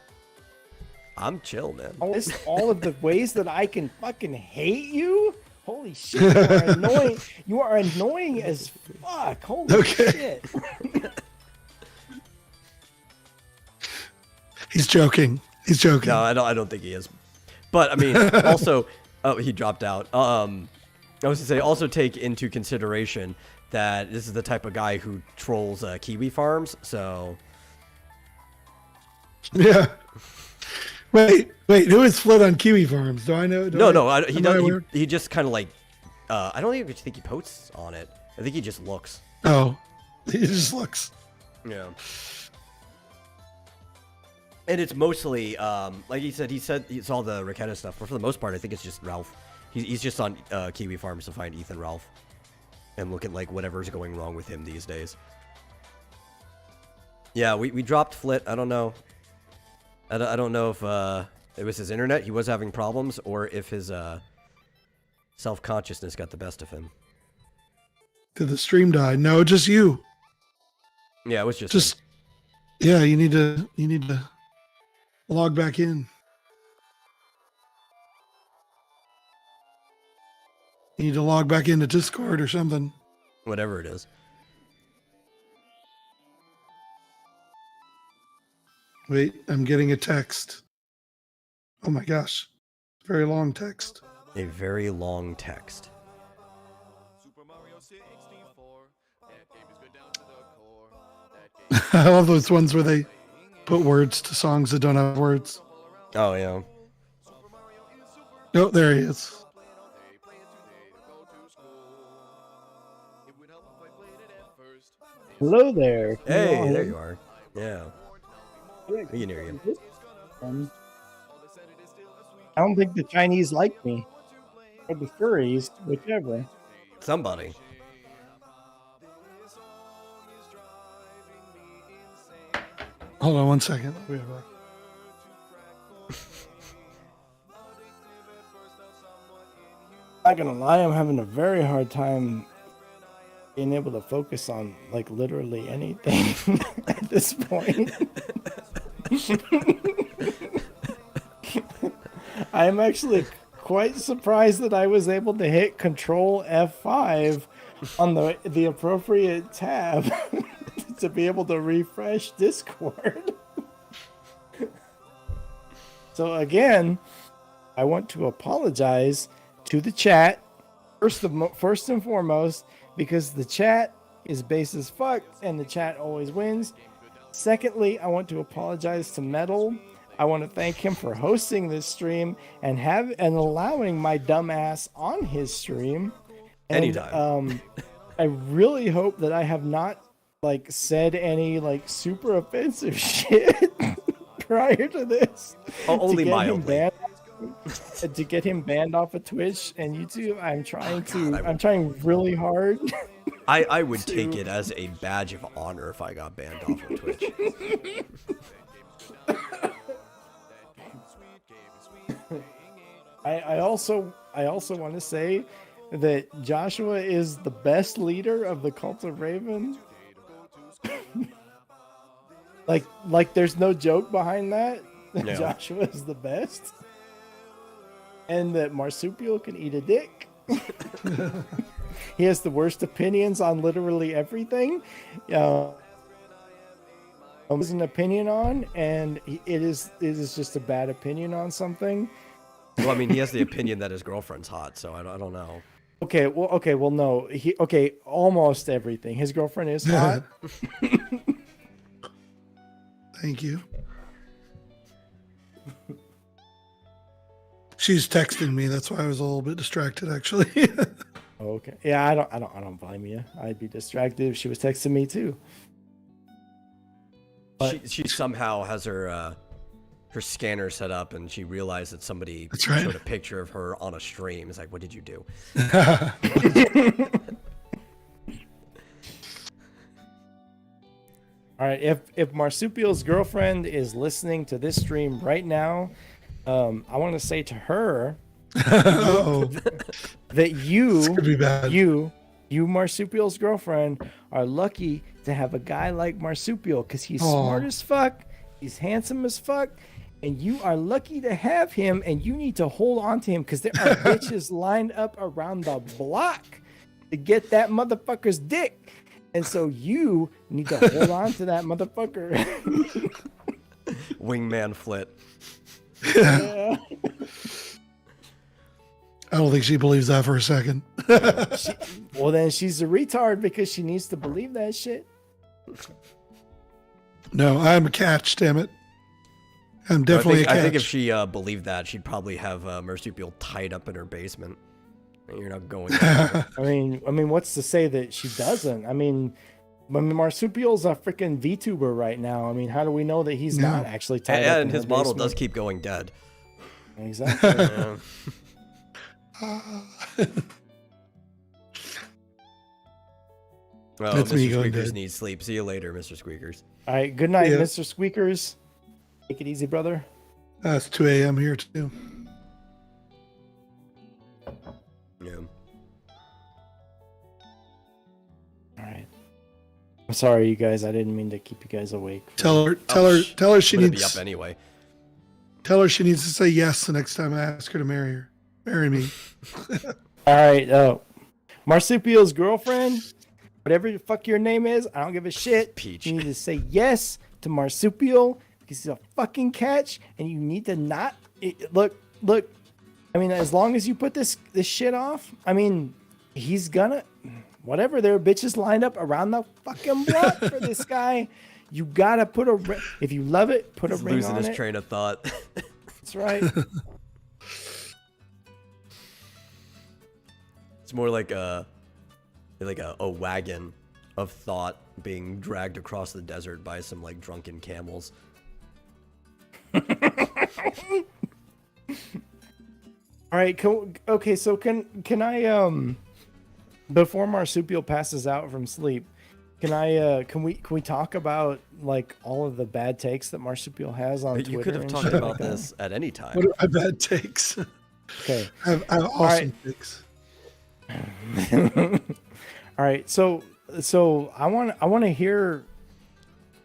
I'm chill, man. All of the ways that I can fucking hate you? Holy shit, you are annoying. You are annoying as fuck. Holy shit. He's joking. He's joking. No, I don't think he is. But I mean, also, oh, he dropped out. I was to say, also take into consideration that this is the type of guy who trolls kiwi farms. So Yeah. Wait. Who is Flit on Kiwi Farms? Do I know? He am I does. aware? He just kind of like. I don't even think he posts on it. I think he just looks. Oh, he just looks. Yeah. And it's mostly, like he said it's all the Raketa stuff, but for the most part, I think it's just Ralph. He's just on Kiwi Farms to find Ethan Ralph and look at like whatever's going wrong with him these days. Yeah, we dropped Flit. I don't know. I don't know if it was his internet. He was having problems, or if his self-consciousness got the best of him. Did the stream die? No, just you. Yeah, it was just him. Yeah, you need to log back in. You need to log back into Discord or something. Whatever it is. Wait, I'm getting a text. Oh my gosh. Very long text. A very long text. I love those ones where they put words to songs that don't have words. Oh, yeah. Oh, there he is. Hello there. Hey, there you are. Yeah. We can hear you. I don't think the Chinese like me. Or the furries, whichever. Somebody. Hold on one second. I'll be right back. Not gonna lie, I'm having a very hard time being able to focus on like literally anything at this point. I'm actually quite surprised that I was able to hit Control F5 on the appropriate tab to be able to refresh Discord. So again, I want to apologize to the chat first and foremost, because the chat is base as fuck and the chat always wins. Secondly, I want to apologize to Metal. I want to thank him for hosting this stream and allowing my dumbass on his stream. And, Anytime. I really hope that I have not like said any like super offensive shit prior to this. Oh, only mildly. To get him banned off of Twitch and YouTube. I'm trying really hard. I would take it as a badge of honor if I got banned off of Twitch. I also want to say that Joshua is the best leader of the Cult of Raven. like there's no joke behind that. No. Joshua is the best. And that Marsupial can eat a dick. He has the worst opinions on literally everything. Has an opinion on, and it is just a bad opinion on something. Well, I mean, he has the opinion that his girlfriend's hot, so I don't know. Okay, well, no. Almost everything. His girlfriend is hot. Thank you. She's texting me. That's why I was a little bit distracted, actually. Okay. Yeah, I don't blame you. I'd be distracted if she was texting me too. But She somehow has her scanner set up, and she realized that somebody That's right. showed a picture of her on a stream. It's like, what did you do? All right, if Marsupial's girlfriend is listening to this stream right now, I want to say to her Oh, that this could be bad. you Marsupial's girlfriend are lucky to have a guy like Marsupial, because he's smart as fuck, he's handsome as fuck, and you are lucky to have him, and you need to hold on to him, because there are bitches lined up around the block to get that motherfucker's dick. And so you need to hold on to that motherfucker. Wingman Flit. Yeah. I don't think she believes that for a second. Well, then she's a retard because she needs to believe that shit. No, I'm a catch. Damn it. I'm definitely a catch. I think if she believed that, she'd probably have Marsupial tied up in her basement. And you're not going there. I mean, what's to say that she doesn't? I mean, Marsupial's a freaking VTuber right now. I mean, how do we know that he's not actually tied up in And his her model basement? does keep going dead. Exactly. Yeah. Well, That's Mr. me going Squeakers dead. needs sleep. See you later, Mr. Squeakers. All right, good night, Yeah. Mr. Squeakers. Take it easy, brother. It's 2 a.m. here too. Yeah. All right. I'm sorry, you guys. I didn't mean to keep you guys awake. Tell her she I'm gonna be needs up anyway. tell her she needs to say yes the next time I ask her to marry her. Marry me. All right. Oh, Marsupial's girlfriend, whatever the fuck your name is, I don't give a shit. Peach. You need to say yes to Marsupial because he's a fucking catch, and you need to not look. I mean, as long as you put this shit off, I mean, he's gonna whatever. There are bitches lined up around the fucking block for this guy. You gotta put a if you love it, put a He's ring losing on his it. train of thought. That's right. It's more like a wagon of thought being dragged across the desert by some like drunken camels. All right. Okay. So can I before Marsupial passes out from sleep, can we talk about like all of the bad takes that Marsupial has on Twitter? You could have and talked shit about like that? this at any time. What are my bad takes? Okay. I have awesome takes. All right. So I want to hear.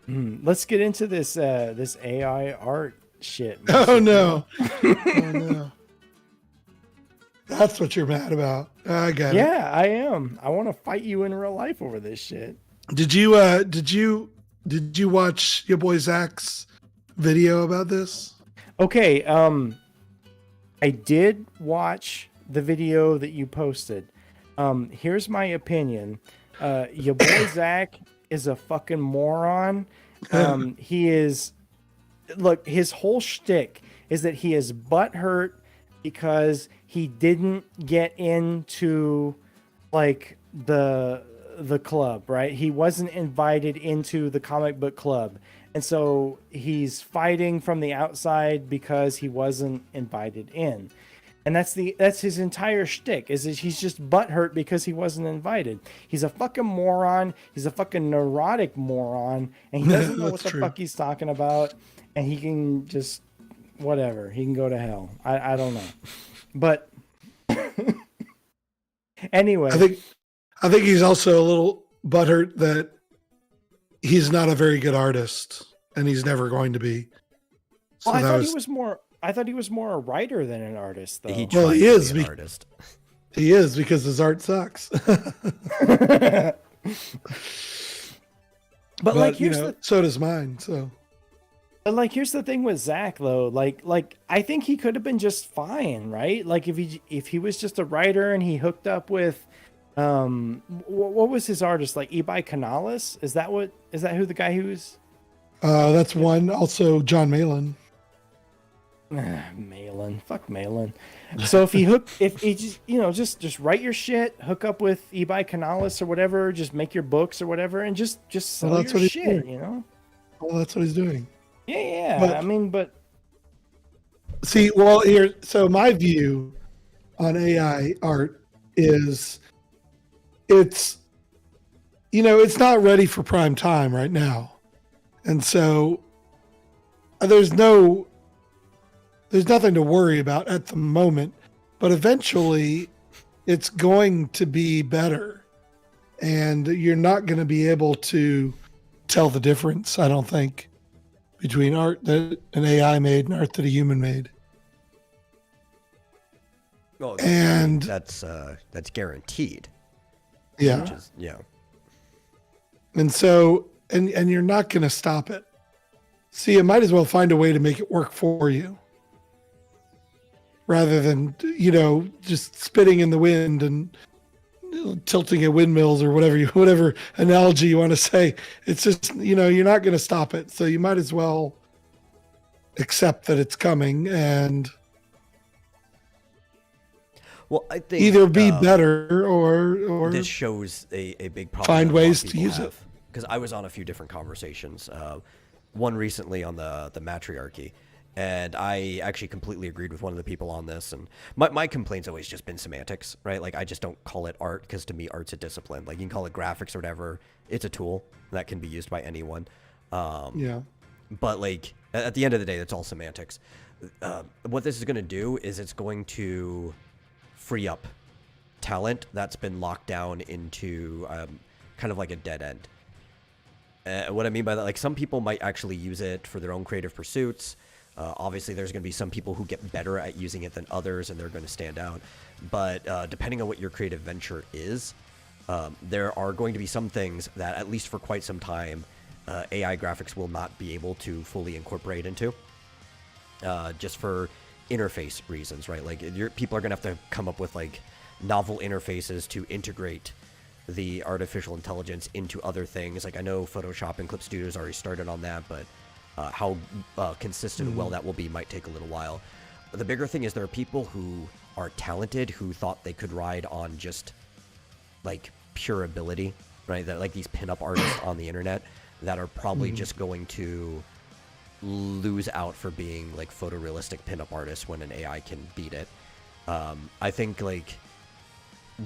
Let's get into this AI art shit. Oh no. Oh no. That's what you're mad about. I got it. Yeah, I am. I want to fight you in real life over this shit. Did you watch your boy Zach's video about this? Okay, I did watch the video that you posted. Here's my opinion. Your boy Zach is a fucking moron. He is. Look, his whole shtick is that he is butthurt because he didn't get into like the club, right? He wasn't invited into the comic book club. And so he's fighting from the outside because he wasn't invited in. And that's his entire shtick, is that he's just butthurt because he wasn't invited. He's a fucking moron. He's a fucking neurotic moron. And he doesn't know what the fuck he's talking about. And he can just, whatever. He can go to hell. I don't know. But anyway. I think he's also a little butthurt that he's not a very good artist, and he's never going to be. So Well, I thought he was more a writer than an artist, though. He Well, he tried is to be an artist. He is, because his art sucks. But like, here's so does mine. So But like, here's the thing with Zach though. Like I think he could have been just fine, right? Like if he was just a writer and he hooked up with, what was his artist, like Ebi Canales? Is that who the guy who was? that's one. Also, John Malin. Malin, fuck Malin. So if he just write your shit, hook up with Ebi Canales or whatever, just make your books or whatever, and just sell Well, that's your what he's shit, doing. you know? Well, that's what he's doing. Yeah. But- I mean, but See, well, here. So my view on AI art is, it's not ready for prime time right now, and so there's nothing to worry about at the moment. But eventually, it's going to be better, and you're not going to be able to tell the difference, I don't think, between art that an AI made and art that a human made. Oh, And that's guaranteed. yeah, Which is, yeah. and so and you're not going to stop it. See, you might as well find a way to make it work for you, rather than just spitting in the wind and tilting at windmills or whatever analogy you want to say. It's just, you're not going to stop it. So you might as well accept that it's coming and Well, I think either be better or this shows a big problem. find ways to use it. Because I was on a few different conversations. One recently on the matriarchy, and I actually completely agreed with one of the people on this. And my complaint's always just been semantics, right? Like, I just don't call it art because to me, art's a discipline. Like, you can call it graphics or whatever. It's a tool that can be used by anyone. Yeah. But, like, at the end of the day, it's all semantics. What this is going to do is it's going to free up talent that's been locked down into kind of like a dead end. What I mean by that, like, some people might actually use it for their own creative pursuits. Obviously, there's going to be some people who get better at using it than others, and they're going to stand out. But depending on what your creative venture is, there are going to be some things that, at least for quite some time, AI graphics will not be able to fully incorporate into, just for interface reasons, right? Like, people are going to have to come up with, like, novel interfaces to integrate the artificial intelligence into other things. Like, I know Photoshop and Clip Studio's already started on that, but how consistent and well that will be might take a little while. But the bigger thing is there are people who are talented who thought they could ride on just, like, pure ability, right? That, like, these pinup artists on the internet that are probably just going to lose out for being, like, photorealistic pinup artists when an AI can beat it. I think, like,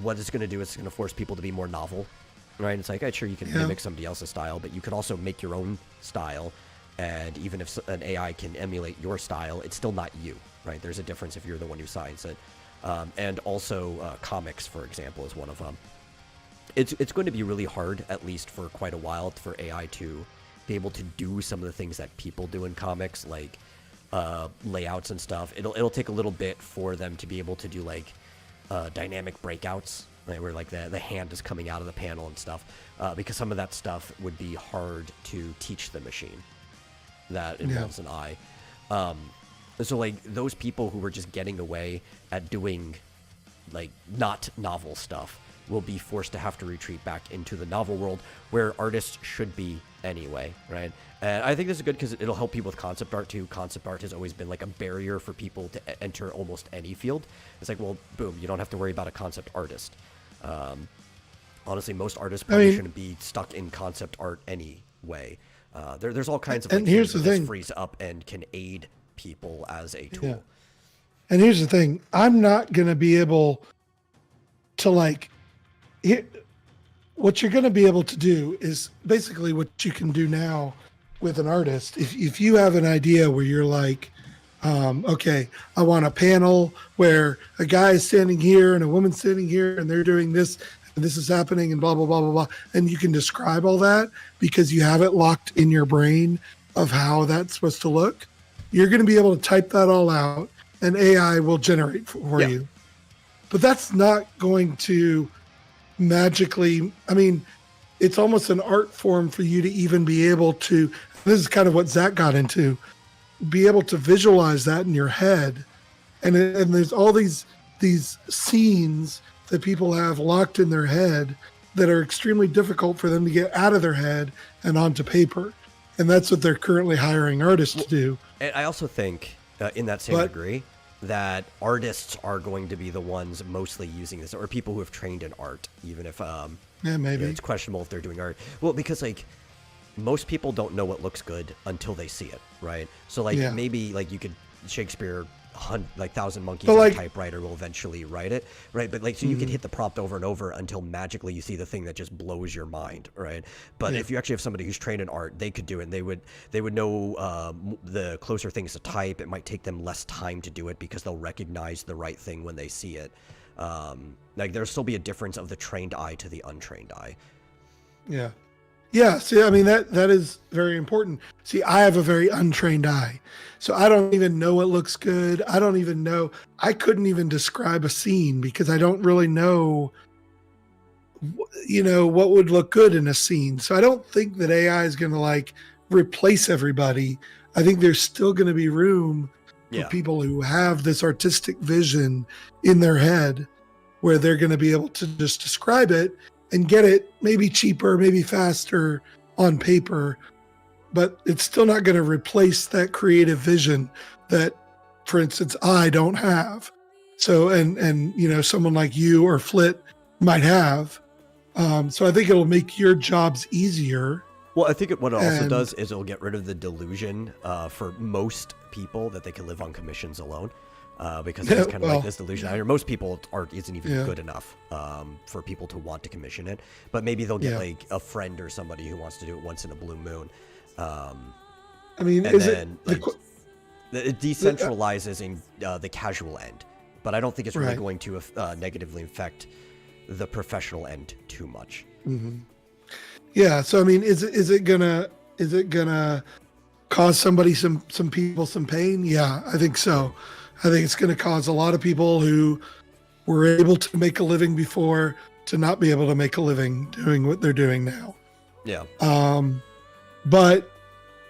what it's going to do is it's going to force people to be more novel, right? It's like, sure, you can mimic somebody else's style, but you can also make your own style. And even if an AI can emulate your style, it's still not you, right? There's a difference if you're the one who signs it. And also comics, for example, is one of them. It's going to be really hard, at least for quite a while, for AI to be able to do some of the things that people do in comics, like layouts and stuff. It'll take a little bit for them to be able to do, like, dynamic breakouts, right, where, like, the hand is coming out of the panel and stuff, because some of that stuff would be hard to teach the machine that involves an eye. So, like, those people who were just getting away at doing, like, not novel stuff will be forced to have to retreat back into the novel world where artists should be anyway, right? And I think this is good because it'll help people with concept art too. Concept art has always been, like, a barrier for people to enter almost any field. It's like, well, boom, you don't have to worry about a concept artist. Honestly, most artists probably shouldn't be stuck in concept art anyway. There's all kinds of, like, and here's things the that thing. frees up and can aid people as a tool. Yeah. And here's the thing. I'm not going to be able to, like, what you're going to be able to do is basically what you can do now with an artist. If you have an idea where you're like, okay, I want a panel where a guy is standing here and a woman standing here and they're doing this and this is happening and blah, blah, blah, blah, blah. And you can describe all that because you have it locked in your brain of how that's supposed to look. You're going to be able to type that all out and AI will generate for you. But that's not going to magically, I mean, it's almost an art form for you to even be able to, this is kind of what Zach got into, be able to visualize that in your head. And there's all these scenes that people have locked in their head that are extremely difficult for them to get out of their head and onto paper. And that's what they're currently hiring artists to do. And I also think, in that same degree, that artists are going to be the ones mostly using this, or people who have trained in art, even if maybe it's questionable if they're doing art. Well, because, like, most people don't know what looks good until they see it, right? So, like, maybe, like, you could Shakespeare, like, Thousand Monkeys on a typewriter will eventually write it, right? But, like, so you could hit the prompt over and over until magically you see the thing that just blows your mind, right? But if you actually have somebody who's trained in art, they could do it, and they would know the closer things to type. It might take them less time to do it because they'll recognize the right thing when they see it. Like, there'll still be a difference of the trained eye to the untrained eye. Yeah, see, I mean, that is very important. See, I have a very untrained eye, so I don't even know what looks good. I don't even know. I couldn't even describe a scene because I don't really know, what would look good in a scene. So I don't think that AI is going to, like, replace everybody. I think there's still going to be room for people who have this artistic vision in their head where they're going to be able to just describe it and get it maybe cheaper, maybe faster on paper, but it's still not going to replace that creative vision that, for instance, I don't have. So, and you know, someone like you or Flit might have. So I think it'll make your jobs easier. Well, I think what it also does is it'll get rid of the delusion for most people that they can live on commissions alone. Because it's kind of like this delusion. Most people art isn't even good enough for people to want to commission it. But maybe they'll get like a friend or somebody who wants to do it once in a blue moon. I mean, and then it decentralizes in the casual end. But I don't think it's really going to negatively affect the professional end too much. Mm-hmm. Yeah. So I mean, is it gonna cause somebody some people some pain? Yeah, I think so. I think it's going to cause a lot of people who were able to make a living before to not be able to make a living doing what they're doing now. Yeah. But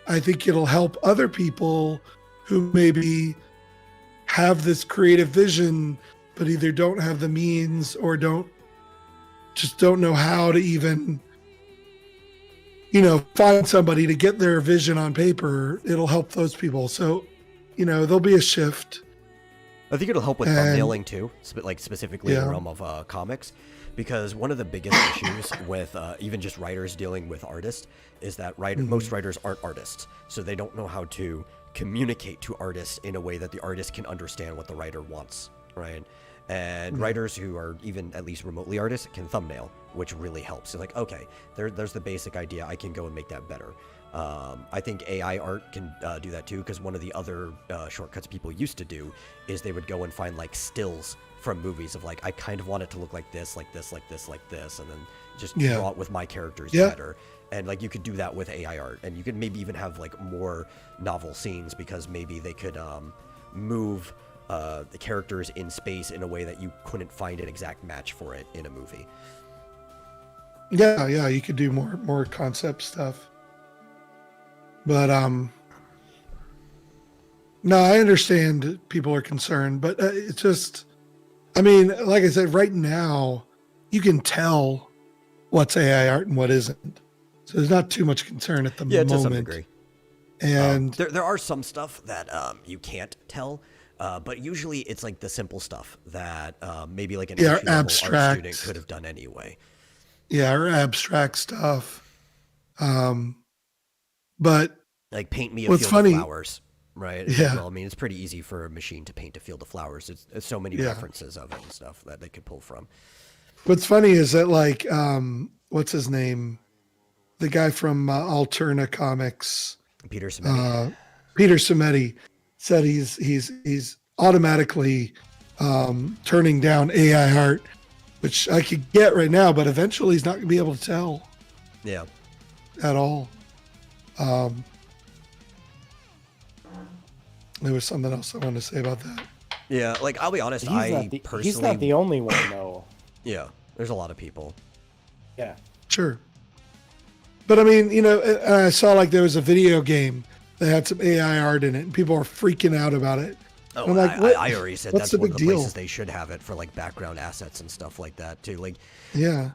I think it'll help other people who maybe have this creative vision, but either don't have the means or don't know how to even, find somebody to get their vision on paper. It'll help those people. So, there'll be a shift. I think it'll help with thumbnailing too, specifically in the realm of comics, because one of the biggest issues with even just writers dealing with artists is that most writers aren't artists, so they don't know how to communicate to artists in a way that the artist can understand what the writer wants, right? And writers who are even at least remotely artists can thumbnail, which really helps. It's like, okay, there's the basic idea. I can go and make that better. I think AI art can do that too, because one of the other shortcuts people used to do is they would go and find like stills from movies of like, I kind of want it to look like this, like this, like this, like this, and then just draw it with my characters better. And like you could do that with AI art, and you could maybe even have like more novel scenes, because maybe they could move the characters in space in a way that you couldn't find an exact match for it in a movie. Yeah, you could do more concept stuff. But no, I understand people are concerned, but it's just, I mean, like I said, right now you can tell what's AI art and what isn't. So there's not too much concern at the moment. Yeah, to some degree. And there are some stuff that you can't tell, but usually it's like the simple stuff that maybe like an entry-level art student could have done anyway. Yeah, or abstract stuff. But like paint me a field of flowers, right? Yeah. Well, I mean, it's pretty easy for a machine to paint a field of flowers. It's so many references of it and stuff that they could pull from. What's funny is that like, what's his name? The guy from Alterna Comics, Peter Simeti. Peter Simeti said he's automatically turning down AI art, which I could get right now, but eventually he's not going to be able to tell. Yeah. At all. There was something else I wanted to say about that. Yeah, like I'll be honest, he's not the only one though. Yeah, there's a lot of people. Yeah. Sure. But I mean, I saw like there was a video game that had some AI art in it, and people are freaking out about it. Oh, I'm like, I already said that's one of the places they should have it for like background assets and stuff like that too. Like, yeah.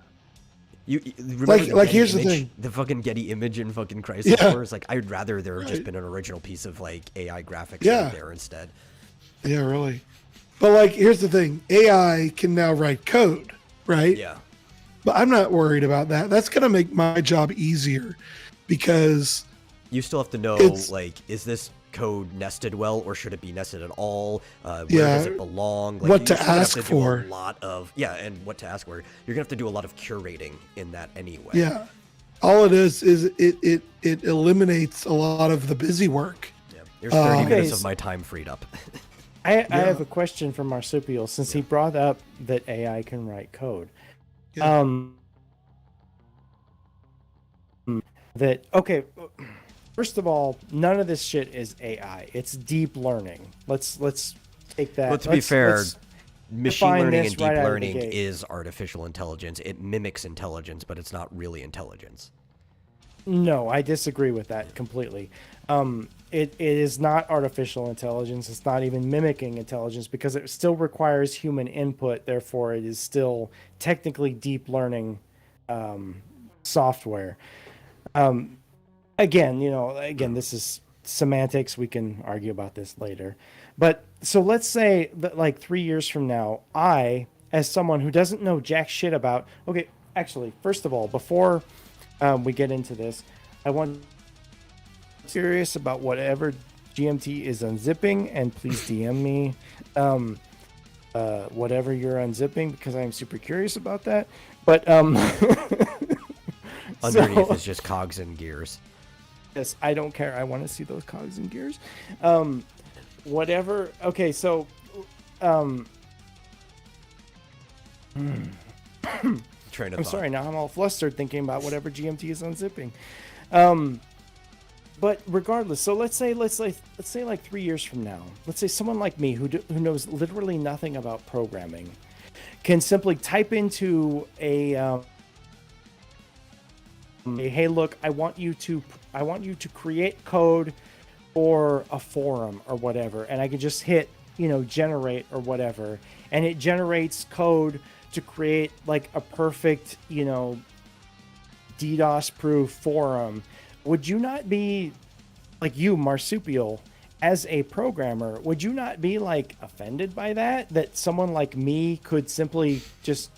You remember like here's the thing, the fucking Getty image in fucking Crisis Core? It's like I'd rather there have just been an original piece of like AI graphics right there instead. Yeah, really. But like here's the thing, AI can now write code, right? Yeah. But I'm not worried about that. That's gonna make my job easier, because you still have to know like, is this code nested well, or should it be nested at all? Where does it belong? Like, what to ask for? A lot of and what to ask for. You're gonna have to do a lot of curating in that anyway. Yeah, all it is it eliminates a lot of the busy work. Yeah, there's 30 minutes of my time freed up. I have a question for Marsupial, since he brought up that AI can write code. Yeah. First of all, none of this shit is AI. It's deep learning. Let's take that. Well, to be fair, machine learning and deep learning is artificial intelligence. It mimics intelligence, but it's not really intelligence. No, I disagree with that completely. it is not artificial intelligence. It's not even mimicking intelligence because it still requires human input. Therefore, it is still technically deep learning software. Again, this is semantics. We can argue about this later. But so let's say that like 3 years from now, I, as someone who doesn't know jack shit about, okay, actually, first of all, before we get into this, I want curious about whatever GMT is unzipping, and please DM me whatever you're unzipping because I'm super curious about that. But Underneath is just cogs and gears. Yes, I don't care. I want to see those cogs and gears. Whatever. Okay, so Train of I'm thought. sorry. Now I'm all flustered thinking about whatever GMT is unzipping. But regardless, so let's say like 3 years from now, let's say someone like me who knows literally nothing about programming can simply type into a hey, look, I want you to create code for a forum or whatever, and I can just hit generate or whatever, and it generates code to create like a perfect DDoS proof forum. Would you not be, like you, Marsupial, as a programmer, would you not be like offended by that someone like me could simply just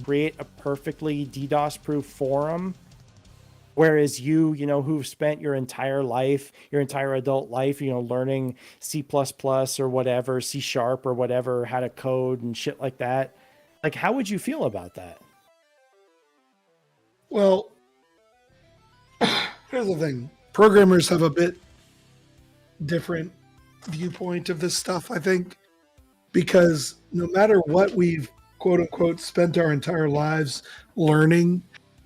create a perfectly DDoS proof forum? Whereas you who've spent your entire adult life, learning C++ or whatever, C# or whatever, how to code and shit like that. Like, how would you feel about that? Well, here's the thing. Programmers have a bit different viewpoint of this stuff, I think, because no matter what we've quote unquote spent our entire lives learning,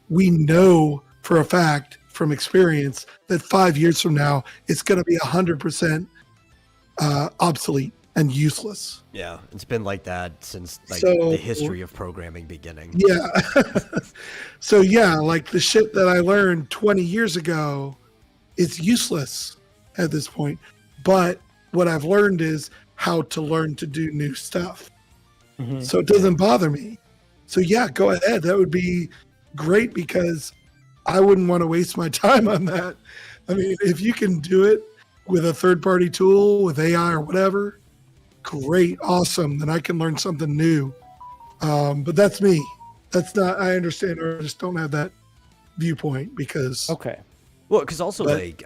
we know for a fact from experience that 5 years from now, it's going to be 100% obsolete and useless. Yeah, it's been like that since So- the history of programming beginning. Yeah. So yeah, like the shit that I learned 20 years ago is useless at this point. But what I've learned is how to learn to do new stuff. Mhm. So it doesn't bother me. So yeah, go ahead. That would be great because I wouldn't want to waste my time on that. I mean, if you can do it with a third-party tool, with AI or whatever, great, awesome. Then I can learn something new. But that's me. That's not, I understand, or I just don't have that viewpoint because Okay. Well, because also But-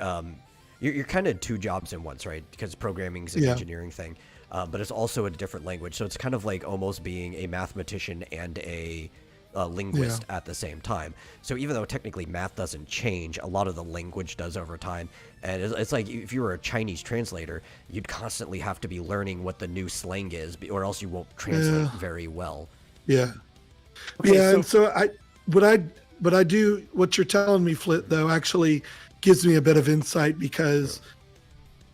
you're kind of two jobs in once, right? Because programming is an Yeah. engineering thing, but it's also a different language. So it's kind of like almost being a mathematician and a linguist at the same time. So even though technically math doesn't change, a lot of the language does over time. And it's like if you were a Chinese translator, you'd constantly have to be learning what the new slang is, or else you won't translate very well. yeah. Okay, Yeah, so- and so what you're telling me, Flit, though, actually gives me a bit of insight because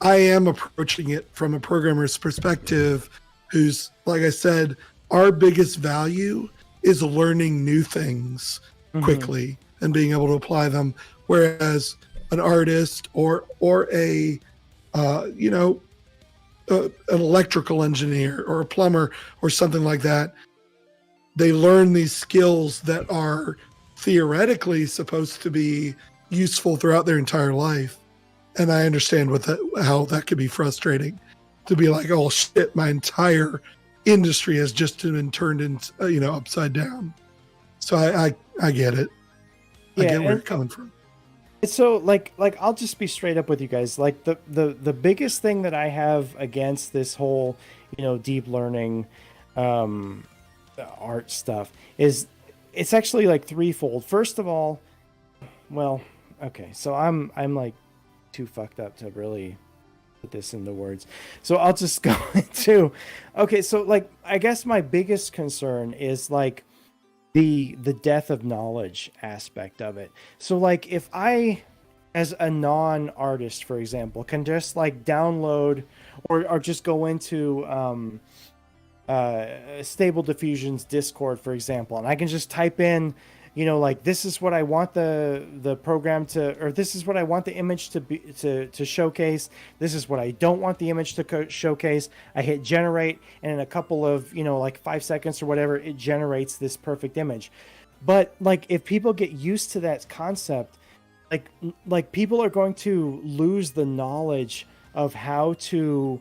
I am approaching it from a programmer's perspective who's, like I said, our biggest value is learning new things quickly and being able to apply them. Whereas an artist or an electrical engineer or a plumber or something like that, they learn these skills that are theoretically supposed to be useful throughout their entire life. And I understand how that could be frustrating to be like, oh shit, my entire industry has just been turned into, upside down. So I get it. I Yeah, get where and- you're coming from. So like I'll just be straight up with you guys. Like the biggest thing that I have against this whole, deep learning art stuff is it's actually like threefold. First of all, well, okay, so I'm like too fucked up to really put this into words. So I'll just go into okay, so like I guess my biggest concern is like the death of knowledge aspect of it. So like if I as a non-artist, for example, can just like download or just go into Stable Diffusion's Discord, for example, and I can just type in like this is what I want the program to, or this is what I want the image to be to showcase. This is what I don't want the image to showcase. I hit generate, and in a couple of like 5 seconds or whatever, it generates this perfect image. But like if people get used to that concept, like people are going to lose the knowledge of how to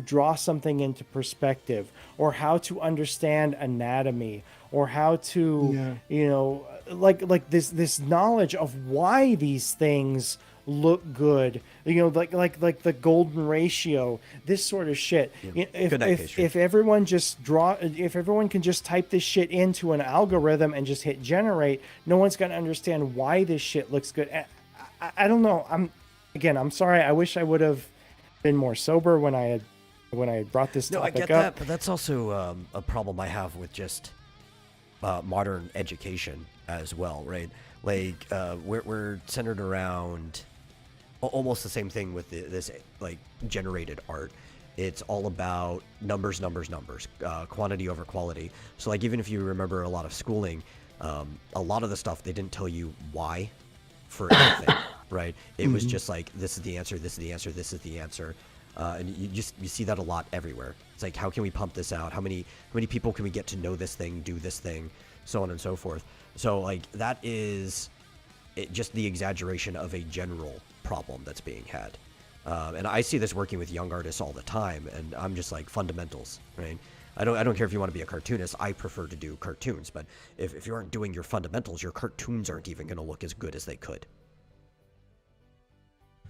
draw something into perspective, or how to understand anatomy, or how to like this knowledge of why these things look good, like the golden ratio, this sort of shit. If everyone can just type this shit into an algorithm and just hit generate, no one's going to understand why this shit looks good. I don't know. I'm sorry. I wish I would have been more sober when I had brought this topic up. I get that, but that's also a problem I have with just modern education as well, right? Like we're centered around almost the same thing with this like generated art. It's all about numbers, quantity over quality. So like even if you remember a lot of schooling, a lot of the stuff they didn't tell you why for anything, right? It was just like, this is the answer, this is the answer, this is the answer. And you see that a lot everywhere. It's like, how can we pump this out? How many people can we get to know this thing, do this thing, so on and so forth. So like that is just the exaggeration of a general problem that's being had. And I see this working with young artists all the time, and I'm just like, fundamentals, right? I don't care if you want to be a cartoonist. I prefer to do cartoons, but if you aren't doing your fundamentals, your cartoons aren't even going to look as good as they could.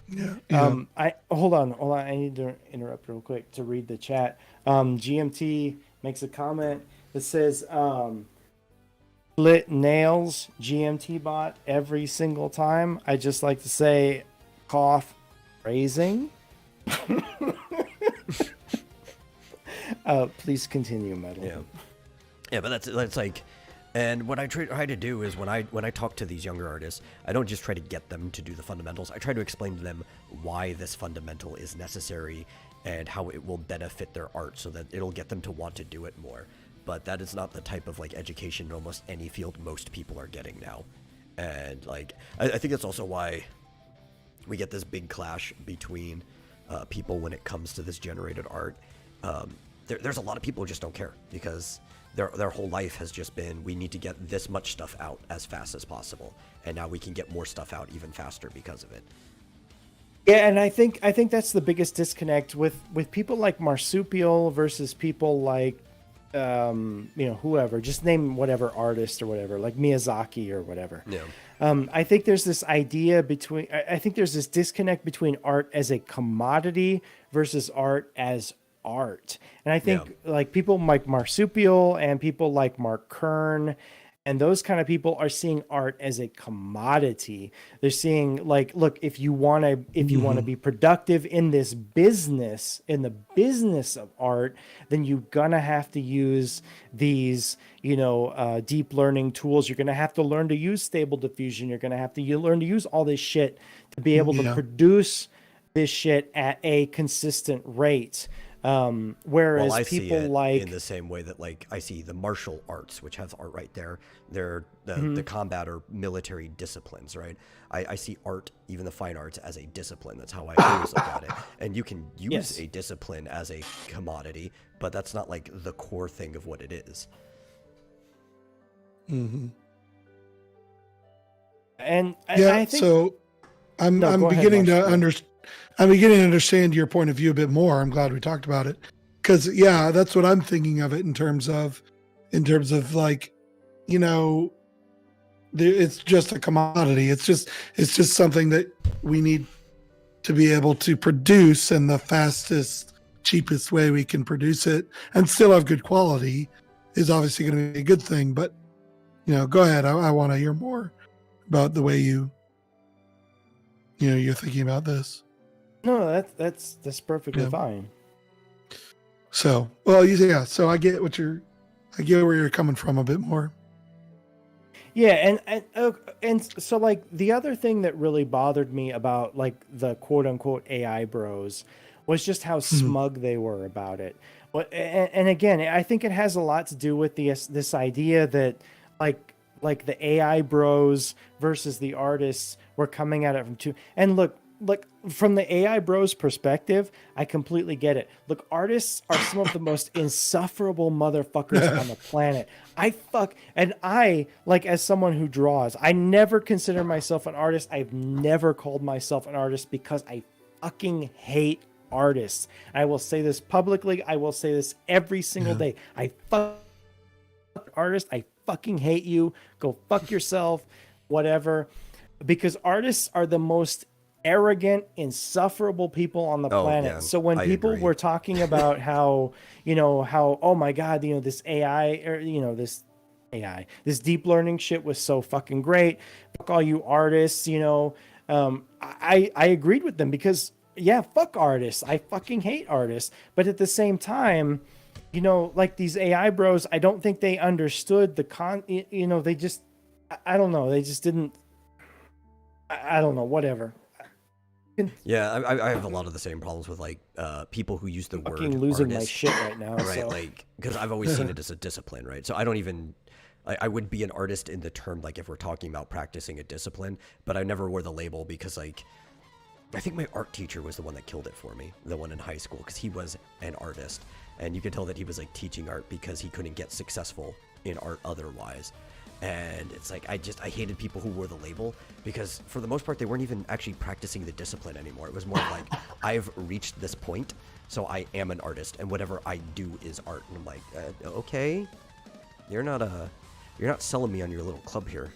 Yeah. Hold on. I need to interrupt real quick to read the chat. GMT makes a comment that says, "Lit nails GMT bot every single time." I just like to say, cough, raising. Please continue, Metal. Yeah, but that's like. And what I try to do is when I talk to these younger artists, I don't just try to get them to do the fundamentals. I try to explain to them why this fundamental is necessary and how it will benefit their art, so that it'll get them to want to do it more. But that is not the type of like education in almost any field most people are getting now. And like I think that's also why we get this big clash between people when it comes to this generated art. There's a lot of people who just don't care, because their whole life has just been, we need to get this much stuff out as fast as possible, and now we can get more stuff out even faster because of it. Yeah, and I think that's the biggest disconnect with people like Marsupial versus people like whoever, just name whatever artist or whatever, like Miyazaki or whatever. Yeah. I think there's this there's this disconnect between art as a commodity versus art as art. And I think like people like Marsupial and people like Mark Kern and those kind of people are seeing art as a commodity. They're seeing like, look, if you want to be productive in this business, in the business of art, then you're gonna have to use these, deep learning tools. You're gonna have to learn to use stable diffusion. You're gonna have to learn to use all this shit to be able to produce this shit at a consistent rate. Whereas I people see it like in the same way that like I see the martial arts, which has art right there. They're the combat or military disciplines, right? I see art, even the fine arts, as a discipline. That's how I always look at it. And you can use a discipline as a commodity, but that's not like the core thing of what it is. And I think so. I'm beginning to understand. I'm beginning to understand your point of view a bit more. I'm glad we talked about it, because that's what I'm thinking of it in terms of like, it's just a commodity. It's just something that we need to be able to produce, and the fastest, cheapest way we can produce it and still have good quality is obviously going to be a good thing. But go ahead. I want to hear more about the way you're thinking about this. No, that's perfectly fine. So, so I get where you're coming from a bit more. Yeah, and so like the other thing that really bothered me about like the quote unquote AI bros was just how smug they were about it. And again, I think it has a lot to do with this idea that like like the AI bros versus the artists were coming at it from two. And look, from the AI bros perspective, I completely get it. Look, artists are some of the most insufferable motherfuckers on the planet. I like, as someone who draws, I never consider myself an artist. I've never called myself an artist because I fucking hate artists. I will say this publicly. I will say this every single day. I fuck artist. I fucking hate you. Go fuck yourself, whatever. Because artists are the most arrogant, insufferable people on the planet. Yeah, so when I people agree. were talking about how, oh my God, this AI, or, this deep learning shit was so fucking great. Fuck all you artists, I agreed with them because, yeah, fuck artists. I fucking hate artists. But at the same time, like these AI bros, I don't think they understood they just, I don't know. They just didn't, I don't know, whatever. Yeah, I have a lot of the same problems with like people who use the word Fucking losing my artist, shit right now. right? So. Like, because I've always seen it as a discipline, right? So I don't even, I would be an artist in the term, like if we're talking about practicing a discipline, but I never wore the label because like, I think my art teacher was the one that killed it for me, the one in high school, because he was an artist, and you could tell that he was like teaching art because he couldn't get successful in art otherwise. And it's like, I hated people who wore the label because for the most part, they weren't even actually practicing the discipline anymore. It was more like, I've reached this point, so I am an artist and whatever I do is art. And I'm like, okay, you're not selling me on your little club here.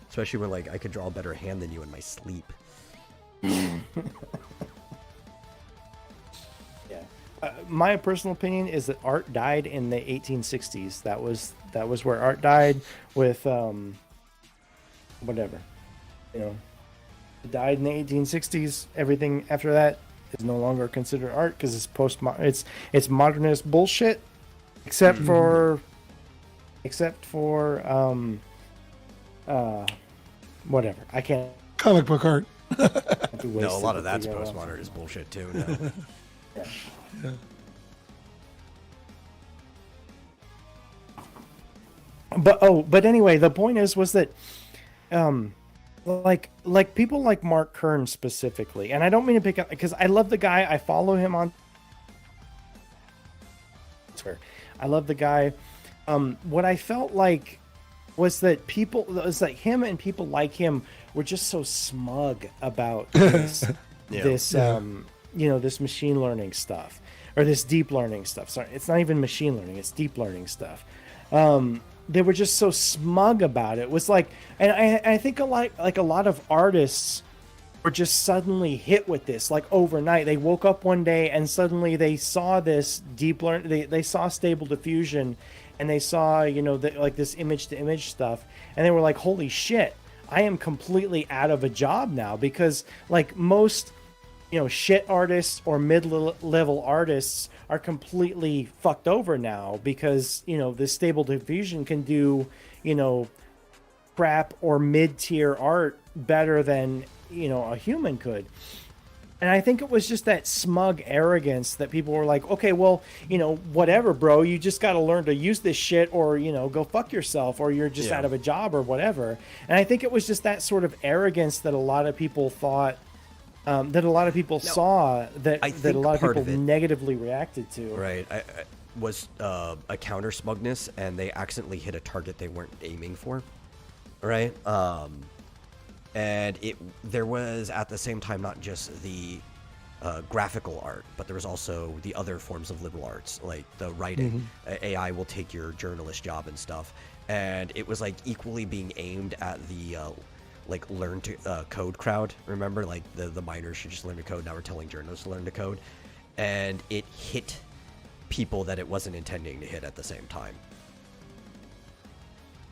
Especially when like I could draw a better hand than you in my sleep. My personal opinion is that art died in the 1860s. That was where art died with whatever. It died in the 1860s. Everything after that is no longer considered art because it's modernist bullshit. Except for whatever. I can't. Comic book art. No, a lot of that's postmodern is bullshit too. No. Yeah. But anyway, the point was that like people like Mark Kern specifically, and I don't mean to pick up because I love the guy. I follow him on Twitter. I love the guy. What I felt like was that him and people like him were just so smug about this this machine learning stuff or this deep learning stuff. Sorry, it's not even machine learning, it's deep learning stuff. They were just so smug about it. It was like, and I think a lot of artists were just suddenly hit with this, like overnight. They woke up one day and suddenly they saw this deep learn. They saw stable diffusion, and they saw like this image to image stuff, and they were like, holy shit, I am completely out of a job now, because like most shit artists or mid-level artists are completely fucked over now because this stable diffusion can do crap or mid-tier art better than a human could. And I think it was just that smug arrogance that people were like, okay, well, whatever, bro, you just got to learn to use this shit, or go fuck yourself, or you're just out of a job or whatever. And I think it was just that sort of arrogance that a lot of people thought, that a lot of people saw, that a lot of people negatively reacted to. Right. I was a counter smugness, and they accidentally hit a target they weren't aiming for. Right. And there was at the same time not just the graphical art, but there was also the other forms of liberal arts, like the writing. AI will take your journalist job and stuff, and it was like equally being aimed at the like learn to code crowd. Remember, like the miners should just learn to code. Now we're telling journalists to learn to code, and it hit people that it wasn't intending to hit at the same time.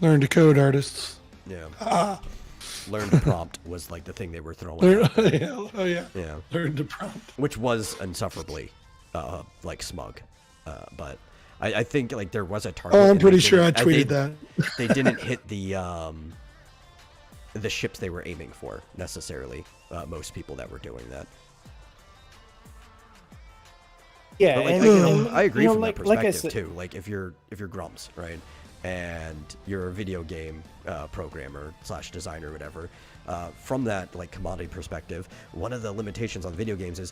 Learn to code, artists. Yeah. Learn to prompt was like the thing they were throwing. Yeah. Learn to prompt, which was insufferably like smug, but I think like there was a target. Oh, I'm pretty sure I tweeted that. They didn't hit the ships they were aiming for necessarily. Most people that were doing that. Yeah, but, like, and I agree from that perspective like I said, too. Like if you're Grumps, right, and you're a video game programmer / designer, whatever. From that like commodity perspective, one of the limitations on video games is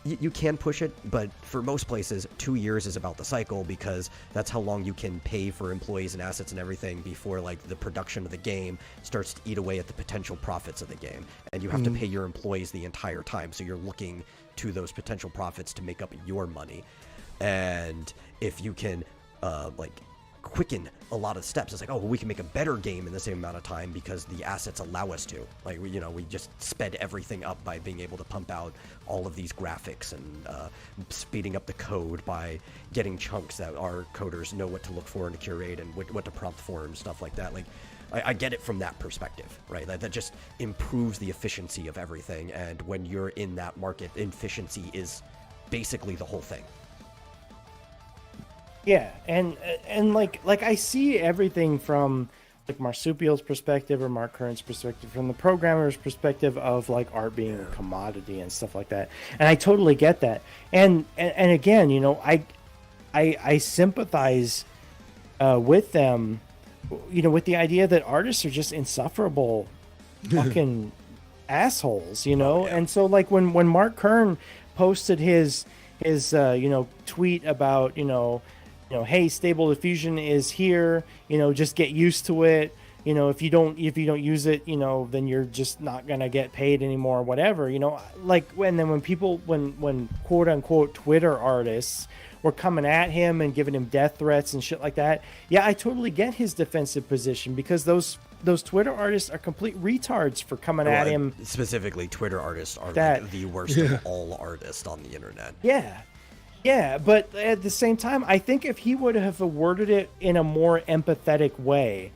you can push it, but for most places, 2 years is about the cycle, because that's how long you can pay for employees and assets and everything before like the production of the game starts to eat away at the potential profits of the game. And you have to pay your employees the entire time, so you're looking to those potential profits to make up your money. And if you can like quicken a lot of steps, it's like, oh, well, we can make a better game in the same amount of time because the assets allow us to. Like, we just sped everything up by being able to pump out all of these graphics and speeding up the code by getting chunks that our coders know what to look for and to curate and what to prompt for and stuff like that. Like, I get it from that perspective, right? That just improves the efficiency of everything. And when you're in that market, efficiency is basically the whole thing. Yeah, and like I see everything from like Marsupial's perspective or Mark Kern's perspective, from the programmer's perspective of like art being a commodity and stuff like that. And I totally get that. And again, I sympathize with them, with the idea that artists are just insufferable fucking assholes, And so like when Mark Kern posted his tweet about, hey, Stable Diffusion is here, just get used to it. If you don't use it, then you're just not going to get paid anymore, or whatever, like when quote unquote Twitter artists were coming at him and giving him death threats and shit like that. Yeah, I totally get his defensive position, because those Twitter artists are complete retards for coming at him. Specifically, Twitter artists are like the worst of all artists on the internet. Yeah, but at the same time, I think if he would have worded it in a more empathetic way,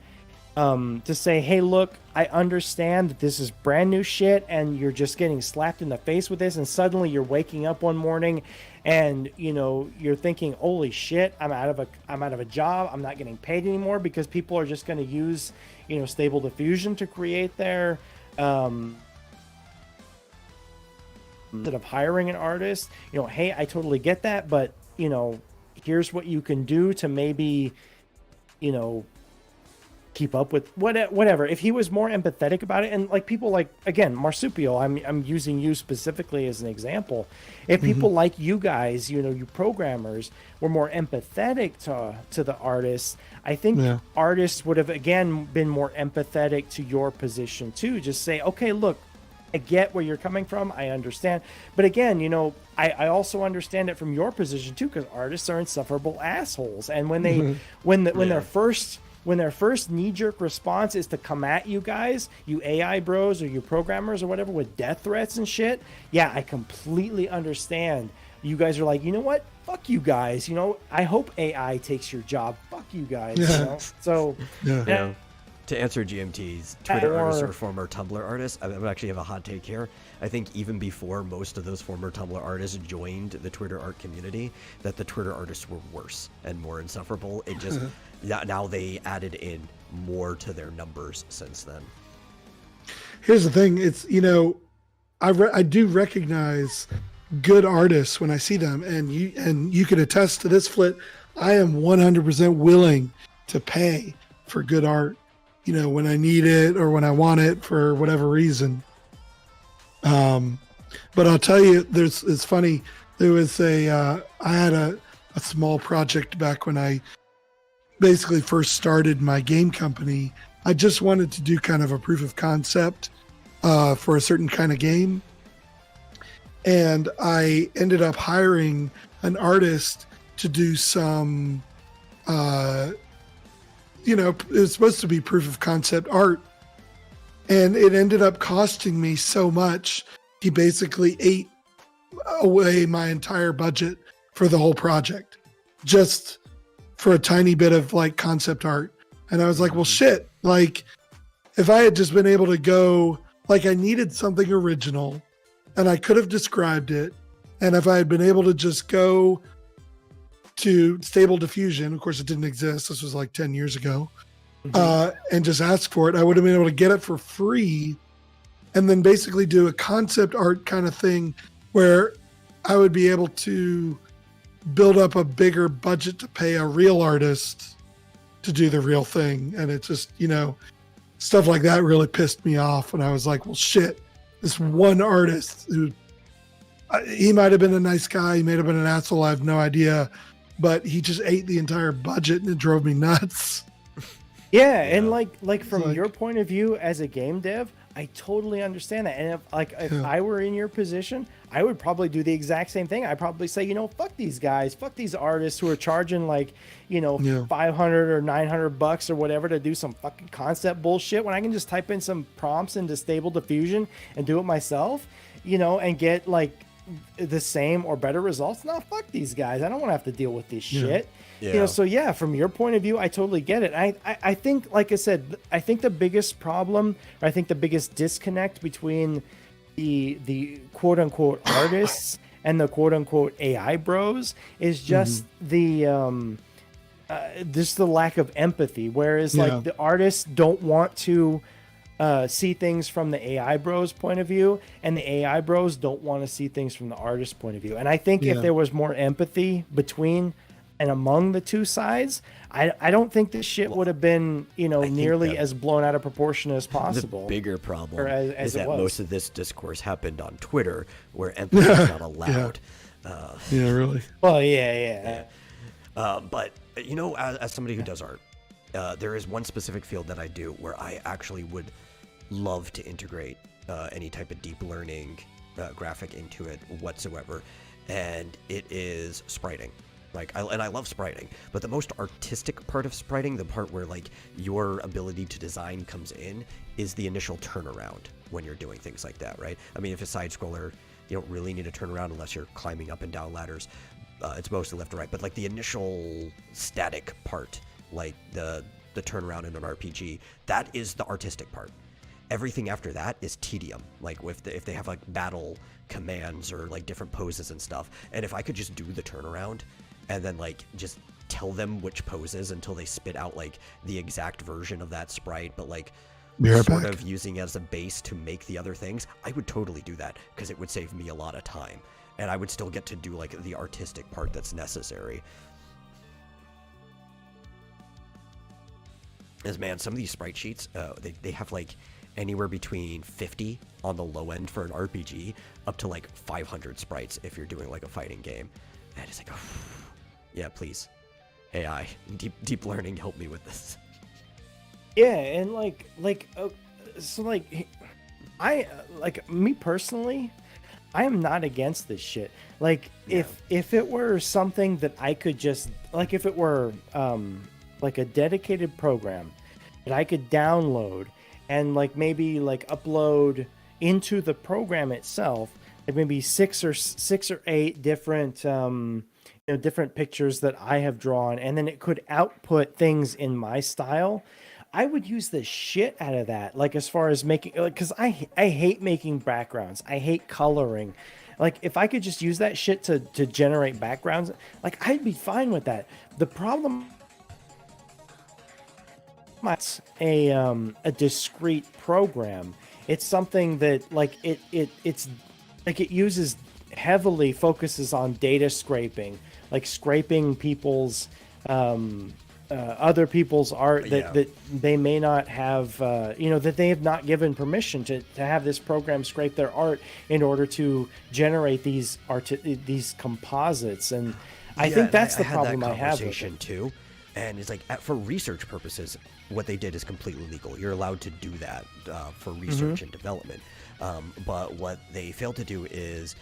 to say, hey, look, I understand that this is brand new shit and you're just getting slapped in the face with this, and suddenly you're waking up one morning and, you're thinking, holy shit, I'm out of a job, I'm not getting paid anymore because people are just going to use, Stable Diffusion to create their instead of hiring an artist, hey, I totally get that, but here's what you can do to maybe, keep up with whatever. If he was more empathetic about it, and like people like, again, Marsupial, I'm using you specifically as an example. If people like you guys, you programmers, were more empathetic to the artists, I think artists would have again been more empathetic to your position too. Just say, okay, look, I get where you're coming from. I understand. But again, I also understand it from your position too, because artists are insufferable assholes. And when they, when their first knee-jerk response is to come at you guys, you AI bros or you programmers or whatever, with death threats and shit, yeah, I completely understand. You guys are like, you know what? Fuck you guys. I hope AI takes your job. Fuck you guys. So, To answer GMT's Twitter artists or former Tumblr artists, I actually have a hot take here. I think even before most of those former Tumblr artists joined the Twitter art community, that the Twitter artists were worse and more insufferable. It just now they added in more to their numbers since then. Here's the thing: it's I do recognize good artists when I see them, and you can attest to this, Flit. I am 100% willing to pay for good art. When I need it or when I want it for whatever reason. But I'll tell you, it's funny. There was I had a small project back when I basically first started my game company. I just wanted to do kind of a proof of concept for a certain kind of game. And I ended up hiring an artist to do some, it was supposed to be proof of concept art. And it ended up costing me so much. He basically ate away my entire budget for the whole project, just for a tiny bit of like concept art. And I was like, well, shit, like if I had just been able to go, like I needed something original and I could have described it. And if I had been able to just go to Stable Diffusion, of course it didn't exist, this was like 10 years ago, and just ask for it, I would have been able to get it for free and then basically do a concept art kind of thing where I would be able to build up a bigger budget to pay a real artist to do the real thing. And it just, stuff like that really pissed me off. And I was like, well, shit, this one artist who, he might have been a nice guy, he may have been an asshole, I have no idea, but he just ate the entire budget and it drove me nuts. Yeah, and like from your point of view as a game dev, I totally understand that. And if I were in your position, I would probably do the exact same thing. I'd probably say, fuck these guys, fuck these artists who are charging like, $500 or $900 or whatever to do some fucking concept bullshit when I can just type in some prompts into Stable Diffusion and do it myself, and get like the same or better results. No, fuck these guys. I don't want to have to deal with this shit. Yeah. So yeah, from your point of view, I totally get it. I think, like I said, I think the biggest problem, or I think the biggest disconnect between the quote unquote artists and the quote unquote AI bros is just the lack of empathy. Whereas like the artists don't want to see things from the AI bros point of view, and the AI bros don't want to see things from the artist point of view. And I think if there was more empathy between and among the two sides, I don't think this shit would have been, nearly as blown out of proportion as possible. The bigger problem as is that was. most of this discourse happened on Twitter, where empathy is not allowed. Yeah, really. Well, yeah. But as somebody who does art, there is one specific field that I do where I actually would love to integrate any type of deep learning graphic into it whatsoever, and it is spriting. I love spriting, but the most artistic part of spriting, the part where like your ability to design comes in, is the initial turnaround when you're doing things like that, right? I mean, if it's side scroller, you don't really need a turnaround unless you're climbing up and down ladders. It's mostly left to right, but like the initial static part, like the turnaround in an RPG, that is the artistic part. Everything after that is tedium. Like if they have like battle commands or like different poses and stuff, and if I could just do the turnaround and then like just tell them which poses until they spit out like the exact version of that sprite, but like sort of using as a base to make the other things, I would totally do that because it would save me a lot of time, and I would still get to do like the artistic part that's necessary. As man, some of these sprite sheets, they have like anywhere between 50 on the low end for an RPG up to like 500 sprites if you're doing like a fighting game. And it's like, yeah, please, AI, deep learning, help me with this. Yeah, and me personally, I am not against this shit. Like, if it were something that I could just, like, if it were like a dedicated program that I could download and like maybe like upload into the program itself, like maybe six or eight different different pictures that I have drawn, and then it could output things in my style, I would use the shit out of that. Like, as far as making, like, because I hate making backgrounds, I hate coloring. Like, if I could just use that shit to generate backgrounds, like, I'd be fine with that. The problem, it's a discrete program. It's something that like it's like it uses heavily focuses on data scraping, like scraping people's other people's art that they may not have that they have not given permission to have this program scrape their art in order to generate these composites. And I think that's the problem I have with it too. And it's like, for research purposes, what they did is completely legal. You're allowed to do that for research and development. But what they failed to do is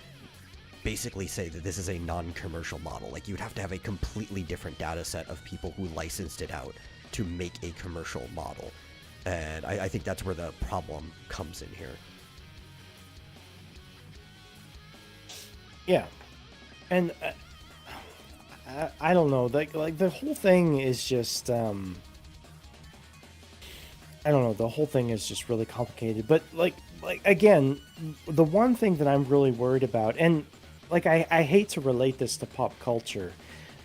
basically say that this is a non-commercial model. Like, you'd have to have a completely different data set of people who licensed it out to make a commercial model. And I think that's where the problem comes in here. Yeah. And I don't know, like the whole thing is just I don't know, the whole thing is just really complicated. But like again, the one thing that I'm really worried about, and like I hate to relate this to pop culture,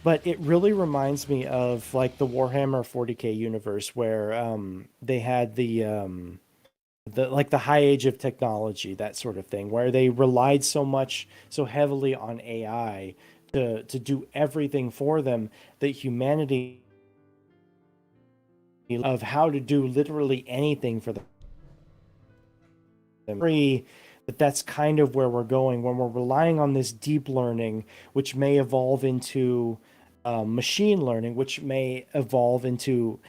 but it really reminds me of like the Warhammer 40K universe, where they had the high age of technology, that sort of thing, where they relied so heavily on AI to do everything for them, that humanity of how to do literally anything for the free. But that's kind of where we're going when we're relying on this deep learning, which may evolve into machine learning, which may evolve into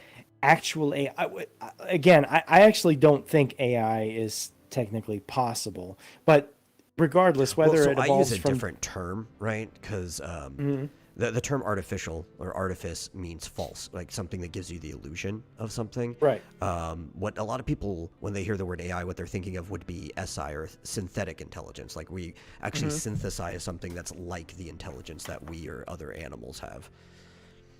actual AI. Again, I actually don't think AI is technically possible, but regardless, whether so it I evolves use a from different term, right? Because the term artificial or artifice means false, like something that gives you the illusion of something. Right. What a lot of people, when they hear the word AI, what they're thinking of would be SI or synthetic intelligence. Like we actually synthesize something that's like the intelligence that we or other animals have.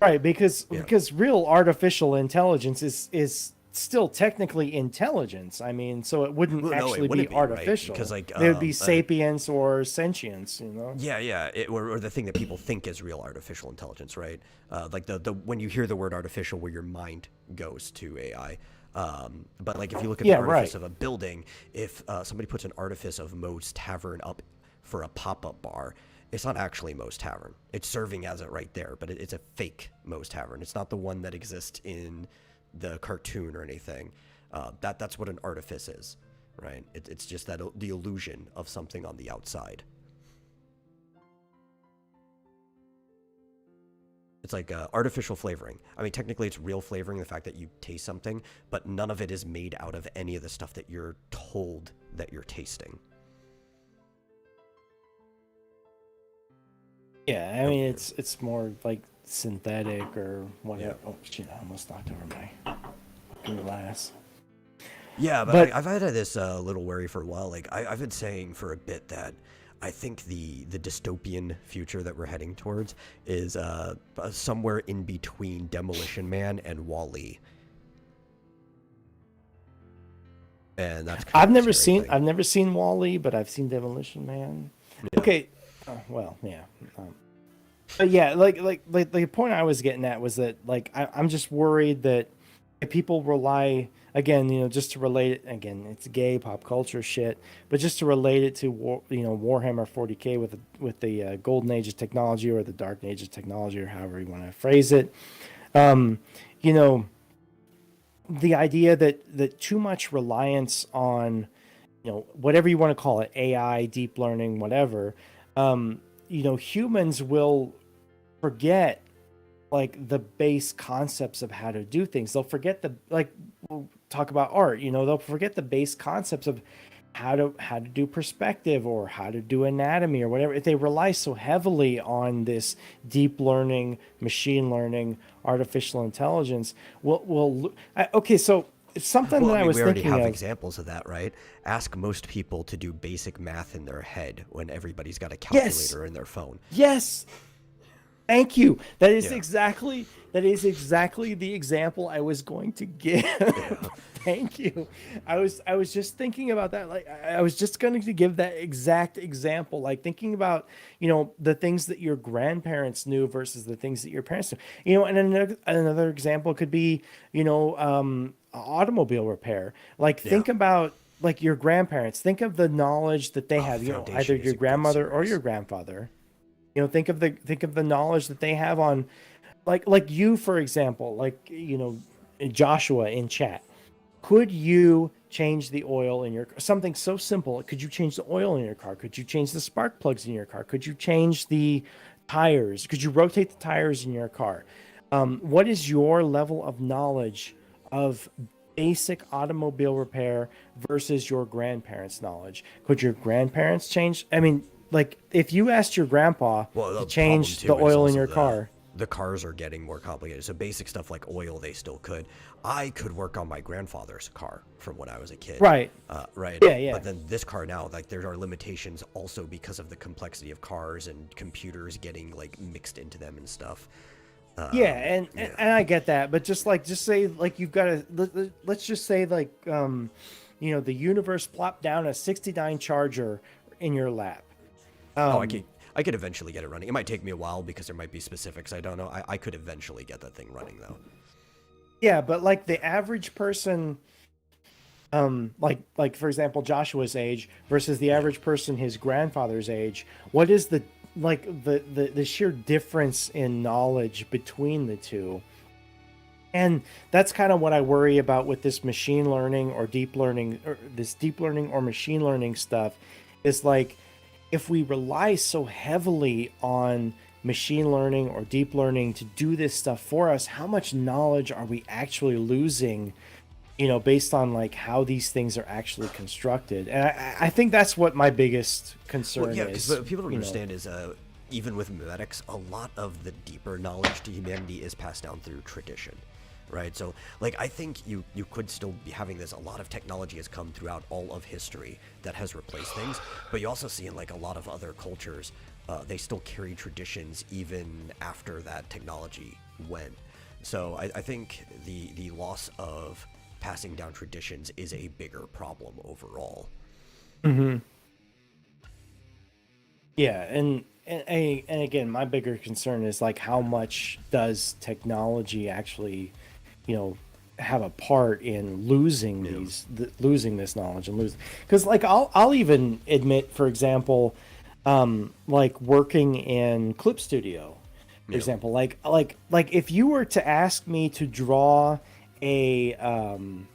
Right, because real artificial intelligence is still technically intelligence. I mean, so it wouldn't Well, no, it actually wouldn't be be, right? artificial. Because, like, It would be sapience or sentience, you know? Yeah. Or the thing that people think is real artificial intelligence, right? Like the when you hear the word artificial, where your mind goes to AI. But like if you look at the artifice of a building, if somebody puts an artifice of Moe's Tavern up for a pop-up bar, it's not actually Moe's Tavern. It's serving as it right there, but it's a fake Moe's Tavern. It's not the one that exists in the cartoon or anything. That's what an artifice is, right? It's just that the illusion of something on the outside. It's like artificial flavoring. I mean, technically it's real flavoring, the fact that you taste something, but none of it is made out of any of the stuff that you're told that you're tasting. Yeah, I mean it's more like synthetic or whatever. Yeah. Oh shit! I almost knocked over my glass. Yeah, but I've had this little worry for a while. Like I've been saying for a bit that I think the dystopian future that we're heading towards is somewhere in between Demolition Man and WALL-E. And that's kind I've of never a scary seen thing. I've never seen WALL-E, but I've seen Demolition Man. Yeah. Okay, well, yeah. But yeah, like the point I was getting at was that like I'm just worried that if people rely again, you know, just to relate it again, it's gay pop culture shit, but just to relate it to Warhammer 40K with the golden age of technology or the dark age of technology or however you want to phrase it, you know, the idea that too much reliance on, you know, whatever you want to call it, AI, deep learning, whatever, you know, humans will forget like the base concepts of how to do things. They'll forget we'll talk about art, you know, they'll forget the base concepts of how to do perspective or how to do anatomy or whatever. If they rely so heavily on this deep learning, machine learning, artificial intelligence, okay, so it's something that I was we already thinking have of. examples of that, right? Ask most people to do basic math in their head when everybody's got a calculator in their phone. Yes. Thank you. That is Yeah. exactly the example I was going to give. Thank you. I was just thinking about that. Like I was just going to give that exact example. Like thinking about, you know, the things that your grandparents knew versus the things that your parents knew. You know, and another example could be, you know, automobile repair. Like think about like your grandparents. Think of the knowledge that they have. You know, either your grandmother or your grandfather. You know, think of the knowledge that they have on, like you, for example, like, you know, Joshua in chat. Could you change the oil in your car? Something so simple. Could you change the oil in your car? Could you change the spark plugs in your car? Could you change the tires? Could you rotate the tires in your car? What is your level of knowledge of basic automobile repair versus your grandparents' knowledge? Could your grandparents change? I mean, like, if you asked your grandpa to change the oil in your car. The cars are getting more complicated. So basic stuff like oil, they still could. I could work on my grandfather's car from when I was a kid. Right. Right. Yeah. But then this car now, like there are limitations also because of the complexity of cars and computers getting like mixed into them and stuff. And I get that, but just say like you've got to let's just say like you know, the universe plopped down a 69 Charger in your lap. I could eventually get it running. It might take me a while because there might be specifics I don't know. I could eventually get that thing running though. Yeah, but like the average person, like for example, Joshua's age versus the average person his grandfather's age, what is the sheer difference in knowledge between the two? And that's kind of what I worry about with this machine learning or deep learning, or this deep learning or machine learning stuff, is like, if we rely so heavily on machine learning or deep learning to do this stuff for us, how much knowledge are we actually losing, based on like how these things are actually constructed? And I think that's what my biggest concern Yeah, is. because what people don't understand is even with memetics, a lot of the deeper knowledge to humanity is passed down through tradition. Right, so like I think you could still be having this. A lot of technology has come throughout all of history that has replaced things, but you also see in like a lot of other cultures, they still carry traditions even after that technology went. So I think the loss of passing down traditions is a bigger problem overall. Mm-hmm. Yeah, and again, my bigger concern is like how much does technology actually have a part in losing losing this knowledge and losing, because like I'll even admit, for example, like working in Clip Studio, for example, like if you were to ask me to draw a an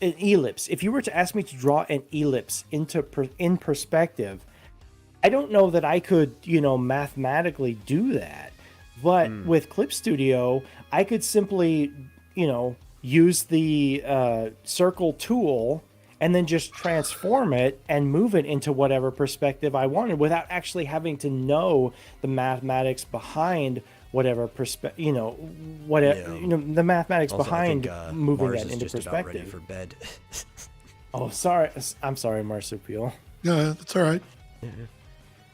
ellipse, if you were to ask me to draw an ellipse in perspective, I don't know that I could mathematically do that. But with Clip Studio, I could simply, use the circle tool and then just transform it and move it into whatever perspective I wanted without actually having to know the mathematics behind whatever perspective, the mathematics Also, behind I think, moving Mars that is into just about ready perspective. for bed. Oh, sorry. I'm sorry, Marsupial. Yeah, that's all right.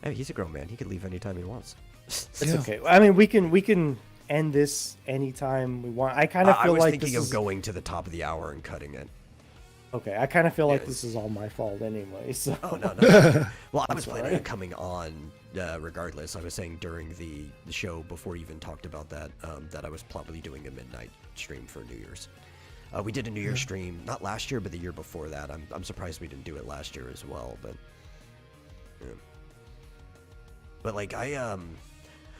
Hey, he's a grown man. He can leave anytime he wants. It's okay. I mean, we can end this anytime we want. I kind of feel I was like thinking this of is going to the top of the hour and cutting it. okay. I kind of feel like Yeah. this is all my fault anyway. So Oh no. Well, I was That's planning alright. on coming on regardless. I was saying during the show before we even talked about that that I was probably doing a midnight stream for New Year's. We did a New Year's stream not last year, but the year before that. I'm surprised we didn't do it last year as well, but yeah. But like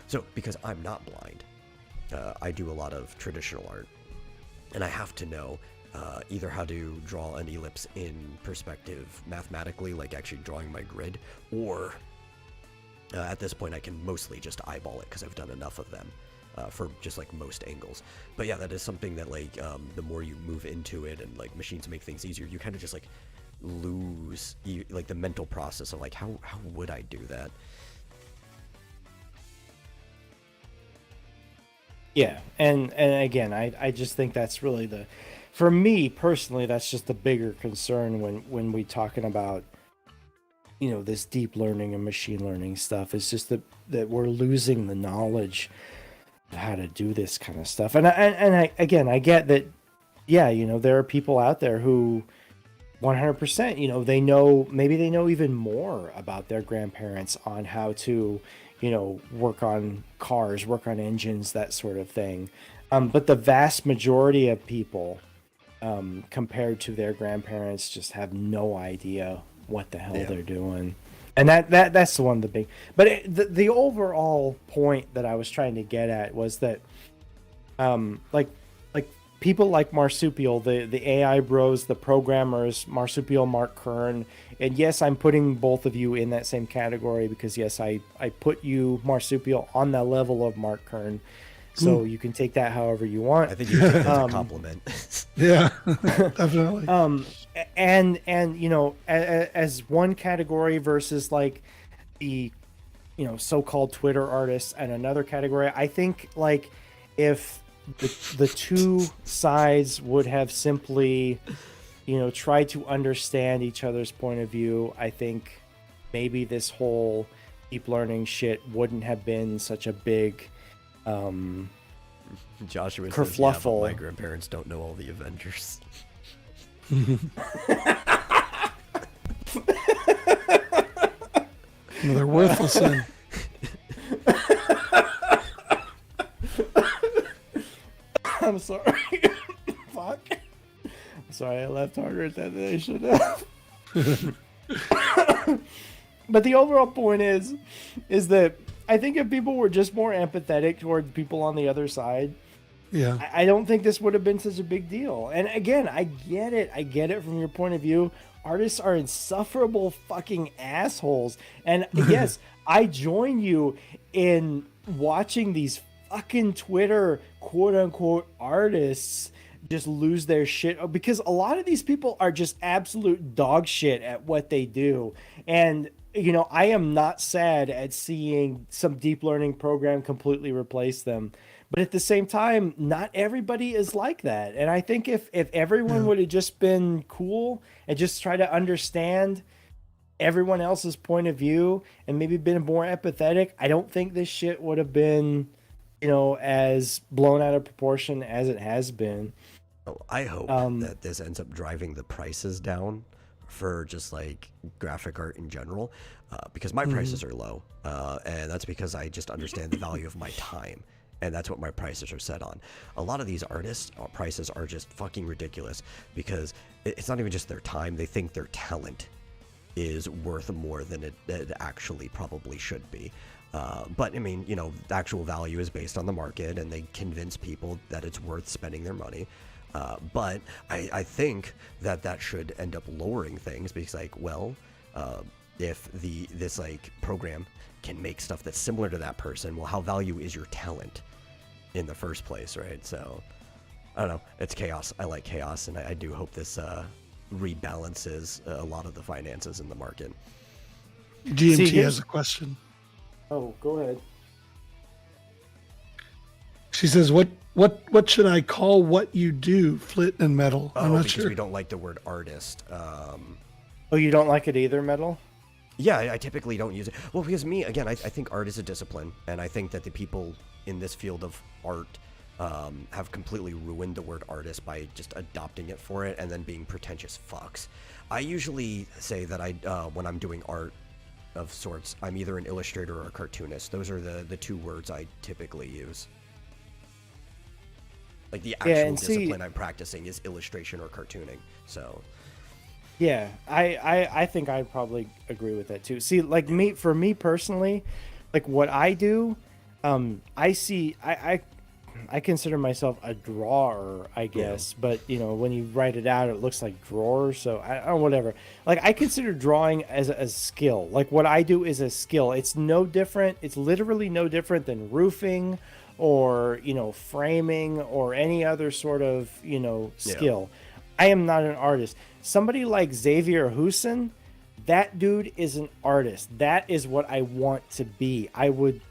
so because I'm not blind, I do a lot of traditional art, and I have to know either how to draw an ellipse in perspective mathematically, like actually drawing my grid, or at this point I can mostly just eyeball it because I've done enough of them for just like most angles. But yeah, that is something that like the more you move into it and like machines make things easier, you kind of just like lose like the mental process of like how would I do that. yeah, and again, I just think that's really for me personally, that's just the bigger concern when we talking about this deep learning and machine learning stuff. It's just that we're losing the knowledge of how to do this kind of stuff. And I get that. Yeah, there are people out there who 100%, maybe they know even more about their grandparents on how to, work on cars, work on engines, that sort of thing. But the vast majority of people, compared to their grandparents, just have no idea what the hell they're doing. And that's the one of the big. But the overall point that I was trying to get at was that, like people like Marsupial, the AI bros, the programmers, Marsupial, Mark Kern, and yes, I'm putting both of you in that same category because yes, I put you, Marsupial, on the level of Mark Kern, so you can take that however you want. I think you take that as a compliment. Yeah, definitely. And as one category versus like the so-called Twitter artists, and another category, I think like if the two sides would have simply tried to understand each other's point of view, I think maybe this whole deep learning shit wouldn't have been such a big Joshua says, kerfluffle. my grandparents don't know all the Avengers. No, they're worthless. Then. I'm sorry. Fuck. I'm sorry, I laughed harder at that than I should have. But the overall point is that if people were just more empathetic toward people on the other side, Yeah. I don't think this would have been such a big deal. And again, I get it from your point of view. Artists are insufferable fucking assholes. And yes, I join you in watching these fucking Twitter quote unquote artists just lose their shit, because a lot of these people are just absolute dog shit at what they do. And you know, I am not sad at seeing some deep learning program completely replace them. But at the same time, not everybody is like that. And I think if everyone would have just been cool and just try to understand everyone else's point of view and maybe been more empathetic, I don't think this shit would have been, you know, as blown out of proportion as it has been. Oh, I hope that this ends up driving the prices down for just like graphic art in general, because my prices are low, and that's because I just understand the value of my time, and that's what my prices are set on. A lot of these artists' prices are just fucking ridiculous because it's not even just their time; they think their talent is worth more than it actually probably should be. But I mean, you know, the actual value is based on the market, and they convince people that it's worth spending their money. But I think that should end up lowering things because, like, well, if this like program can make stuff that's similar to that person, well, how value is your talent in the first place, right? So I don't know. It's chaos. I like chaos, and I do hope this rebalances a lot of the finances in the market. GMT has a question. Oh, go ahead. She says, "What should I call what you do, Flit and Metal?" I'm not because sure. we don't like the word artist. Oh, you don't like it either, Metal? Yeah, I typically don't use it. Well, because me, again, I think art is a discipline, and I think that the people in this field of art have completely ruined the word artist by just adopting it for it and then being pretentious fucks. I usually say that when I'm doing art of sorts, I'm either an illustrator or a cartoonist. Those are the two words I typically use. Like the actual discipline I'm practicing is illustration or cartooning. So yeah, I think I'd probably agree with that too. See, like for me personally, like what I do, I consider myself a drawer, I guess, but you know, when you write it out, it looks like drawers. So I don't know, whatever. Like I consider drawing as a skill. Like what I do is a skill. It's no different. It's literally no different than roofing or, you know, framing or any other sort of, you know, skill. I am not an artist. Somebody like Xavier Husson, that dude is an artist. That is what I want to be. I would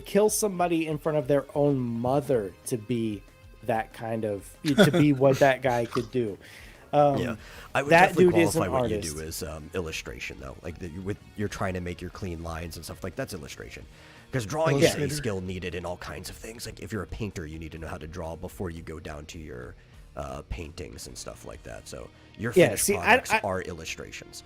kill somebody in front of their own mother to be that kind of, to be what that guy could do. I would that definitely dude is qualify an what artist. you do as illustration, though. Like you're trying to make your clean lines and stuff like that's illustration. Because drawing is a skill needed in all kinds of things. Like if you're a painter, you need to know how to draw before you go down to your paintings and stuff like that. So your finished products are illustrations.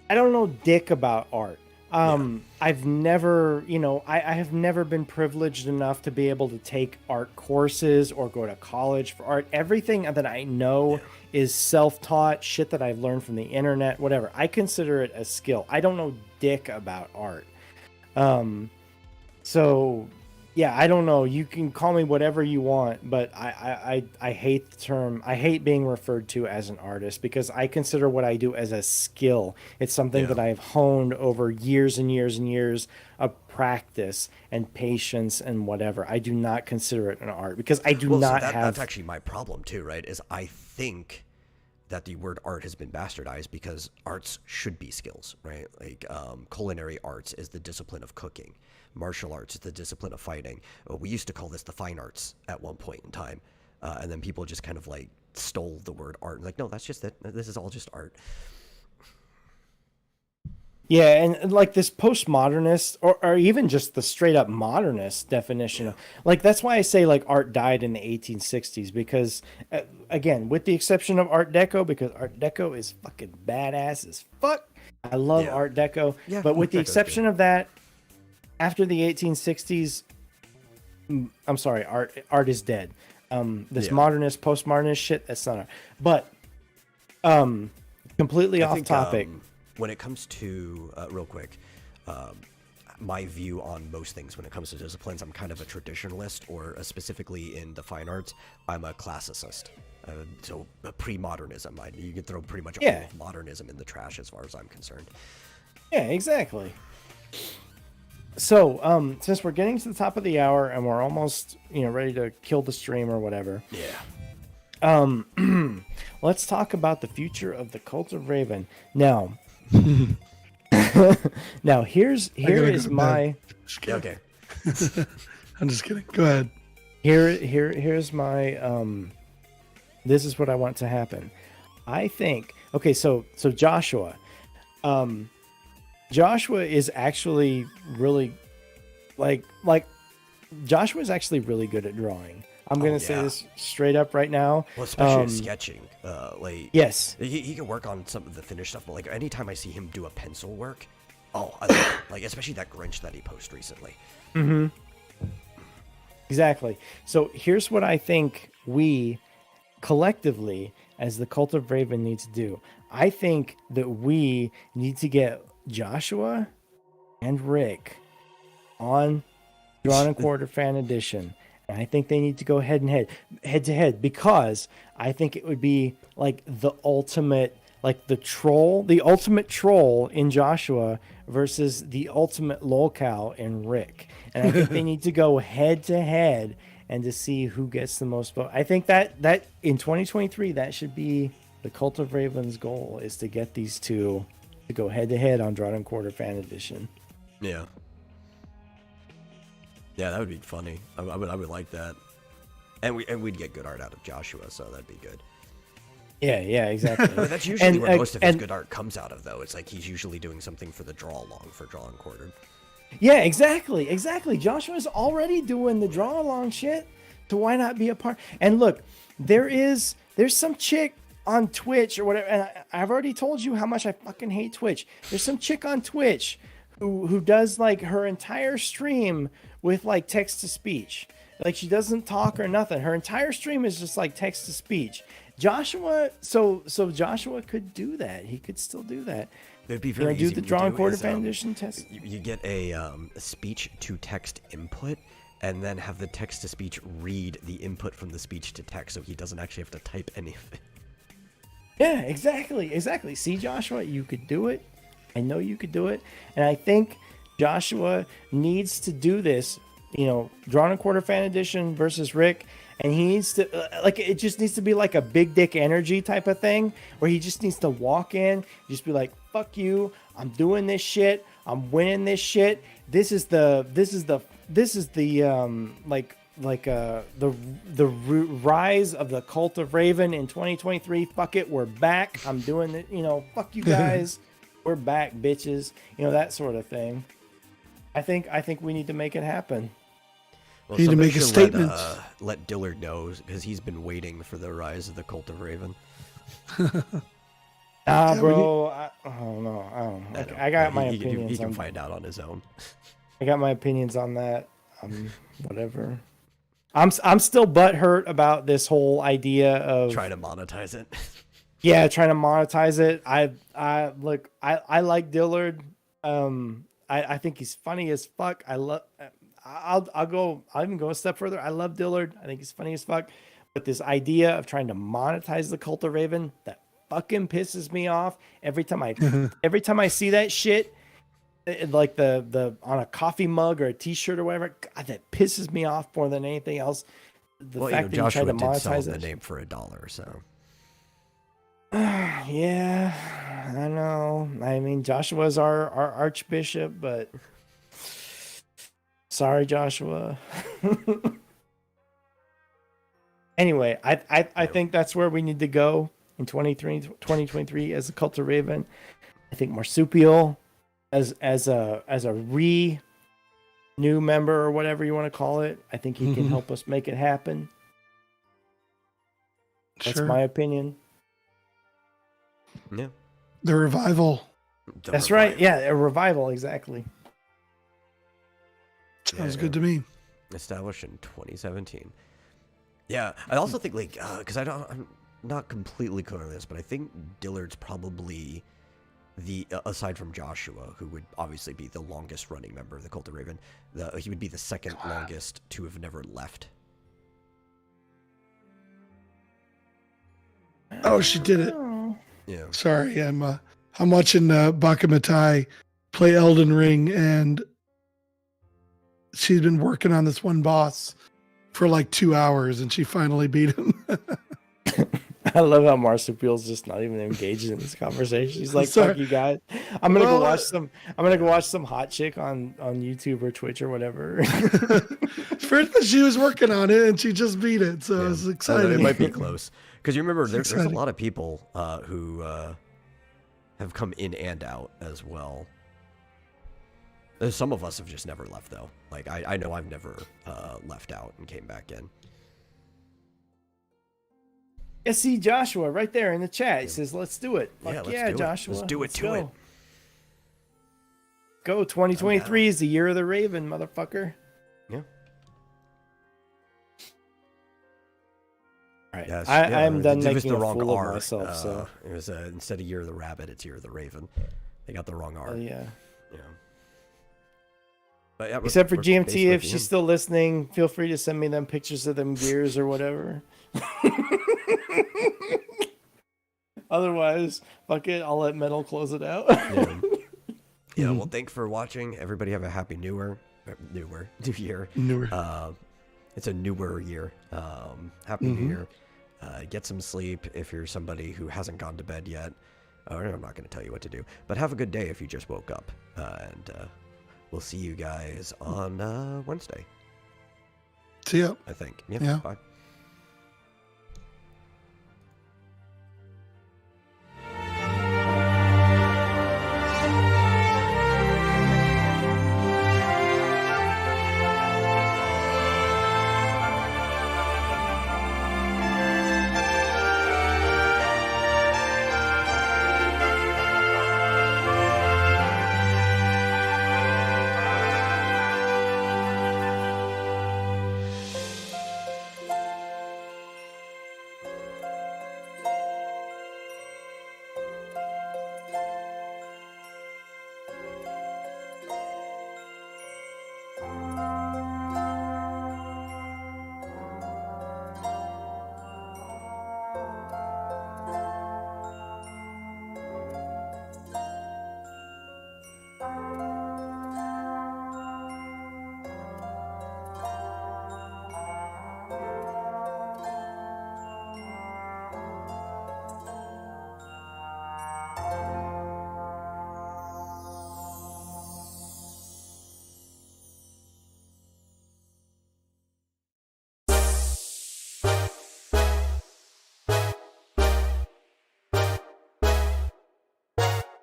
I don't know dick about art. I've never, you know, I have never been privileged enough to be able to take art courses or go to college for art. Everything that I know is self-taught shit that I've learned from the internet, whatever. I consider it a skill. I don't know dick about art. So yeah, I don't know. You can call me whatever you want, but I hate the term. I hate being referred to as an artist because I consider what I do as a skill. It's something that I've honed over years and years and years of practice and patience and whatever. I do not consider it an art because I do not have. That's actually my problem too, right? Is I think that the word art has been bastardized because arts should be skills, right? Like culinary arts is the discipline of cooking. Martial arts is the discipline of fighting. We used to call this the fine arts at one point in time. And then people just kind of like stole the word art. Like, no, that's just it. This is all just art. Yeah, and like this postmodernist or even just the straight up modernist definition, like that's why I say like art died in the 1860s because, again, with the exception of Art Deco, because Art Deco is fucking badass as fuck. I love Art Deco, but with the exception of that, after the 1860s, I'm sorry, art is dead. This modernist, postmodernist shit, that's not art. But completely off topic. When it comes to real quick, my view on most things when it comes to disciplines. I'm kind of a traditionalist, or specifically in the fine arts, I'm a classicist. So pre-modernism. You can throw pretty much all of modernism in the trash as far as I'm concerned. Yeah, exactly. So, since we're getting to the top of the hour and we're almost, ready to kill the stream or whatever. Yeah. Let's talk about the future of the Cult of Raven. Now, here is my. Okay. I'm just kidding. Go ahead. Here's my. This is what I want to happen. I think. Okay, so Joshua. Joshua is actually really, Joshua is actually really good at drawing. I'm gonna say this straight up right now. Well, especially sketching. Yes, he can work on some of the finished stuff, but like anytime I see him do a pencil work, I love it. Like especially that Grinch that he posted recently. Mm-hmm. Exactly. So here's what I think we collectively, as the Cult of Raven, need to do. I think that we need to get Joshua and Rick on Drawn and Quarter Fan Edition. And I think they need to go head to head, because I think it would be like the ultimate, like the ultimate troll in Joshua versus the ultimate lolcow in Rick. And I think they need to go head to head and to see who gets the most vote. I think that in 2023, that should be the Cult of Raven's goal, is to get these two to go head to head on Drawn and Quarter Fan Edition. Yeah. Yeah, that would be funny. I would like that, and we'd get good art out of Joshua, so that'd be good. Yeah, exactly. But that's usually where most of his good art comes out of, though. It's like he's usually doing something for the draw along for Draw and Quartered. Yeah, exactly. Joshua's already doing the draw along shit, so why not be a part? And look, there's some chick on Twitch or whatever, and I've already told you how much I fucking hate Twitch. There's some chick on Twitch who does like her entire stream with like text to speech. Like she doesn't talk or nothing. Her entire stream is just like text to speech. Joshua, so Joshua could do that. He could still do that. It'd be very easy. Do the Drawn Quarter Fan Edition test. You get a speech to text input, and then have the text to speech read the input from the speech to text, so he doesn't actually have to type any of it. Yeah, exactly. See, Joshua, you could do it. I know you could do it. And I think Joshua needs to do this, Drawn and Quarter Fan Edition versus Rick. And he needs to, it just needs to be like a big dick energy type of thing, where he just needs to walk in, just be like, fuck you, I'm doing this shit, I'm winning this shit. This is the rise of the Cult of Raven in 2023. Fuck it, we're back. I'm doing it. Fuck you guys. We're back, bitches. That sort of thing. I think we need to make it happen. Well, need to make a statement. Let Dillard know, because he's been waiting for the rise of the Cult of Raven. Bro. I don't know. I got my opinions. He can find out on his own. I got my opinions on that. Whatever. I'm still butthurt about this whole idea of trying to monetize it. Yeah, trying to monetize it. I like Dillard. I think he's funny as fuck. I'll even go a step further. I love Dillard. I think he's funny as fuck. But this idea of trying to monetize the Cult of Raven, that fucking pisses me off every time I see that shit. Like the on a coffee mug or a T-shirt or whatever. God, that pisses me off more than anything else. The fact that Joshua you try to did sell monetize the it. name for $1, so. Yeah, I know. I mean, Joshua's our archbishop, but sorry, Joshua. Anyway, I think that's where we need to go in 2023 as a Cult of Raven. I think Marsupial as a new member or whatever you want to call it. I think he can help us make it happen. That's my opinion. Yeah. The revival. That's right. Yeah, a revival, exactly. Sounds good to me. Established in 2017. Yeah, I also think because I'm not completely clear on this, but I think Dillard's probably aside from Joshua, who would obviously be the longest running member of the Cult of Raven, he would be the second longest to have never left. Oh, she did it. Yeah. Sorry, I'm watching Bakamatai play Elden Ring, and she's been working on this one boss for like 2 hours, and she finally beat him. I love how Marsupial's just not even engaged in this conversation. He's like, Sorry. "Fuck you guys! I'm gonna Well, go watch some. I'm gonna go watch some hot chick on YouTube or Twitch or whatever." First, she was working on it, and she just beat it, so it was exciting. It might be close because you remember there's a exciting. lot of people who have come in and out as well. Some of us have just never left though. Like I know I've never left out and came back in. I see Joshua right there in the chat. He says, "Let's do it." Yeah, Fuck let's yeah, do it. Joshua. Let's do it to it. Go 2023 is the year of the Raven, motherfucker. Yeah. All right. Yes, I'm done it was making the a wrong fool R. of myself. So It was instead of Year of the Rabbit, it's Year of the Raven. They got the wrong R. oh yeah. Yeah. But yeah, Except for we're GMT, basically if at the she's end. still listening, feel free to send me them pictures of them beers or whatever. Otherwise, fuck it, I'll let Metal close it out. Yeah, well, thanks for watching. Everybody have a happy New Year. Newer. It's a newer year. Happy New Year. Get some sleep if you're somebody who hasn't gone to bed yet. I'm not going to tell you what to do, but have a good day if you just woke up. And we'll see you guys on Wednesday, See ya. I think. Yeah. Bye.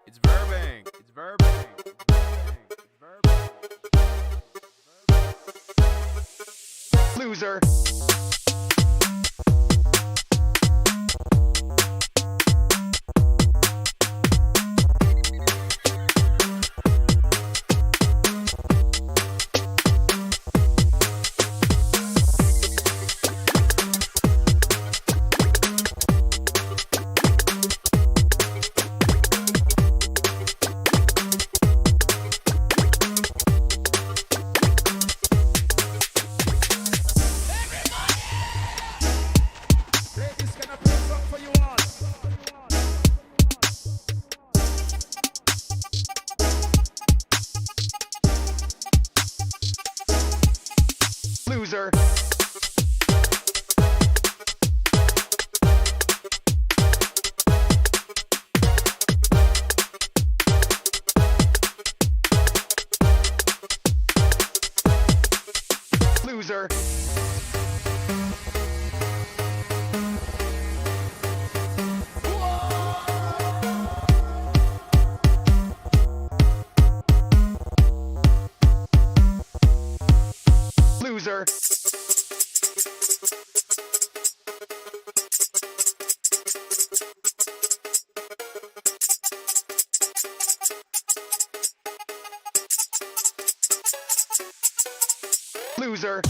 It's Burbank. It's Burbank. It's Burbank. It's Burbank. Loser. Loser. Loser. Loser. Loser.